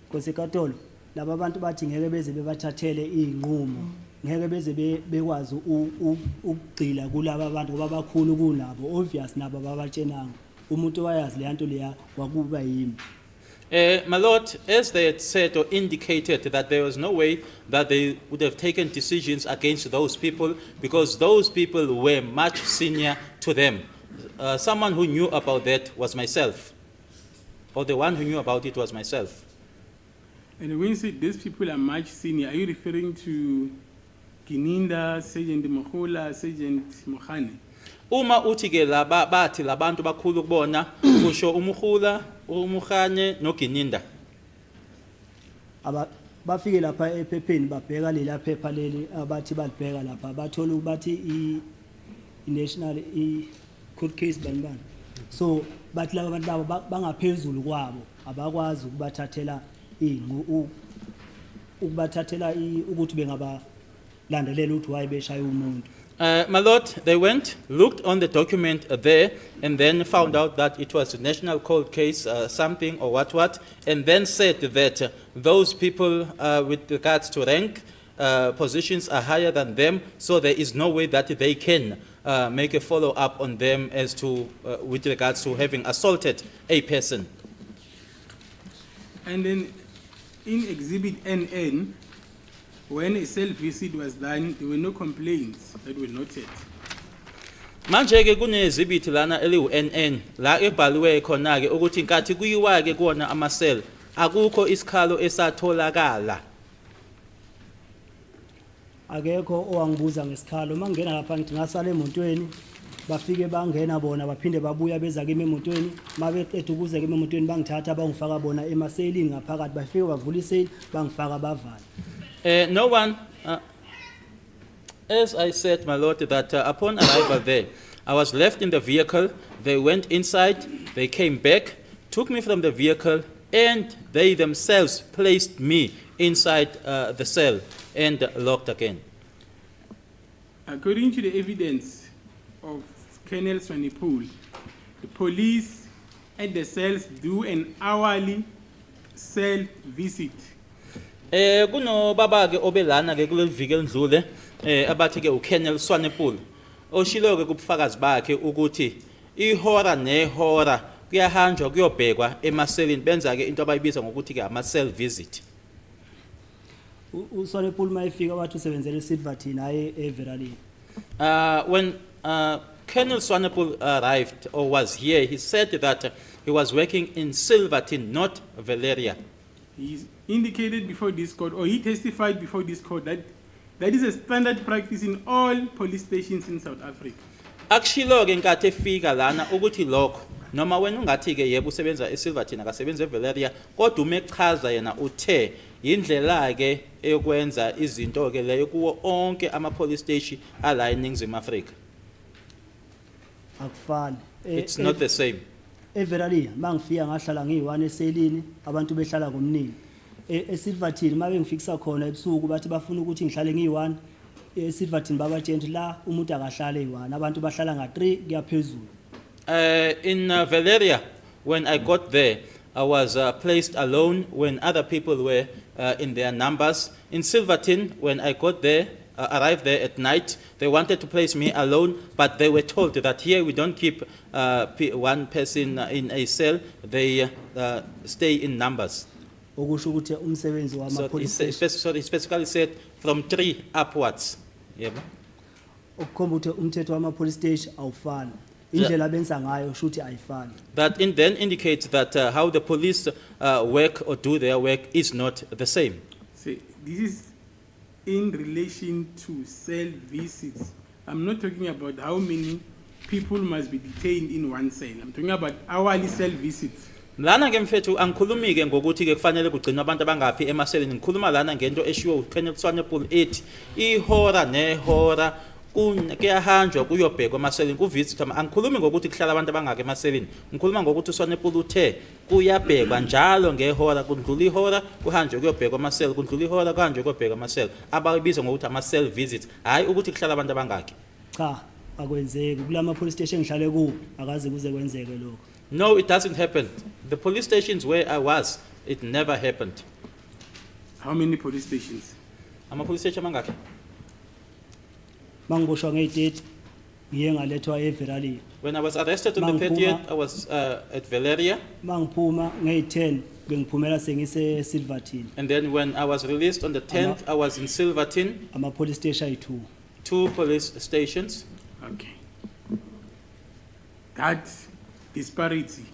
Nkosikatolo laba abantu bathi ngeke beze bebathathele izinqumo ngeke beze bekwazi ukugcila kulaba abantu ngoba bakhulu kunabo obvious nabo babatshenanga umuntu wayazi le nto leya kwakuba yimi. My Lord, as they had said or indicated that there was no way that they would have taken decisions against those people because those people were much senior to them. Someone who knew about that was myself, or the one who knew about it was myself. And when you say these people are much senior, are you referring to Kininda, Sergeant Mokula, Sergeant Mohane? Uma uthi ke laba bathi labantu bakhulu kubona kusho umkhula umukhanye nogininda. Aba bafike lapha ephepheni babheka lela phepha leli abathi balibheka lapha bathola ukuthi I national court case banibani. So bathi laba bantu laba bangaphezulu kwabo abakwazi ukubathathela ukubathathela ukuthi bengaba landelela ukuthi why beshaya umuntu. My Lord, they went, looked on the document there, and then found out that it was a national court case, something or what, and then said that those people with regards to rank, positions are higher than them, so there is no way that they can make a follow-up on them as to, with regards to having assaulted a person. And then in Exhibit NN, when a self-visit was done, there were no complaints that were noted. Manje ke kunezibiti lana eliwu NN la ebhaliwe khona ke ukuthi inkathi kuyiwa ke kuona amasel akukho isikhalo esatholakala. Akekho owangibuza ngesikhalo mangena lapha ngithi ngasale emontweni bafike bangena bona baphinde babuya beza kimi emontweni mabeqeda ukuze kimi emontweni bangithatha bangifaka bona emaselini ngaphakathi bafike bavula iseli bangifaka bavala. No one, as I said, my Lord, that upon arrival there, I was left in the vehicle, they went inside, they came back, took me from the vehicle, and they themselves placed me inside the cell and locked again. According to the evidence of Colonel Swanepoel, the police at the cells do an hourly cell visit. Kuno baba ke obelana ke kuleli viki elidlule abathi ke uKennel Swanepoel oshilo ke kubufakazi bakhe ukuthi ihora nehora kuyahanjwa kuyobhekwa emaselini benza ke into abayibiza ngokuthi ke ama cell visit. uSwanepoel mayifika wathi usebenzele Silverton hayi eVerali. When Colonel Swanepoel arrived or was here, he said that he was working in Silverton, not Valeria. He indicated before this court, or he testified before this court, that that is a standard practice in all police stations in South Africa. Akushilo ke nkathi efika lana ukuthi lokho noma wena ungathi ke yebo usebenza eSilverton akasebenza eValeria kodwa uma echaza yena uthe indlela ke eyokwenza izinto ke leyo kuwo onke ama police station ala eNingizimu Afrika. Akufani. It's not the same. eVerali mangifika ngahlala ngiyi1 eselini abantu behlala komnini eSilverton mabe ngifikisa khona ebusuku bathi bafuna ukuthi ngihlale ngiyi1 eSilverton babatshela la umuntu akahlale eyi1 abantu bahlala nga3 kuyaphezulu. In Valeria, when I got there, I was placed alone when other people were in their numbers. In Silverton, when I got there, arrived there at night, they wanted to place me alone, but they were told that here we don't keep one person in a cell, they stay in numbers. Okusho ukuthi umsebenzi wama So police it station specifically said from 3 upwards. Yebo. okukhomba ukuthi umthetho wama police station awufani. Indlela benza ngayo shuthi ayifani. That then indicates that how the police work or do their work is not the same. See, this is in relation to cell visits. I'm not talking about how many people must be detained in one cell. I'm talking about hourly cell visits. Lana ke mfethu angikhulumi ke ngokuthi ke kufanele kugcinwe abantu abangaphi emaseleni, ngikhuluma lana ngento eshiwo uKenneth Swanepoel ethi ihora nehora kuyahanjwa kuyobhekwa emaseleni kuvisit. Angikhulumi ngokuthi kuhlala abantu abangaka emaseleni, ngikhuluma ngokuthi uSwanepoel uthe kuyabhekwa njalo ngehora, kundlula ihora kuhanjwe kuyobhekwa amaseli, kundlula ihora kuhanjwe kuyobhekwa amaseli abayibiza ngokuthi ama-cell visits, hayi ukuthi kuhlala abantu abangaki. Cha, akwenzeki kulama police station ngihlale kuwo akaze kuze kwenzeke lokho. No, it doesn't happen. The police stations where I was, it never happened. How many police stations? Ama-police station amangaki? Mangiboshwa nge-date ngiye ngalethwa eVerali. When I was arrested on the 30th, I was at Valeria. Mangiphuma nge-10 bengiphumela sengise Silverton. And then when I was released on the 10th, I was in Silverton, Ama police station ayi2. 2 police stations. Okay. That disparity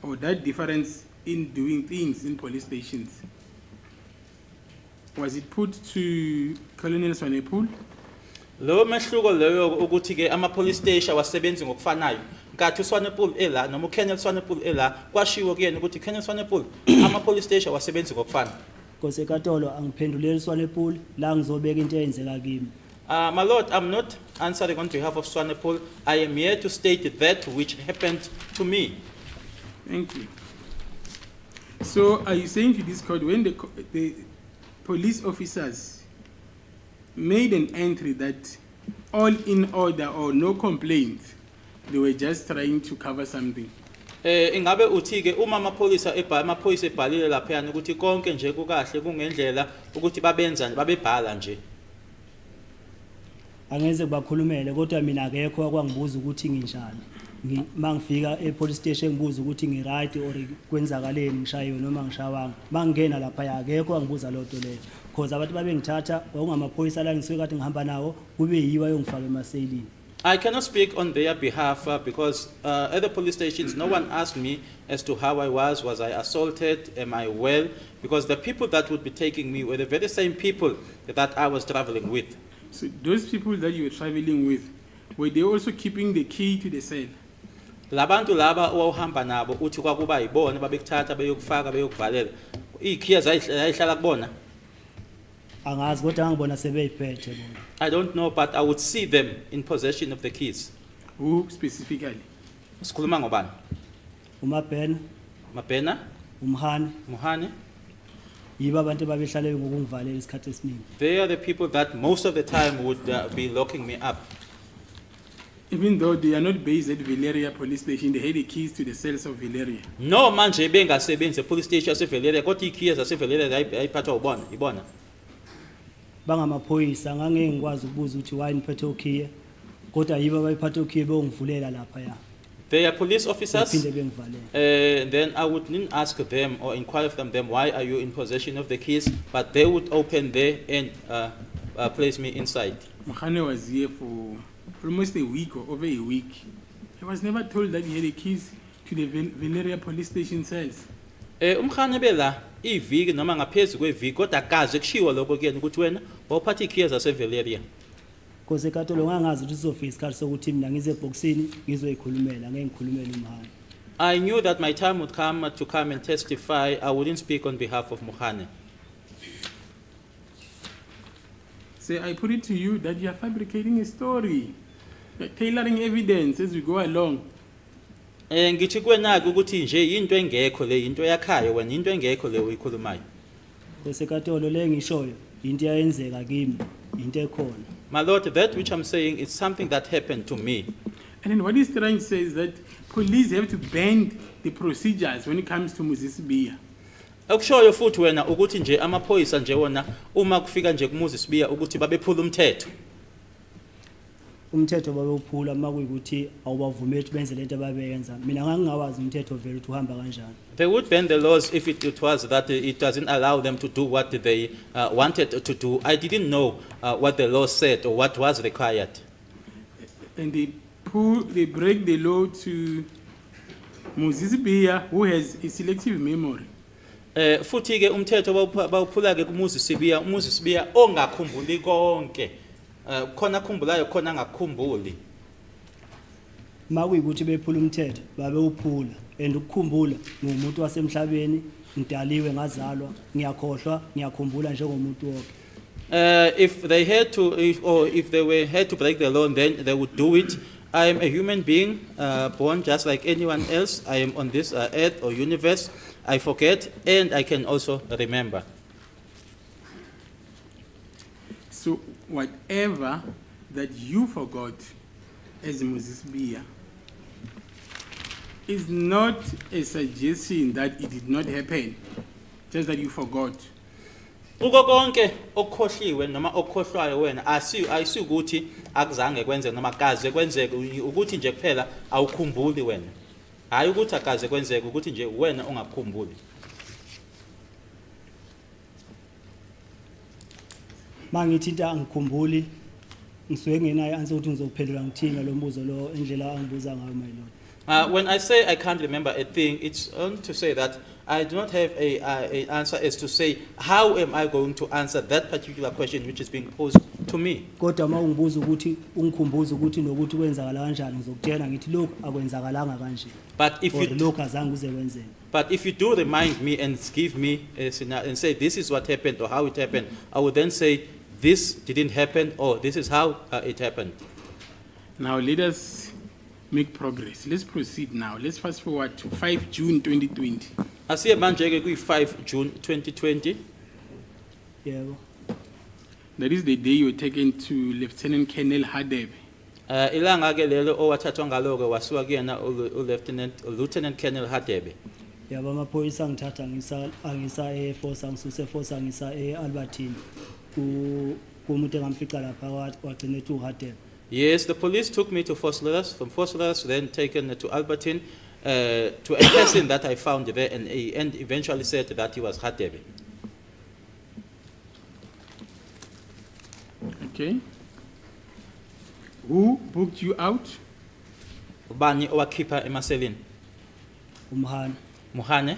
or that difference in doing things in police stations, was it put to Colonel Swanepoel? Lo mehluko leyo ukuthi ke ama-police station wasebenzi ngokufanayo. Nkathi uSwanepoel ela noma uKenneth Swanepoel ela kwashiwo kuyena ukuthi Kenneth Swanepoel ama-police station wasebenzi ngokufana. Kose katolo angiphenduleli Swanepoel la ngizobeka into eyenzeka kimi. My Lord, I'm not answering on behalf of Swanepoel. I am here to state that which happened to me. Thank you. So are you saying to this court when the police officers made an entry that all in order or no complaint, they were just trying to cover something? Ingabe uthi ke uma amaphoyisa ebhalile lapha ukuthi konke nje kukahle kungendlela ukuthi babenzani babebhala nje. Angeze kubakhulumele kodwa mina akekho akwangibuza ukuthi nginjani. Mangifika epolice station ngibuza ukuthi ngiright or kwenzakaleni ngishayiwe noma ngishawanga. Mangena lapha akekho angibuza lonto leyo. Because abantu babengithatha kwakungamaphoyisa la ngisuke kade ngihamba nawo kube yiwa yongifaka emaselini. I cannot speak on their behalf because at the police stations, no one asked me as to how I was I assaulted, am I well? Because the people that would be taking me were the very same people that I was traveling with. So those people that you were traveling with, were they also keeping the key to the cell? Labantu laba owahamba nabo uthi kwakuba yibona babekuthatha beyokufaka beyokuvalela. Ikhiya zayihlala kubona. Angazi kodwa ngibona sebeyiphethe bona. I don't know, but I would see them in possession of the keys. Who specifically? Sikhuluma ngobani? Umabhena, Mabhena, umhani, Muhane. yiba abantu babehlale ngokungivalela isikhathi esiningi. They are the people that most of the time would be locking me up. Even though they are not based at Valeria police station, they had the keys to the cells of Valeria. No manje bengasebenzi epolice station yaseValeria kodwa ikhiya zaseValeria ayiphathwa ibona. Bangamaphoyisa ngangeke ngikwazi ukubuza ukuthi why niphethe ukhiye kodwa yiba bayiphathe ukhiye beyongivulela lapha ya. They are police officers. Baphinde bengivalele. Then I wouldn't ask them or inquire from them why are you in possession of the keys, but they would open there and place me inside. Mohane was here for almost a week or over a week. He was never told that he had the keys to the Valeria police station cells. Umkhane bela iviki noma ngaphezulu kweviki kodwa akaze kushiwo lokho kuyena ukuthi wena wawuphatha ikhiya zaseValeria. Kose katolo ngangazi ukuthi sizofika isikhathi sokuthi mina ngize ebhokisini ngizoyikhulumela ngeke ngikhulumele umhani. I knew that my time would come to come and testify. I wouldn't speak on behalf of Mohane. Say, I put it to you that you are fabricating a story. You're tailoring evidence as we go along. Ngithi kwenake ukuthi nje into engekho le into yakhayo wena into engekho le uyikhulumayo. kwesekatolo le ngishoyo into yayenzeka kimi into ekhona. My Lord, that which I'm saying is something that happened to me. And then what he's trying to say is that police have to bend the procedures when it comes to Moses Biya. Akushoyo futhi wena ukuthi nje amaphoyisa nje wona uma kufika nje kuMoses Biya ukuthi babephula umthetho. Umthetho babewuphula makuyikuthi awubavumeli ukuthi benze lento ababeyenza. Mina ngangingawazi umthetho vele ukuthi uhamba kanjani. They would bend the laws if it was that it doesn't allow them to do what they wanted to do. I didn't know what the law said or what was required. And they break the law to Moses Biya, who has a selective memory. Futhi ke umthetho bawuphula ke kuMoses Biya ongakhumbuli konke. Khona akhumbulayo khona angakhumbuli. Makuyikuthi bephula umthetho babewuphula and ukukhumbula ngumuntu wasemhlabeni ngidaliwe ngazalwa ngiyakhohlwa ngiyakhumbula njengomuntu wonke. If they had to, if they had to break the law, then they would do it. I am a human being, born just like anyone else. I am on this earth or universe. I forget, and I can also remember. So whatever that you forgot as Moses Biya is not a suggestion that it did not happen, just that you forgot. Uko konke okhohliwe noma okhohlwayo wena asikuthi akuzange kwenzeke noma kaze kwenzeke ukuthi nje kuphela awukhumbuli wena. Hayi ukuthi akaze kwenzeke ukuthi nje wena ungakhumbuli. Mangithi into angikhumbuli ngisuke ngenayo answer ukuthi ngizophendula ngithina lo mbuzo lo endlela angibuza ngayo my lord. When I say I can't remember a thing, it's only to say that I do not have a answer as to say how am I going to answer that particular question which is being posed to me. Kodwa mawungibuza ukuthi ungikhumbuza ukuthi nokuthi kwenzakala kanjani ngizokutshela ngithi lokho akwenzakalanga kanje. But if Or you lokho azange kuze kwenzeke. But if you do remind me and give me and say this is what happened or how it happened, I would then say this didn't happen or this is how it happened. Now let us make progress. Let's proceed now. Let's fast forward to 5 June 2020. Asiye manje ke kuyi 5 June 2020. Yebo. That is the day you were taken to Lieutenant Colonel Hadebe. Ilanga ke lelo owathathwa ngalo ke wasuka kuyena Lieutenant Colonel Hadebe. Yabo amaphoyisa ngithatha angisa eForce angisuse eForce angisa eAlbertine kumuntu engamfica lapha wagcina ethi uHadebe. Yes, the police took me to Phosphorus, from Phosphorus then taken to Albertine, to a person that I found there and eventually said that he was Hadebe. Okay. Who booked you out? Ubani owakhipha emaseleni? Umhana. Muhane.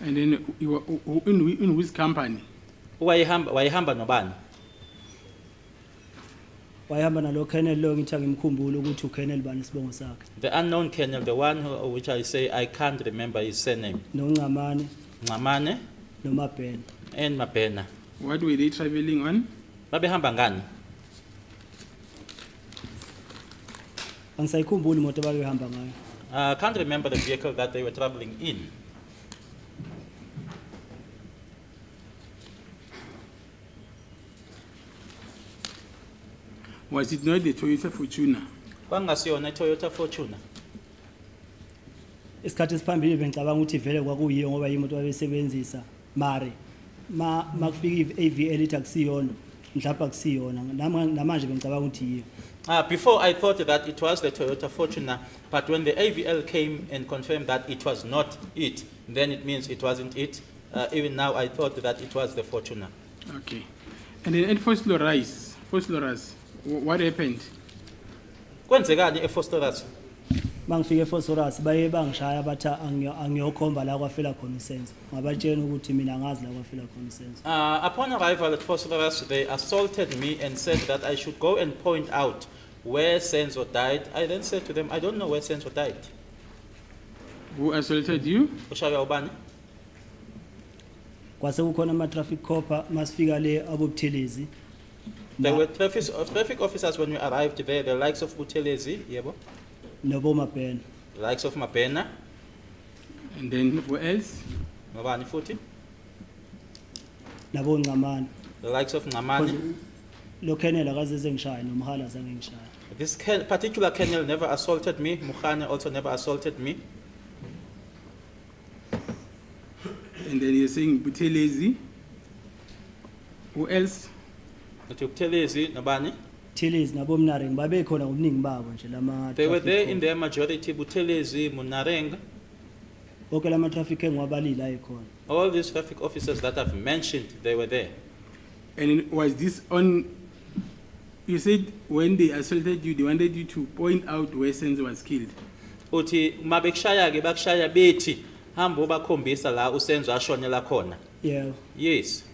And then you were in which company? Wayehamba nobani? Wayehamba nalo Colonel lo ngithi angimkhumbula ukuthi uKolonel bani isibongo sakhe. The unknown colonel, the one which I say I can't remember his surname. NoNcamane Ngamane noMabhena. and Mabena. What were they traveling on? Babehamba ngani? Angisayikhumbuli imoto ababehamba ngayo. I can't remember the vehicle that they were traveling in. Was it not the Toyota Fortuner? Kwangasiyona Toyota Fortuner. Isikhathi esiphambili bengicabanga ukuthi vele kwakuyiyo ngoba imoto abesebenzisa mare makufika iAVL ithi akusiyona mhlawumbe akusiyona namanje bengicabanga ukuthi yiyo. Before I thought that it was the Toyota Fortuner, but when the AVL came and confirmed that it was not it, then it means it wasn't it. Even now I thought that it was the Fortuner. Okay. And then at First Loras, what happened? Kwenzekani eFostorus? Mangifika eFosforus baye bangishaya bathi angiyokhomba la kwafela khona uSenzo. Ngabatshela ukuthi mina ngazi la kwafela khona uSenzo. Upon arrival at Phosphorus, they assaulted me and said that I should go and point out where Senzo died. I then said to them, I don't know where Senzo died. Who assaulted you? Ushaya ubani? Kwase kukhona ama traffic copper masifika le abobuthelezi. There were traffic officers when we arrived there, the likes of Butelezi, yebo, NoBomabhena. the likes of Mabena, And then who else? Mabani futhi. nabo Ncamane. the likes of Ngamani. Lo Colonel akazeze ngishaya nomhala zange ngishaya. This particular colonel never assaulted me. Mukhane also never assaulted me. And then you're saying Buthelezi. Who else? Uthelezi nabani? Tillis nabo Mnaring babe khona ngobuningi babo nje lama. They were there in their majority. Buthelezi, Munareng, Bonke lama traffic engiwabalila ekhona. all these traffic officers that I've mentioned, they were there. And was this on? You said when they assaulted you, they wanted you to point out where Senzo was killed. Uthi mabekushaya ke bakushaya bethi hamba ubakhombisa la uSenzo ashonela khona. Yeah. Yes.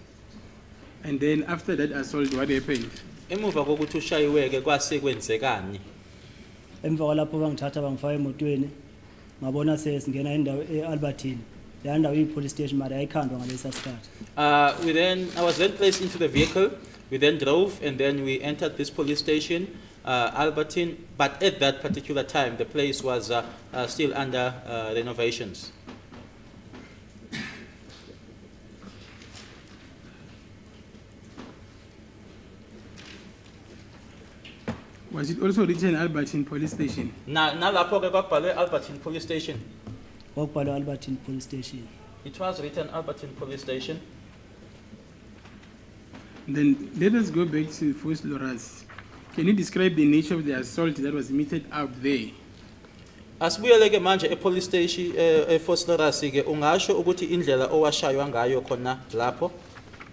And then after that assault, what happened? Emuva kokuthi ushayiweke kwase kwenzekani? Emva kwalapho bangithatha bangifaka emotweni ngabona sesingena indawo eAlbertine. La ndawo ipolice station mara ayikhandwa ngalesa sikhathi. I was then placed into the vehicle. We then drove and then we entered this police station, Albertine. But at that particular time, the place was still under renovations. Was it also written Albertine police station? Nalapho ke kwabhalwe Albertine police station. Kwakubhalwe Albertine police station. It was written Albertine police station. Then let us go back to first Loras. Can you describe the nature of the assault that was meted out there? Asibuyele ke manje police station eFoslerasi ke ungasho ukuthi indlela owashaywa ngayo khona lapho?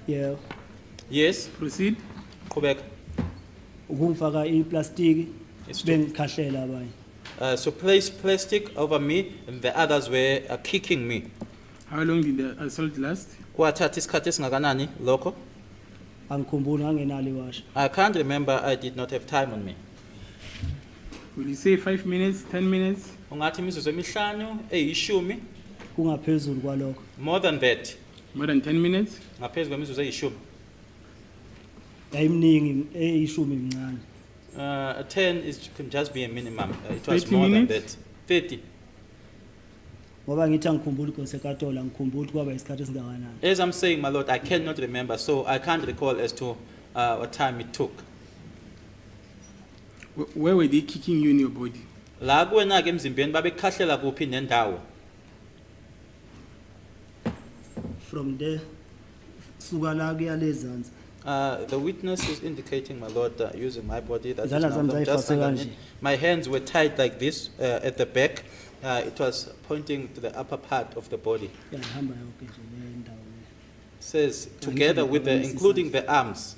Yeah. Yes, Proceed. qhubeka. Ukungifaka iplastiki It's true. bengikhahlela abanye. So placed plastic over me and the others were kicking me. How long did the assault last? Kwathatha isikhathi esingakanani lokho? Angikhumbuli ngangenali washa. I can't remember, I did not have time on me. Will you say 5 minutes, 10 minutes? Ungathi imizuzu emihlanu, eyishumi, Kungaphezulu kwalokho. more than that. More than 10 minutes? Ngaphezu kwemizuzu eyishumi. Yayimningi eyishumi imncane. 10 can just be a minimum. It was 30 more minutes? than that. 30. Ngoba ngithi angikhumbuli konsekatola ngikhumbula kwaba isikhathi esingakanani. As I'm saying, my Lord, I cannot remember, so I can't recall as to what time it took. Where were they kicking you in your body? La kuwena ke emzimbeni babekukhahlela kuphi nendawo? From there suka la kuyalezansi. The witness is indicating, my Lord, using my body. That is Zala now zami I'm just zayifase underneath. kanje. My hands were tied like this at the back. It was pointing to the upper part of the body. Yahamba yonke nje le ndawo le. Says together with the, including the arms.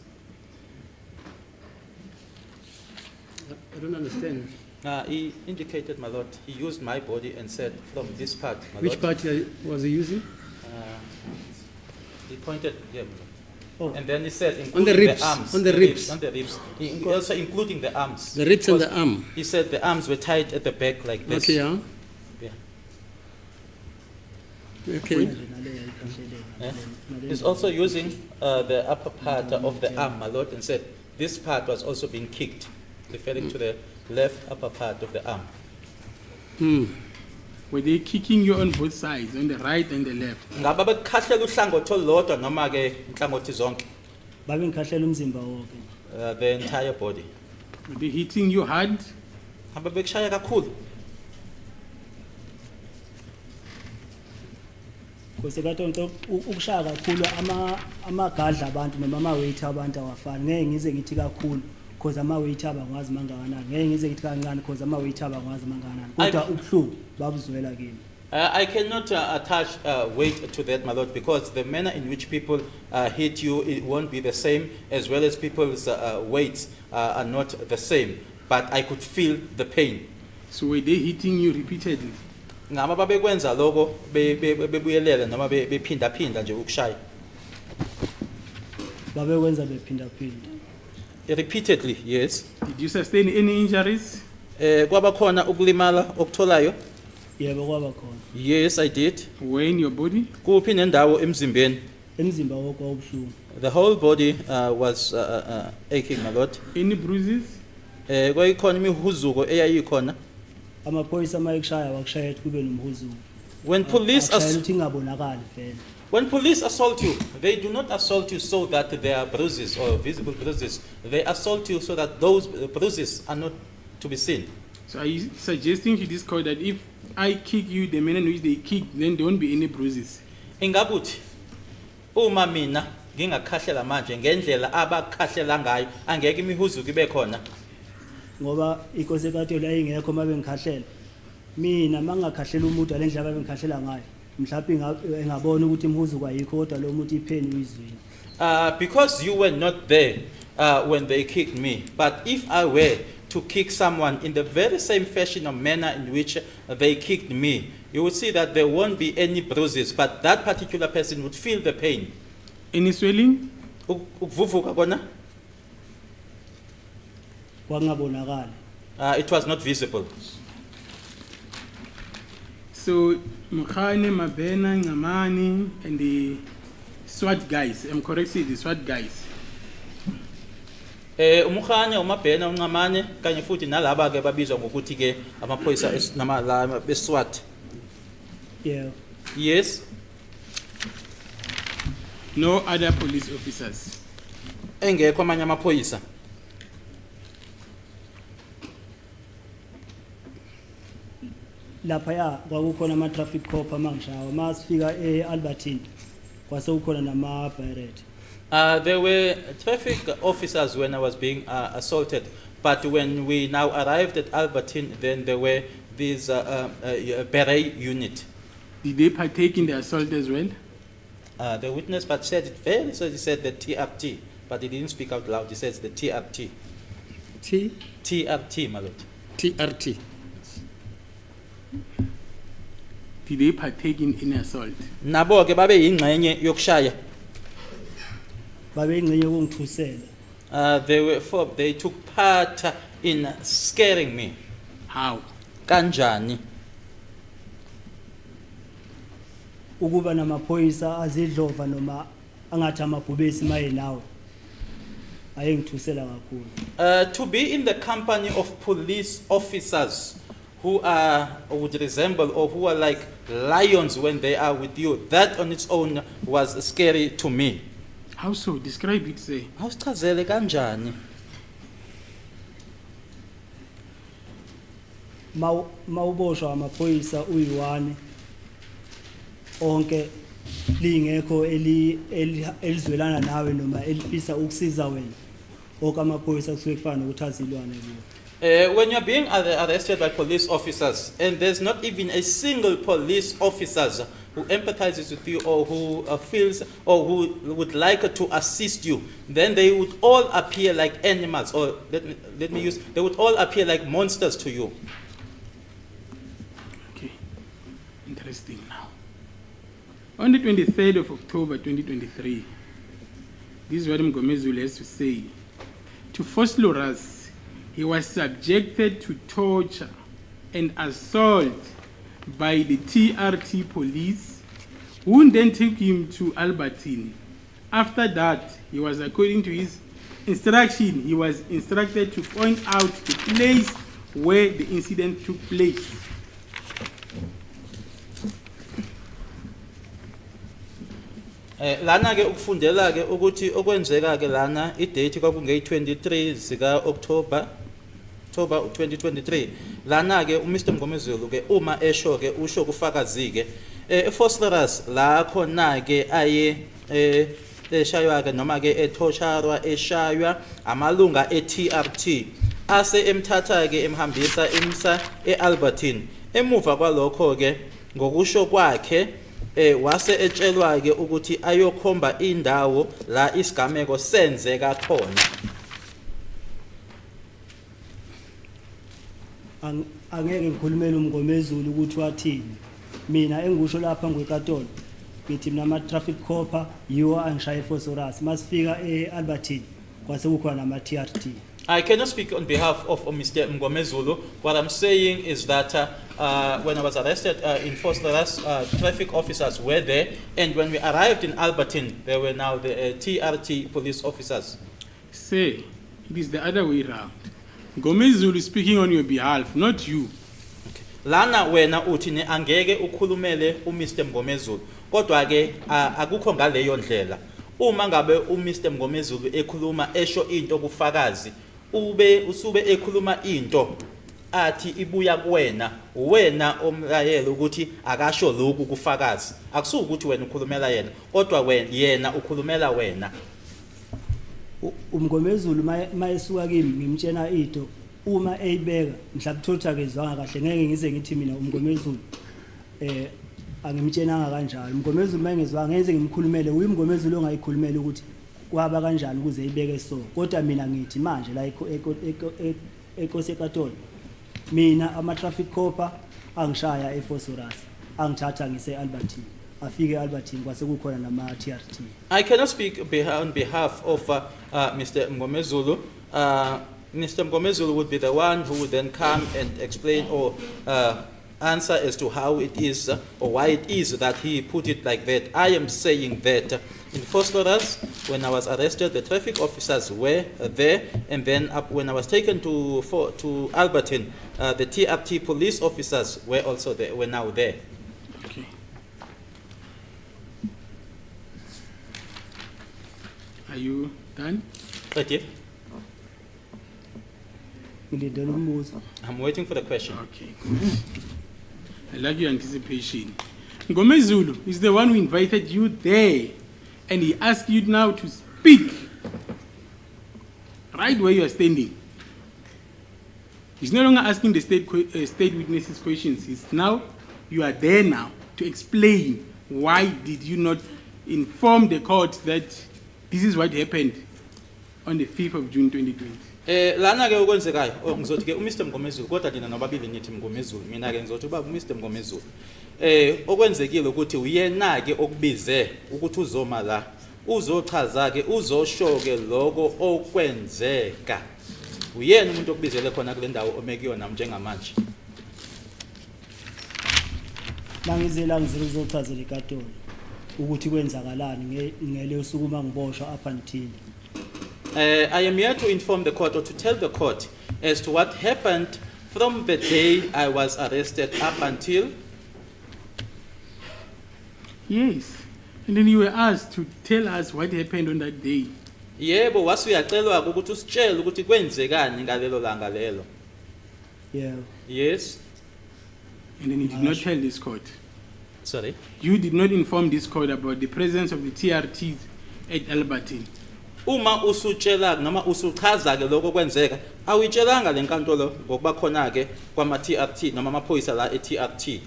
I don't understand. He indicated, my Lord, he used my body and said from this part, my Which Lord. part was he using? He pointed, yeah. Oh. And then he said, On including the ribs, arms. on the ribs. On the ribs. Also including the arms. The ribs and Because the arm. He said the arms were tied at the back like this. Okay, yeah. Yeah. Okay. Nale yayikhahleleka. Eh? Nale He's ndawo. also using the upper part of the arm, my Lord, and said this part was also being kicked, referring to the left upper part of the arm. Were they kicking you on both sides, on the right and the left? Ngaba bekukhahlela uhlangothi olulodwa noma ke inhlangothi zonke, Babe ngikhahlela umzimba wonke. the entire body. Were they hitting you hard? Hamba bekushaya kakhulu. Konsekatola ukushaya kakhulu amagadla abantu noma ama-weight abantu awafani. Ngeke ngize ngithi kakhulu because ama-weight abangwazi mangakanani. Ngeke ngize ngithi kancane because ama-weight abangwazi mangakanani. Kodwa ubuhlungu babuzwela kimi. I cannot attach weight to that, my Lord, because the manner in which people hit you, it won't be the same, as well as people's weights are not the same. But I could feel the pain. So were they hitting you repeatedly? Ngaba babekwenza lokho bebuyelela noma bephinda nje ukushaya. Babe wenza bephindaphinda. Repeatedly, yes. Did you sustain any injuries? Kwaba khona ukulimala okutholayo? Yebo kwaba khona. Yes, I did. Where in your body? Kuphi nendawo emzimbeni? Emzimba wonke wawubuhlungu. The whole body was aching, my Lord. Any bruises? Kwayikhona imihuzuko eyayikhona. Amaphoyisa mayekushaya wakushaya ethi kube nomhuzuko. When police Ashayela ukuthi ingabonakali vele. When police assault you, they do not assault you so that there are bruises or visible bruises. They assault you so that those bruises are not to be seen. So are you suggesting to this court that if I kick you, the manner in which they kick, then there won't be any bruises? Ingabuthi uma mina ngingakhahlela manje ngendlela abakhahlela ngayo angeke imihuzuko ibe khona. ngoba inkosikazi la ingekho mabe ngikhahlela mina mangakhahlela umuntu alendlela babe ngikhahlela ngayo mhlawumbe engabona ukuthi imhuzuko ayikho kodwa lo muntu ipheni uyizwini. Because you were not there when they kicked me, but if I were to kick someone in the very same fashion or manner in which they kicked me, you would see that there won't be any bruises, but that particular person would feel the pain. Any swelling? Ukuvuvuka kona? Kwangabonakala. It was not visible. So Mkhane, Mabena, Ngamani, and the SWAT guys, I'm correct, the SWAT guys. Umukhanya, umabhena, uncamane, kanye futhi nalaba ke babizwa ngokuthi ke amaphoyisa la beSWAT. Yeah. Yes. No other police officers. Engekho amanye amaphoyisa. Lapha ya kwakukhona ama traffic cop amangishawa masifika eAlbertine kwase ukhona nama pirate. There were traffic officers when I was being assaulted, but when we now arrived at Albertine, then there were these beret unit. Did they partake in the assault as well? The witness but said it very, so he said the TRT, but he didn't speak out loud. He says the TRT. TRT, my lord. TRT. Did they partake in assault? Nabo ke babe yingxenye yokushaya. Babe ingcenye ukungithusela. They took part in scaring me. How? Kanjani? Ukuba namaphoyisa azidlova noma angathi amabhubesi maye nawe. Ayengithusela kakhulu. To be in the company of police officers who would resemble or who are like lions when they are with you, that on its own was scary to me. How so? Describe it, say. Awusichazele kanjani? Mawuboshwa amaphoyisa uyiwane onke lingekho elizwelana nawe noma elifisa ukusiza wena okamaphoyisa kusuke kufana ukuthi azilwane kuwo. When you're being arrested by police officers, and there's not even a single police officer who empathizes with you or who feels or who would like to assist you, then they would all appear like animals, or they would all appear like monsters to you. Okay, interesting now. On the 23rd of October 2023, this is what Mgomezulu has to say. To Fosloras, he was subjected to torture and assault by the TRT police, who then took him to Albertine. After that, he was, according to his instruction, he was instructed to point out the place where the incident took place. Lana ke ukufundela ke ukuthi okwenzeka ke lana idate kwakunge 23 zika October 2023. Lana ke uMr Mgomezulu ke uma esho ke usho kufakazi ke eFosloras la khona ke aye eshaywa ke noma ke ethosharwa eshaywa amalunga eTRT ase emthatha ke emhambisa emsa eAlbertine. Emuva kwalokho ke ngokusho kwakhe wase etshelwa ke ukuthi ayokhomba indawo la isigameko senzeka khona. Angeke ngikhulumele uMgomezulu ukuthi wathini. Mina engusho lapha ngwekatolo ngithi mina ama traffic cop yiwo angishaye Fosloras masifika eAlbertine kwase kukhona nama TRT. I cannot speak on behalf of Mr. Mgomezulu. What I'm saying is that when I was arrested in Fosloras, traffic officers were there, and when we arrived in Albertine, there were now the TRT police officers. Say, it is the other way around. Mgomezulu is speaking on your behalf, not you. Lana wena uthi ne angeke ukhulumele uMr Mgomezulu. kodwa ke akukho ngaleyo ndlela. Uma ngabe uMr Mngomezulu ekhuluma esho into kufakazi, usube ekhuluma into athi ibuya kuwena, wena omlayela ukuthi akasho lokhu kufakazi. Akusuka ukuthi wena ukhulumela yena, kodwa yena ukhulumela wena. Umngomezulu mayesuka kimi ngimtshena into uma eyibeka mhlawumbe thothakakezwanga kahle ngeke ngize ngithi mina umngomezulu angimtshenanga kanjalo. Umngomezulu mayengezwa ngeze ngimkhulumele uyimngomezulu ongayikhulumela ukuthi kwaba kanjani ukuze ibeke so. Kodwa mina ngithi manje la eNkosi eKatoli mina ama traffic copper angishaya eFosorus angithatha ngise Albertine afike Albertine kwase kukhona nama TRT. I cannot speak on behalf of Mr. Mngomezulu. Mr. Mngomezulu would be the one who would then come and explain or answer as to how it is or why it is that he put it like that. I am saying that in Phosphorus, when I was arrested, the traffic officers were there, and then when I was taken to Albertine, the TRT police officers were also there, were now there. Okay. Are you done? Okay. Ngilindele umbuzo. I'm waiting for the question. Okay. I like your anticipation. Ngomezulu is the one who invited you there, and he asked you now to speak right where you are standing. He's no longer asking the state witnesses questions. You are there now to explain why did you not inform the court that this is what happened on the 5th of June 2020. Lana ke okwenzekayo ngizothi ke uMr Mngomezulu kodwa dina nobabili nithi Mngomezulu mina ke ngizothi uba uMr Mngomezulu okwenzekile ukuthi uyena ke okubize ukuthi uzoma la uzochaza ke uzosho ke lokho okwenzeka uyena umuntu okubizele khona kule ndawo omekiyo nami njengamanje. Mangizela ngizochazela eKatoli ukuthi kwenzakalani ngele usuku mangiboshwa up until I am here to inform the court or to tell the court as to what happened from the day I was arrested up until. Yes, and then you were asked to tell us what happened on that day. Yebo wasuyacelwa ukuthi usitshele ukuthi kwenzekani ngalelo langa lelo. yeah. Yes. And then you did not tell this court. Sorry. You did not inform this court about the presence of the TRTs at Albertine. Uma usutshela noma usuchaza ke lokho kwenzeka awuyitshelanga lenkantolo ngokuba khona ke kwama TRT noma amaphoyisa la eTRT.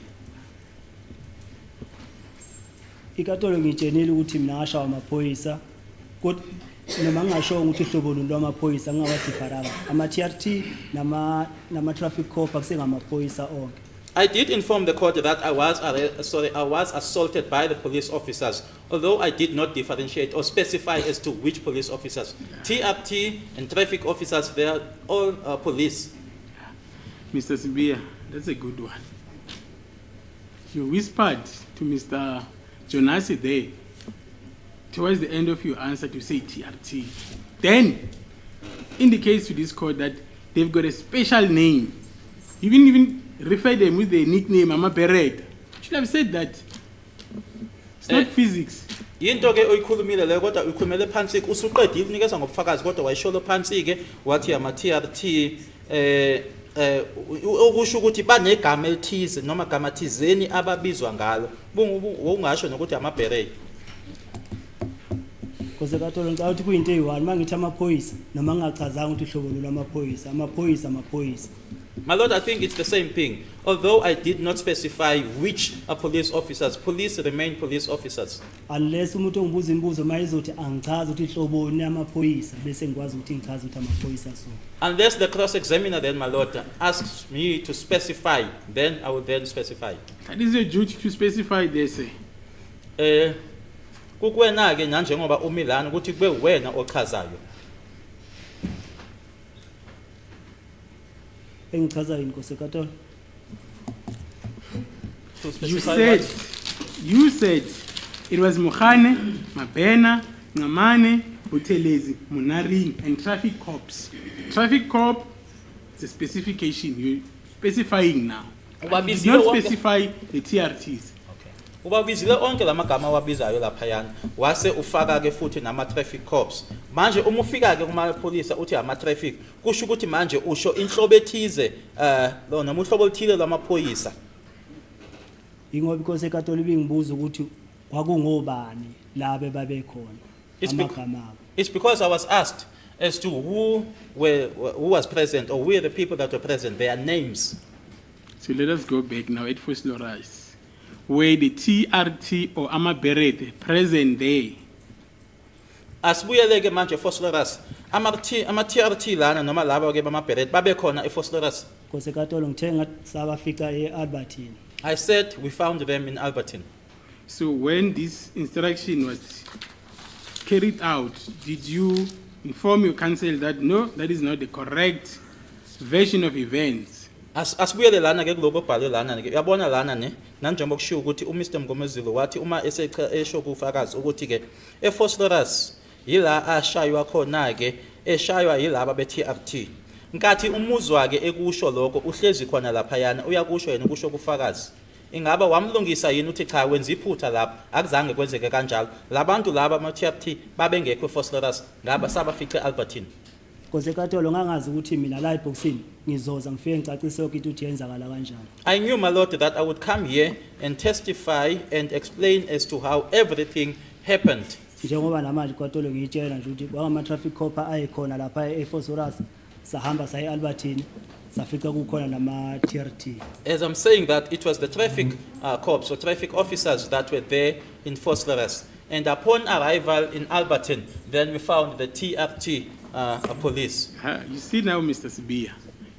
iKatoli ngitshenile ukuthi mina ngashawa amaphoyisa kodwa noma ngingasho ukuthi ihlobo lwamaphoyisa ngingawadifaranga ama TRT nama traffic cop akusengamaphoyisa onke. I did inform the court that I was assaulted by the police officers, although I did not differentiate or specify as to which police officers. TRT and traffic officers, they are all police. Mr. Sibia, that's a good one. You whispered to Mr. Jonasi there, towards the end of your answer, to say TRT. Then indicates to this court that they've got a special name. Even refer them with the nickname Mama Beret. Should have said that. It's not physics. Into ke oyikhulumile le kodwa uyikhulumele phansi usuqedile unikeza ngobufakazi kodwa wayisholo phansi ke wathi ama TRT okusho ukuthi banegama elithize noma gama thizeni ababizwa ngalo ungasho nokuthi ama beret. Because eKatoli ngicela ukuthi kuyinto eyi-1 mangithi amaphoyisa noma ngingachazanga ukuthi ihlobo lwamaphoyisa amaphoyisa. My Lord, I think it's the same thing. Although I did not specify which are police officers, police remain police officers. Unless umuntu ongibuza imibuzo mayizothi angichaza ukuthi ihloboni amaphoyisa bese ngikwazi ukuthi ngichaze ukuthi amaphoyisa so. Unless the cross-examiner then, my Lord, asks me to specify, then I will then specify. That is your duty to specify this. Kukwena ke njengoba umilana ukuthi kube wena ochazayo. Engichaza yini Nkosi eKatoli? You said it was Mukhane, Mabena, Ngamane, Butelezi, Munaring, and traffic cops. Traffic cop is a specification. You're specifying now. You did not specify the TRTs. ubabizile onke lamagama awabizayo laphayana wase ufaka ke futhi nama traffic cops manje uma ufika ke kuma police uthi ama traffic kusho ukuthi manje usho inhlobo ethize lo noma uhlobo oluthile lwamaphoyisa. Ingoba because eKatoli bingibuza ukuthi kwakungobani labe babekhona amagama abo. It's because I was asked as to who was present or who were the people that were present, their names. So let us go back now at First Loras, where the TRT or Amaberet present there. Asibuyeleke manje eFosloras ama TRT lana noma laba ke bamabheret babe khona eFosloras. Because eKatoli ngithe ngathi sabafika eAlbertine. I said we found them in Albertine. So when this instruction was carried out, did you inform your counsel that no, that is not the correct version of events? Asibuyele lana ke kuloko bhalo lana ke uyabona lana ne nanjengoba kushiwo ukuthi uMr Mgomezulu wathi uma esho kufakazi ukuthi ke eFosloras yila ashaywa khona ke eshaywa yilaba beTRT. Nkathi umuzwa ke ekusho lokho uhlezi khona lapha yana uyakusho yena kusho kufakazi. Ingaba wamlungisa yini uthi cha wenza iphutha lapha akuzange kwenzeke kanjalo. Labantu laba ama-TRT babengekho eFosloras ngaba sabafice eAlbertine. Because eKatoli ngangazi ukuthi mina la eboxini ngizoza ngifike ngicacise ukuthi uthi yenzakala kanjani. I knew, my Lord, that I would come here and testify and explain as to how everything happened. Njengoba namanje eKatoli ngiyitshela nje ukuthi kwama traffic cop ayekhona lapha eFosloras sahamba saye eAlbertine safica kukhona nama TRT. As I'm saying that it was the traffic cops or traffic officers that were there in Fosloras. And upon arrival in Albertine, then we found the TRT police. You see now, Mr. Sibia,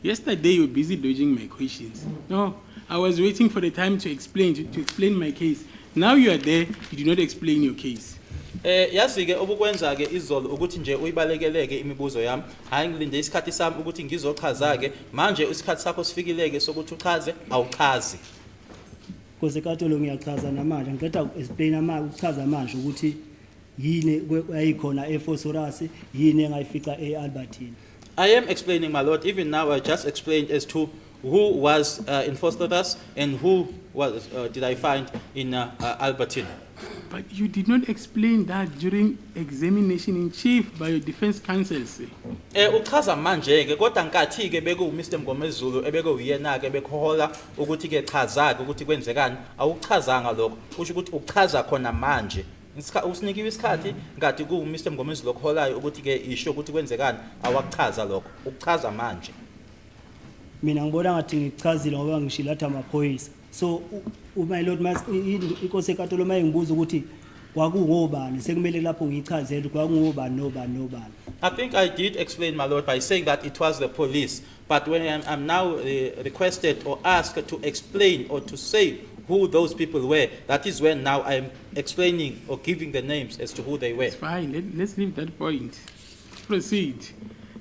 yesterday you were busy dodging my questions. No, I was waiting for the time to explain my case. Now you are there, you do not explain your case. Yazi ke obukwenza ke izolo ukuthi nje uyibalekeleke imibuzo yami hayi ngilinde isikhathi sami ukuthi ngizochaza ke manje isikhathi sakho sifikileke sokuthi uchaze awuchazi. Because eKatoli ngiyachaza namanje ngicela explain ukuchaza manje ukuthi yini ayikhona eFosloras yini engayifica eAlbertine. I am explaining, my Lord. Even now I just explained as to who was in Fosloras and who was did I find in Albertine. But you did not explain that during examination in chief by your defense counsel, sir. Uchaza manje ke kodwa nkathi ke beku Mr Mgomezulu ebeke uyena ke bekhola ukuthi ke chaza ke ukuthi kwenzekani awuchazanga lokho usho ukuthi uchaza khona manje usinikiwe isikhathi ngathi ku Mr Mgomezulu okholayo ukuthi ke isho ukuthi kwenzekani awachaza lokho ukuchaza manje. Mina ngibona ngathi ngichazile ngoba ngishilatha amaphoyisa. So my Lord inkosi eKatoli mayengibuza ukuthi kwakungobani sekumele lapho ngichazele kwakungobani nobani. I think I did explain, my Lord, by saying that it was the police. But when I'm now requested or asked to explain or to say who those people were, that is when now I'm explaining or giving the names as to who they were. It's fine, let's leave that point. Proceed.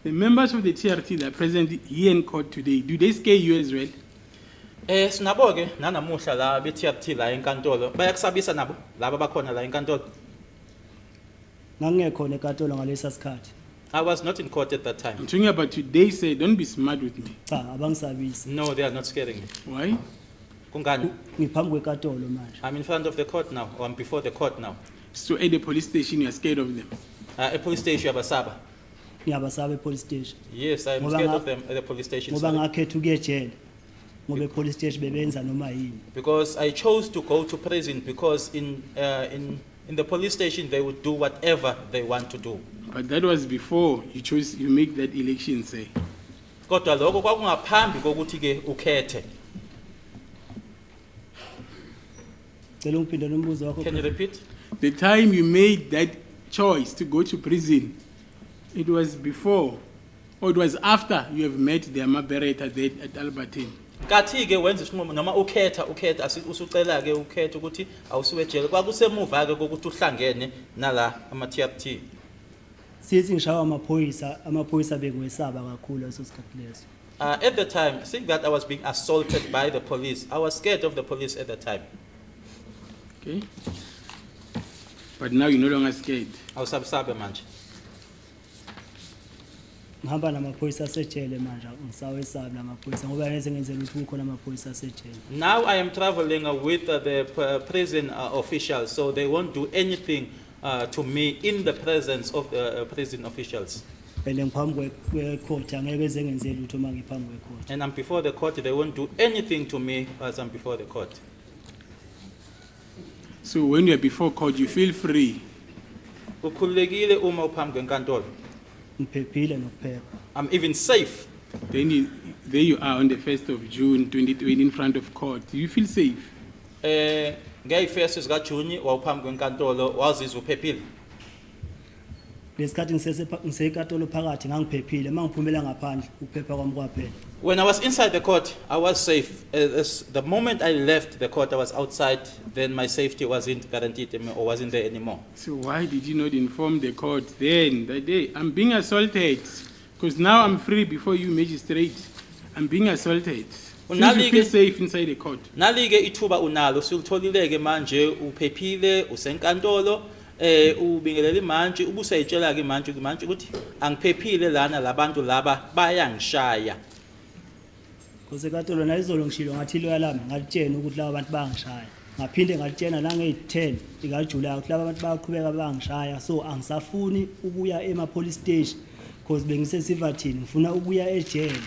The members of the TRT that are present here in court today, do they scare you as well? Sinabo ke nanamuhla la beTRT la enkantolo bayakusabisa nabo laba bakhona la enkantolo. Ngangekhona eKatoli ngalesa sikhathi. I was not in court at that time. I'm talking about today, say, don't be smart with me. Cha abangisabisi. No, they are not scaring me. Why? Kungani? Ngiphambi kweKatoli manje. I'm in front of the court now, or I'm before the court now. So at the police station, you're scared of them? A police station Yabasaba. Ngiyabasaba epolice station. Yes, I'm scared of them at the police station. Ngoba ngakhetha ukuye jail. Ngoba epolice station bebenza noma yini. Because I chose to go to prison because in the police station they would do whatever they want to do. But that was before you make that election, say. Kodwa lokho kwakungaphambi kokuthi ke ukhethe. Cela ungiphinde nombuzo wakho. Can you repeat? The time you made that choice to go to prison, it was before or it was after you have met the Amabereta there at Albertine. Kathi ke wenza isinqumo noma ukhetha usucela ke ukhetha ukuthi awusuwe jail kwakusemuva ke kokuthi uhlangene nala ama-TRT. Sithi ngishawa amaphoyisa bengwesaba kakhulu leso sikhathi leso. At the time, seeing that I was being assaulted by the police, I was scared of the police at the time. Okay? But now you're no longer scared. Awusabisabe manje. ngihamba namaphoyisa asejele manje ngisawesabi lamaphoyisa ngoba ngeze ngenzela ukuthi kukhona amaphoyisa asejele. Now I am traveling with the prison officials, so they won't do anything to me in the presence of the prison officials. Bele ngiphambi kwecourt angeke eze ngenzela ukuthi uma ngiphambi kwecourt. And I'm before the court, they won't do anything to me as I'm before the court. So when you are before court, you feel free. Kukhululekile uma uphambi kwenkantolo. Ngiphephile nokuphepha. I'm even safe. Then there you are on the 1st of June 2020 in front of court. Do you feel safe? Ngeyi-1st zikaJuni wawuphambi kwenkantolo wazizwa uphephile. Lesikhathi ngisenkantolo phakathi ngangiphephile mangiphumela ngaphandle ukuphepha kwami kwaphela. When I was inside the court, I was safe. The moment I left the court, I was outside, then my safety wasn't guaranteed or wasn't there anymore. So why did you not inform the court then, that day, I'm being assaulted? Because now I'm free before you, magistrate. I'm being assaulted. So you feel safe inside the court. Nalike ithuba unalo sulitholileke manje uphephile usenkantolo ubingelela imantshi ubusayitshela ke manje ukuthi angiphephile lana labantu laba bayangishaya. Kusenkantolo nayizolo ngishilo ngathi loya lami ngalitshena ukuthi laba abantu bangishaya. Ngaphinde ngalitshena nange-10 ikaJulayi ukuthi laba abantu bayaqhubeka bangishaya, so angisafuni ukuya ema-police station because bengisesivathini ngifuna ukuya ejele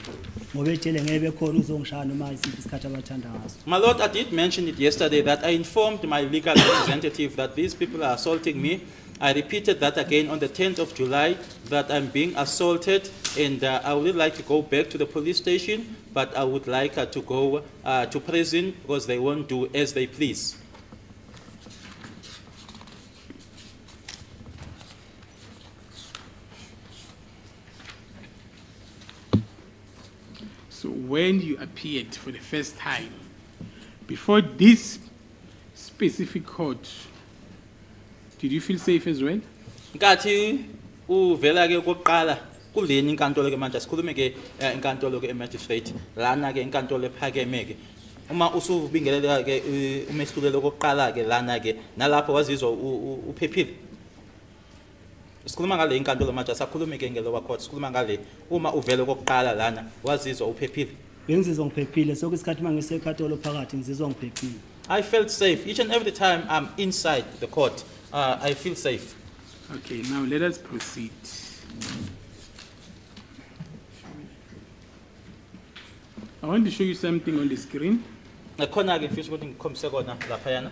ngoba ejele ngeke bekhona uzongishaya noma isiphi isikhathi abathanda ngaso. My Lord, I did mention it yesterday that I informed my legal representative that these people are assaulting me. I repeated that again on the 10th of July, that I'm being assaulted, and I would like to go back to the police station, but I would like to go to prison because they won't do as they please. So when you appeared for the first time, before this specific court, did you feel safe as well? Nkathi uvela ke kokuqala kuleni inkantolo ke manje sikhulume ke inkantolo ke magistrate lana ke inkantolo ephakeme ke uma usubingelela ke umehlulelo kokuqala ke lana ke nalapho wazizwa uphephile. Sikhuluma ngale inkantolo manje asakhulume ke ngelowa court sikhuluma ngale uma uvela kokuqala lana wazizwa uphephile. Bengizizwa ngiphephile sokusikhathi mangisenkantolo phakathi ngizizwa ngiphephile. I felt safe each and every time I'm inside the court. I feel safe. Okay, now let us proceed. I want to show you something on the screen. Nakhona ke mfisa ukuthi ngikhombise kona lapha yana.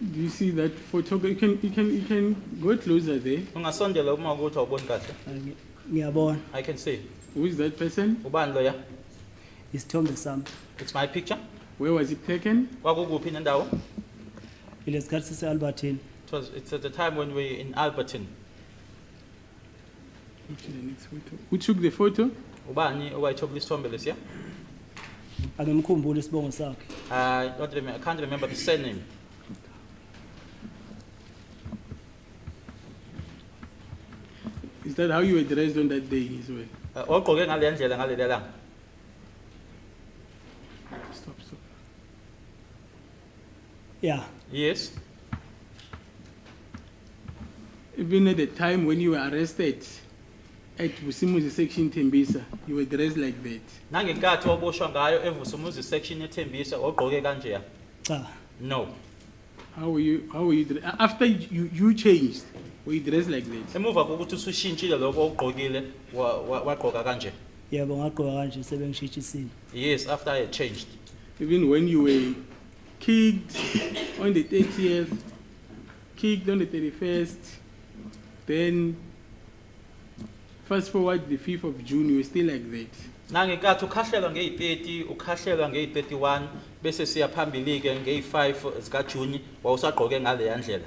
Do you see that photo? You can go closer there. Ungasondela uma ukuthi awuboni kahle. Ngiyabona I can see. Who is that person? Ubani loya? isithombe sami. It's my picture. Where was it taken? Kwakukuphi nendawo? Ilesikhathi sise-Albertine. It's at the time when we were in Albertine. Go to the next photo. Who took the photo? Ubani owayethobela isithombe lesiya? Angimkhumbuli isibongo sakhe. I can't remember the surname. Is that how you were dressed on that day as well? Ogqoke ngale ndlela ngale langa. Stop. Yeah. Yes. Even at the time when you were arrested at Vusimuzi section Tembisa, you were dressed like that. Nangenkathi waboshwa ngayo eVusumuzi section eThembisa ogqoke kanje. Cha. No. How were you after you changed? Were you dressed like that? Emuva kokuthi usushintshile lokho ogqokile wagqoka kanje. Yebo ngagqoka kanje sebengishintshisile. Yes, after I had changed. Even when you were kicked on the 30th, kicked on the 31st, then fast forward the 5th of June, you were still like that. Nangenkathi ukhahlelwa ngeyi-30, ukhahlelwa ngeyi-31, bese siya phambili ke ngeyi-5 zikaJuni wawusagqoke ngale yandlela.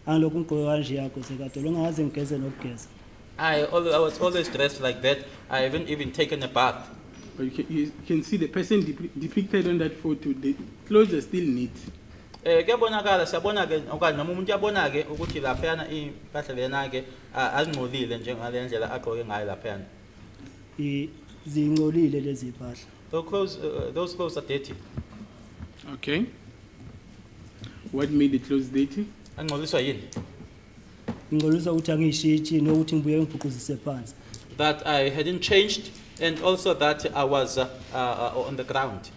Angilokhu ngigqoke kanje yakho sekadolo ngaze ngigeze nokugeza. I was always dressed like that. I haven't even taken a bath. But you can see the person depicted on that photo, the clothes are still neat. Kuyabonakala siyabona ke okanye noma umuntu yabona ke ukuthi lapha yana impahla lena ke azingcolile njengale ndlela agqoke ngayo lapha yana. Zingcolile lezi impahla. Those clothes are dirty. Okay. What made the close date? Angcoliswa yini? Ngicolusa ukuthi angishitshi nokuthi ngibuye ngibhukuzise phansi. That I hadn't changed and also that I was on the ground.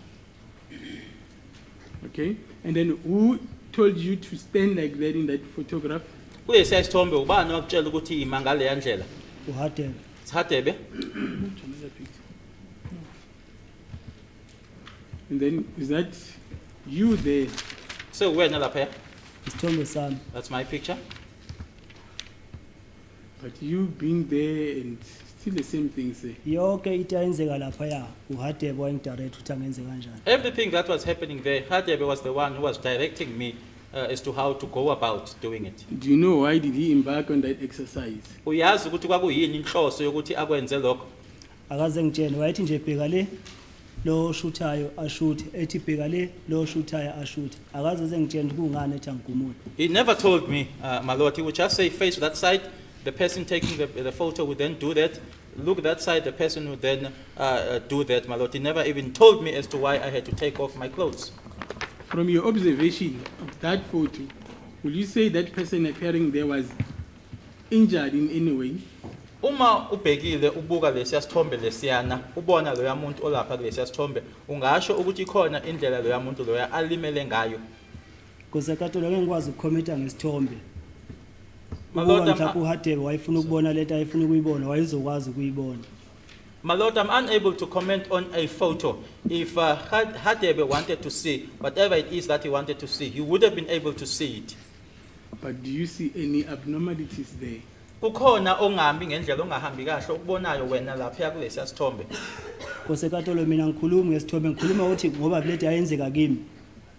Okay. And then who told you to stand like that in that photograph? Kulesiya isithombe ubani wakutshela ukuthi ima ngaleya ndlela? Uhadebe. Sihadebe? And then is that you there? So wena lapha? Isithombe sami. That's my picture. But you being there and still the same thing, say. Yonke into ayenzeka lapha ya uhadebe wayengidirect ukuthi angenze kanjani. Everything that was happening there, Hadebe was the one who was directing me as to how to go about doing it. Do you know why did he embark on that exercise? Uyazi ukuthi kwakuyini inhloso yokuthi akwenze lokho? Akaze ngitshene wayethi nje bheka le lo shuthayo ashuthe ethi bheka le lo shuthayo ashuthe. Akaze zengitshene kungani ethi angigumule. He never told me, my lord. He would just say, face that side. The person taking the photo would then do that. Look that side. The person would then do that, my lord. He never even told me as to why I had to take off my clothes. From your observation of that photo, will you say that person appearing there was injured in any way? Uma ubhekile ubuka lesiya sithombe lesiyana, ubona loya muntu olapha kulesiya sithombe, ungasho ukuthi khona indlela loya muntu loya alimele ngayo. Kuze katolo ngikwazi ukukhomenta ngesithombe. My lord, Mhlawumbe uhadebe wayefuna ukubona lento ayifuna ukuyibona wayezokwazi ukuyibona. My lord, I'm unable to comment on a photo. If Hadebe wanted to see whatever it is that he wanted to see, he would have been able to see it. But do you see any abnormalities there? Kukhona ongahambi ngendlela ongahambi kahle ukubonayo wena lapha kulesiya sithombe. Kuze katolo mina ngikhuluma ngesithombe ngikhuluma ukuthi ngoba lento ayenzeka kimi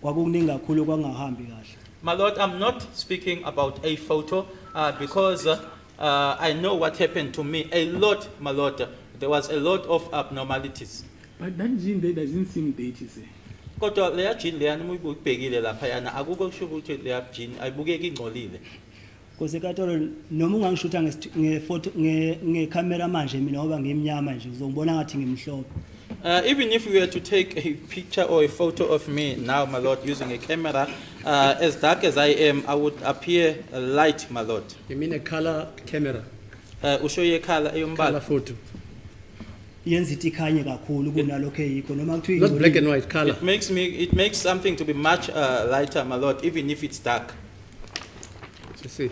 kwakukuningi kakhulu kwangahambi kahle. My lord, I'm not speaking about a photo because I know what happened to me. A lot, my lord. There was a lot of abnormalities. But that gene there doesn't seem dirty, say. Kodwa leya jini leyana uma uyibhekile lapha yana akukho kusho ukuthi leya jini ayibukeki ingcolile. Kuze katolo noma ungangishutha ngefoto ngecamera manje mina ngoba ngimnyama nje uzongibona ngathi ngimhlophe. Even if we were to take a picture or a photo of me now, my lord, using a camera, as dark as I am, I would appear light, my lord. You mean a color camera, Usho ye color color eyombala. photo? Yenza ithi ikhanye kakhulu kunalokho eyikho noma kuthiwa Not black and white, color. It makes something to be much lighter, my lord, even if it's dark. You see.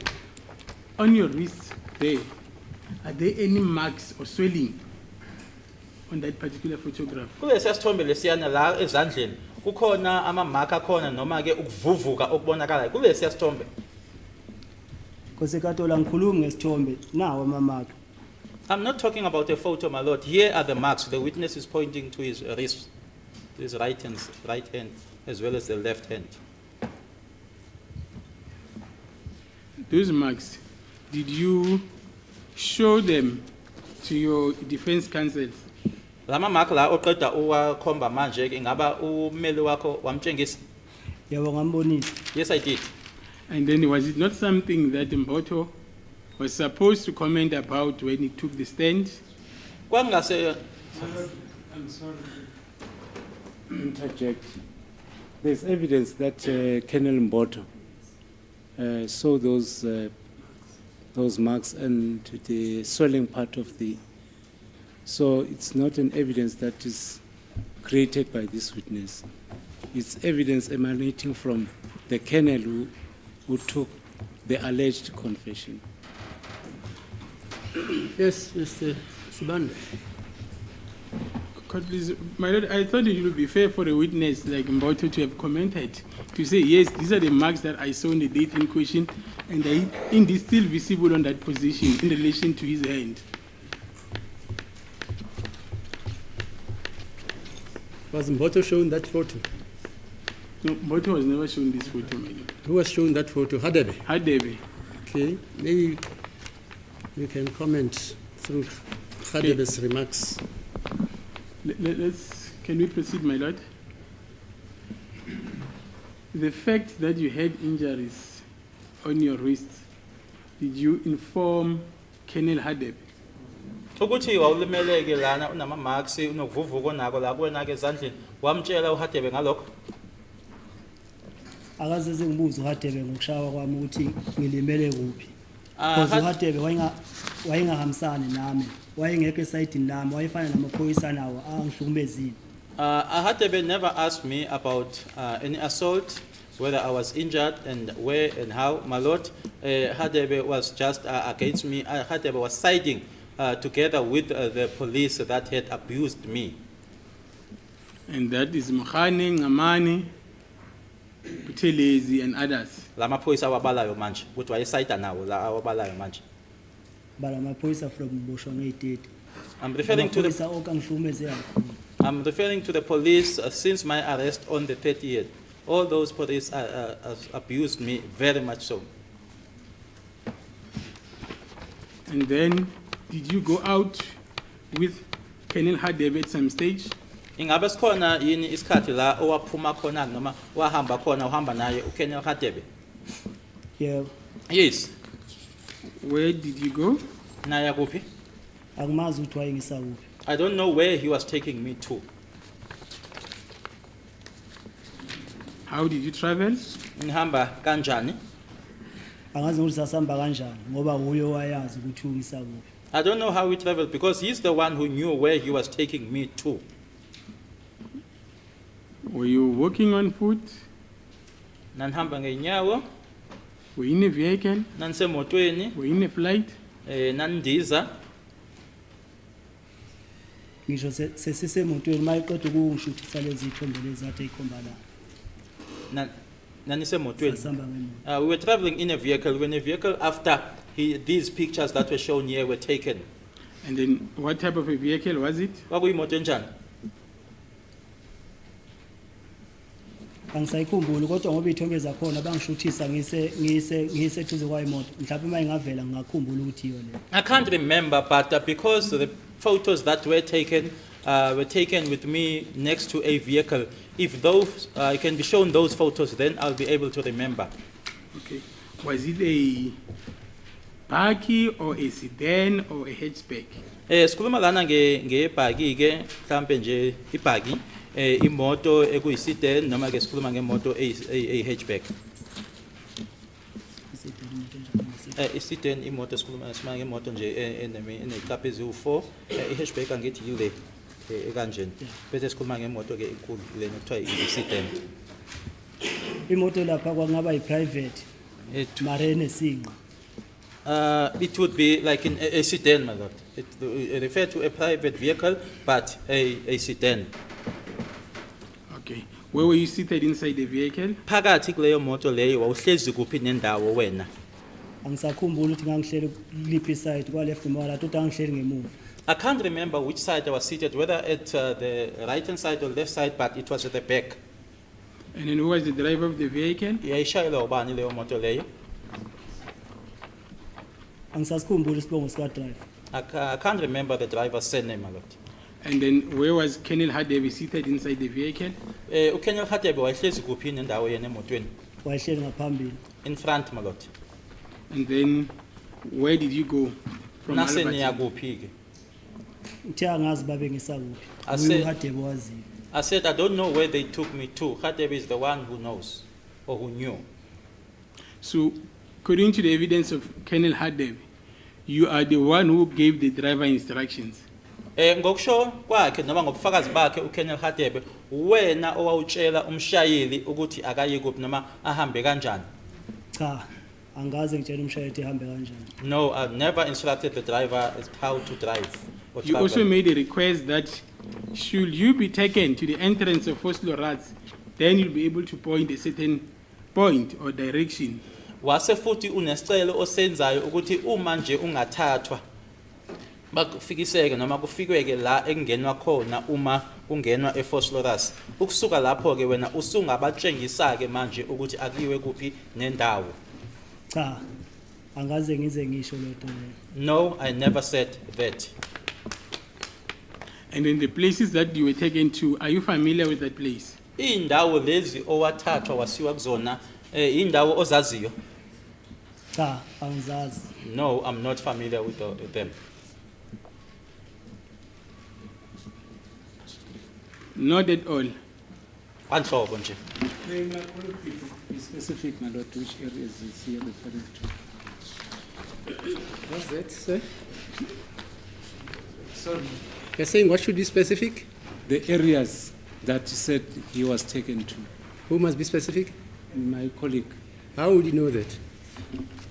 On your wrist there, are there any marks or swelling on that particular photograph? Kulesiya sithombe lesiyana la ezandleni kukhona amamark akhona noma ke ukuvuvuka okubonakalayo kulesiya sithombe. Kuze katolo ngikhuluma ngesithombe nawo amamaka. I'm not talking about a photo, my lord. Here are the marks. The witness is pointing to his wrist, to his right hand, as well as the left hand. Those marks, did you show them to your defense counsel? Lama mark la oqeda uwakhomba manje ke ngaba umeli wakho wamtshengisa? Yebo ngambonisa. Yes, I did. And then was it not something that Mboto was supposed to comment about when he took the stand? Kwangase I'm sorry to interject. There's evidence that Colonel Mboto saw those marks and the swelling part of the. So it's not an evidence that is created by this witness. It's evidence emanating from the colonel who took the alleged confession. Yes, Mr. Sibanda. Court, please, my lord, I thought it would be fair for a witness like Mboto to have commented, to say, yes, these are the marks that I saw in the date in question, and it is still visible on that position in relation to his hand. Was Mboto shown that photo? No, Mboto was never shown this photo, my lord. Who was shown that photo? Hadebe. Hadebe. Okay, maybe we can comment through Hadebe's remarks. Can we proceed, my lord? The fact that you had injuries on your wrist, did you inform Colonel Hadebe? ukuthi wawulimeleke lana unama marks unokuvuvuka onako la kuwena ke ezandleni wamtshela uHadebe ngalokho? akaze zingibuza uHadebe ngokushawa kwami ukuthi ngilimele kuphi. Because uHadebe wayengahambisani nami, wayengekho esayidini lami, wayefana namaphoyisa nawo angihlukumezile. Ahadebe never asked me about any assault, whether I was injured and where and how. My lord, Hadebe was just against me. Hadebe was siding together with the police that had abused me. And that is Mkhane, Ngamani, Buthelezi, and others. La maphoyisa awabalayo manje, ukuthi wayesayida nawo la awabalayo manje. But amaphoyisa from Boshong 8. I'm referring to the Amaphoyisa okangihlukumeze kakhulu. I'm referring to the police since my arrest on the 30th. All those police abused me very much so. And then, did you go out with Colonel Hadebe at some stage? Ingabe sikhona yini isikhathi la owaphuma khona noma wahamba khona uhamba naye uKenel Hadebe? Yeah, Yes. Where did you go? Naya kuphi? akumazi ukuthi wayengisa kuphi. I don't know where he was taking me to. How did you travel? Ngihamba kanjani? Angazi ukuthi sasihamba kanjani ngoba uyo wayazi ukuthi ungisa kuphi. I don't know how we traveled because he's the one who knew where he was taking me to. Were you walking on foot? Nanihamba ngeenyawo, Were you in a vehicle? nanisemotweni, Were you in a flight? nandiza. Ngisho sesisemotweni mayiqeda ukungishuthisa lezi ithombe lezi athe ikhomba la. Nanisemotweni. Sasihamba ngemoto. We were traveling in a vehicle after these pictures that were shown here were taken. And then, what type of a vehicle was it? Kwakuyimoto enjani? Angisayikhumbuli kodwa ngoba ithombe zakhona bangishuthisa ngise eduze kwayimoto. Mhlawumbe mayingavela ngakhumbula ukuthi iyo le. I can't remember, but because the photos that were taken with me next to a vehicle, if those can be shown those photos, then I'll be able to remember. Okay. Was it a bakkie or a sedan or a hatchback? Sikhuluma lana ngebhaki ke mhlambe nje ibhaki imoto ekuyisedan noma ke sikhuluma ngemoto a hatchback. Isedan imoto sikhuluma ngemoto nje enecaphe eziwu4, i-hatchback angithi yile ekanjeni. Bese sikhuluma ngemoto ke enkulu lena ekuthiwa i-sedan. Imoto lapha kwangaba yi-private mare enesinqo. It would be like a sedan, my lord. It referred to a private vehicle, but a sedan. Okay. Where were you seated inside the vehicle? Phakathi kuleyo moto leyo wawuhlezi kuphi nendawo wena? Angisakhumbula ukuthi ngangihleli kuliphi side kwa left noma right ukuthi angihleli ngemuva. I can't remember which side I was seated, whether at the right-hand side or left side, but it was at the back. And then, who was the driver of the vehicle? Yayishayelwa ubani leyo moto leyo? Angisasikhumbula isibongo sika driver. I can't remember the driver's surname, my lord. And then, where was Colonel Hadebe seated inside the vehicle? uKenel Hadebe wayehlezi kuphi nendawo yena emotweni? Wayehleli ngaphambili. In front, my lord. And then, where did you go from Nase niya Alberton? kuphi ke? Uthe angazi babe ngisa kuphi. Ase- Uyo uHadebe waziyo. I said I don't know where they took me to. Hadebe is the one who knows or who knew. So, according to the evidence of Colonel Hadebe, you are the one who gave the driver instructions. Ngokusho kwakhe noma ngobufakazi bakhe uKenel Hadebe wena owawutshela umshayeli ukuthi akaye kuphi noma ahambe kanjani. Cha, angaze ngitshela umshayeli ehambe kanjani. No, I've never instructed the driver as how to drive or You travel. also made a request that should you be taken to the entrance of Oslo Rats, then you'll be able to point a certain point or direction. Wase futhi unesicelo osenzayo ukuthi uma nje ungathathwa bakufikiseke noma kufikweke la ekungenwa khona uma kungenwa eFosloras. Ukusuka lapho ke wena usungabatshengisa ke manje ukuthi akuyiwe kuphi nendawo. Cha, angaze ngize ngisho lento leyo. No, I never said that. And in the places that you were taken to, are you familiar with that place? Indawo lezi owathathwa wasiwa kuzona indawo ozaziyo? Cha, angizazi. No, I'm not familiar with them. Not at all. Kwanhlobo nje. May my colleague be specific, my lord, which areas is he referring to? What's that, sir? Sorry. You're saying what should be specific? The areas that he said he was taken to, Who must be specific? my colleague. How would you know that?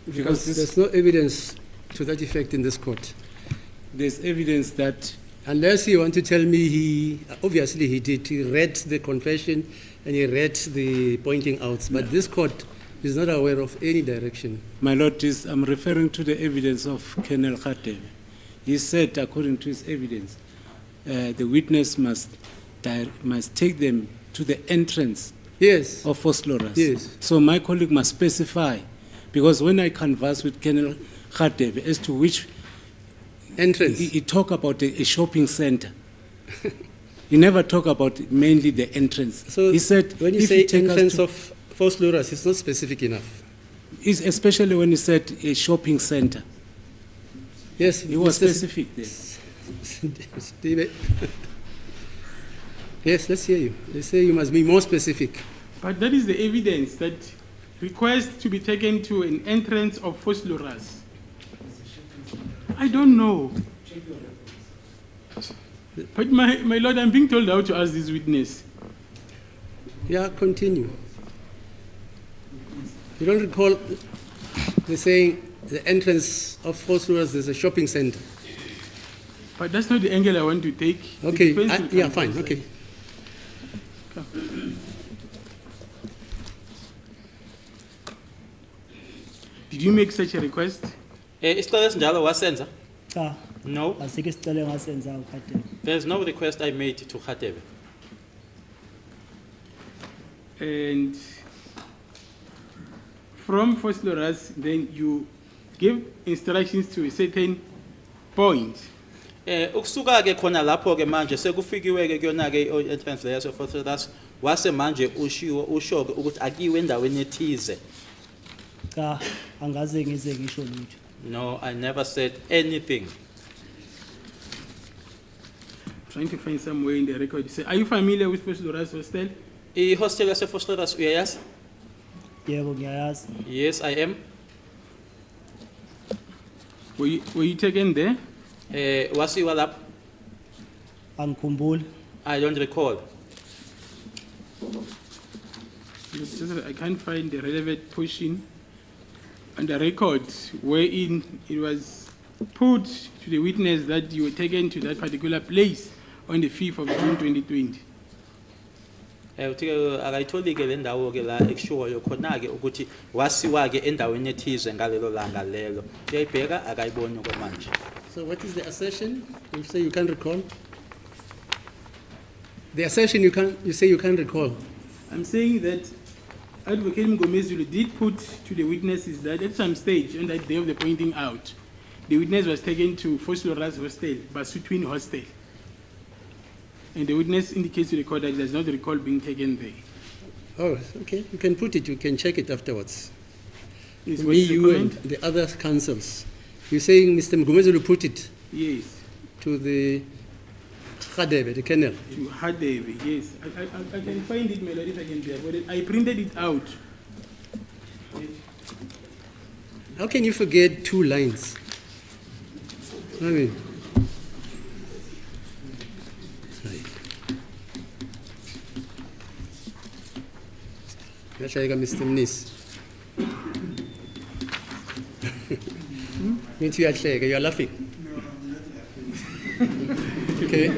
Because this, There's no evidence to that effect in this court. there's evidence that Unless you want to tell me obviously he did, he read the confession and he read the pointing outs, but this court is not aware of any direction. my lord I'm referring to the evidence of Colonel Khatebe. He said, according to his evidence, the witness must take them to the entrance Yes, of Fosloras. Yes. So my colleague must specify, because when I converse with Colonel Khatebe as to which entrance. he talk about a shopping center. He never talk about mainly the entrance. So he said, when you if say take us entrance to- of Force Luras, it's not specific enough. especially when he said a shopping center, Yes, he was Mr. specific there. Steve. Yes, let's hear you. They say you must be more specific. But that is the evidence that requires to be taken to an entrance of Fosloras. I don't know. But my lord, I'm being told how to ask this witness. Yeah, continue. You don't recall the saying the entrance of Force Luras is a shopping center. But that's not the angle I want to take. The Okay, defense will yeah, come fine, first. okay. Did you make such a request? Isicelo esinjalo wasenza? Cha, No. asikho isicelo engasenza uKhatebe. There's no request I made to Khatebe. And from Fosloras, then you give instructions to a certain point. Ukusuka ke khona lapho ke manje sekufikiwe ke kuyona ke entrance leyo Fosloras wase manje usho ke ukuthi akiwe endaweni ethize. Cha, angaze ngize ngisho lutho. No, I never said anything. Trying to find somewhere in the record. You say, are you familiar with Fosloras Hostel? I-hostel yase-Fosloras uyayazi? Yebo ngiyayazi. Yes, I am. Were you taken there? Wasiwa lapho? Angikhumbuli. I don't recall. It's just that I can't find the relevant portion on the record wherein it was put to the witness that you were taken to that particular place on the 5th of June 2020. Uthi akayitholi ke le ndawo ke la ekushoyo khona ke ukuthi wasiwa ke endaweni ethize ngalelo langa lelo. Uyayibheka akayiboni kwamanje. So what is the assertion? You say you can't recall? The assertion you say you can't recall. I'm saying that Advocate Mgomezulu did put to the witnesses that at some stage on that day of the pointing out, the witness was taken to Fosloras Hostel, Basutwin Hostel. And the witness indicates to the court that he does not recall being taken there. Oh, okay. You can put it, you can check it afterwards. Is Me, what is the you, and comment? the other counsels. You're saying Mr. Mgomezulu put it Yes, to the Khadebe, the kennel. to Hadebe, yes. I can find it, Melody, if I can there, but I printed it out. How can you forget 2 lines? I mean, Yashayeka Mr. Mnis. Means you are laughing. Okay.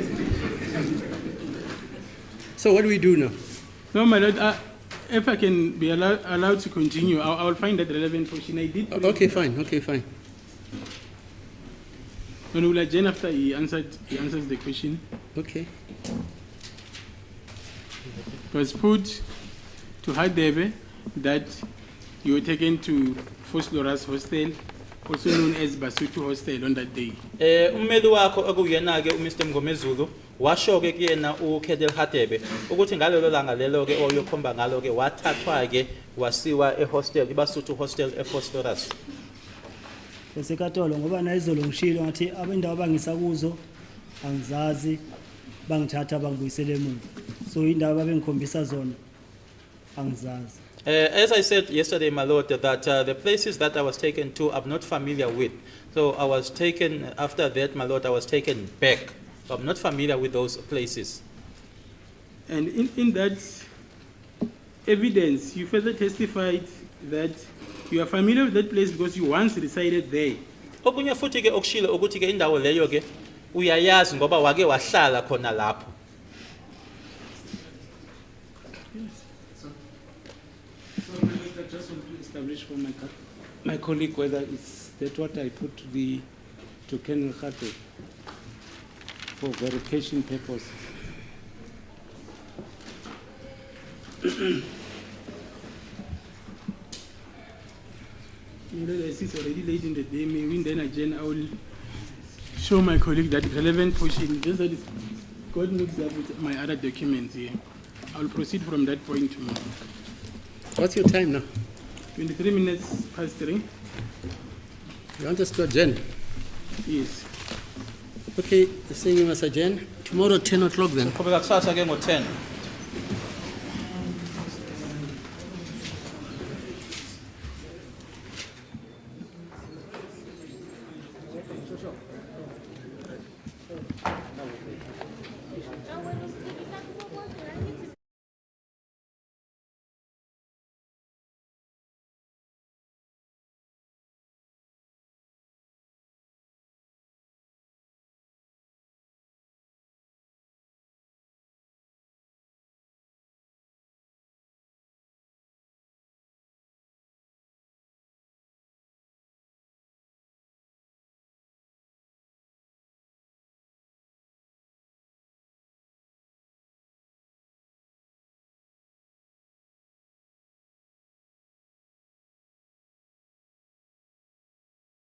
So what do we do now? No, my lord, if I can be allowed to continue, I will find that relevant portion. I did. put it- Okay, fine. Okay, fine. And we'll adjourn after he answers the question. Okay. It was put to Hadebe that you were taken to Fosloras Hostel, also known as Basotho Hostel, on that day. Ummeli wakho okuyena ke uMr Mgomezulu washo ke kuyena uKhedel Khatebe ukuthi ngalelo langa lelo ke oyokhomba ngalo ke wathathwa ke wasiwa ehostel iBasotho Hostel eFosloras. Esekatolo ngoba na izolo ngishilo ngathi abendawo abangisakuzo angizazi bangithatha bangibuyisele emuva. So indaba bengikhombisa zona angizazi. As I said yesterday, my lord, that the places that I was taken to, I'm not familiar with. So I was taken, after that, my lord, I was taken back. So I'm not familiar with those places. And in that evidence, you further testified that you are familiar with that place because you once resided there. Okunye futhi ke okushilo ukuthi ke indawo leyo ke uyayazi ngoba wake wahlala khona lapho. So I just want to establish for my colleague whether it's that what I put to Colonel Khate for verification purposes. You know, as it's already late in the day, maybe then again I will show my colleague that relevant portion, just that it's got mixed up with my other documents here. I will proceed from that point tomorrow. What's your time now? 23 minutes past 3. You want us to adjourn? Yes. Okay, the saying you must adjourn. Tomorrow, 10 o'clock then. Qhubeka kusasa ke ngo10.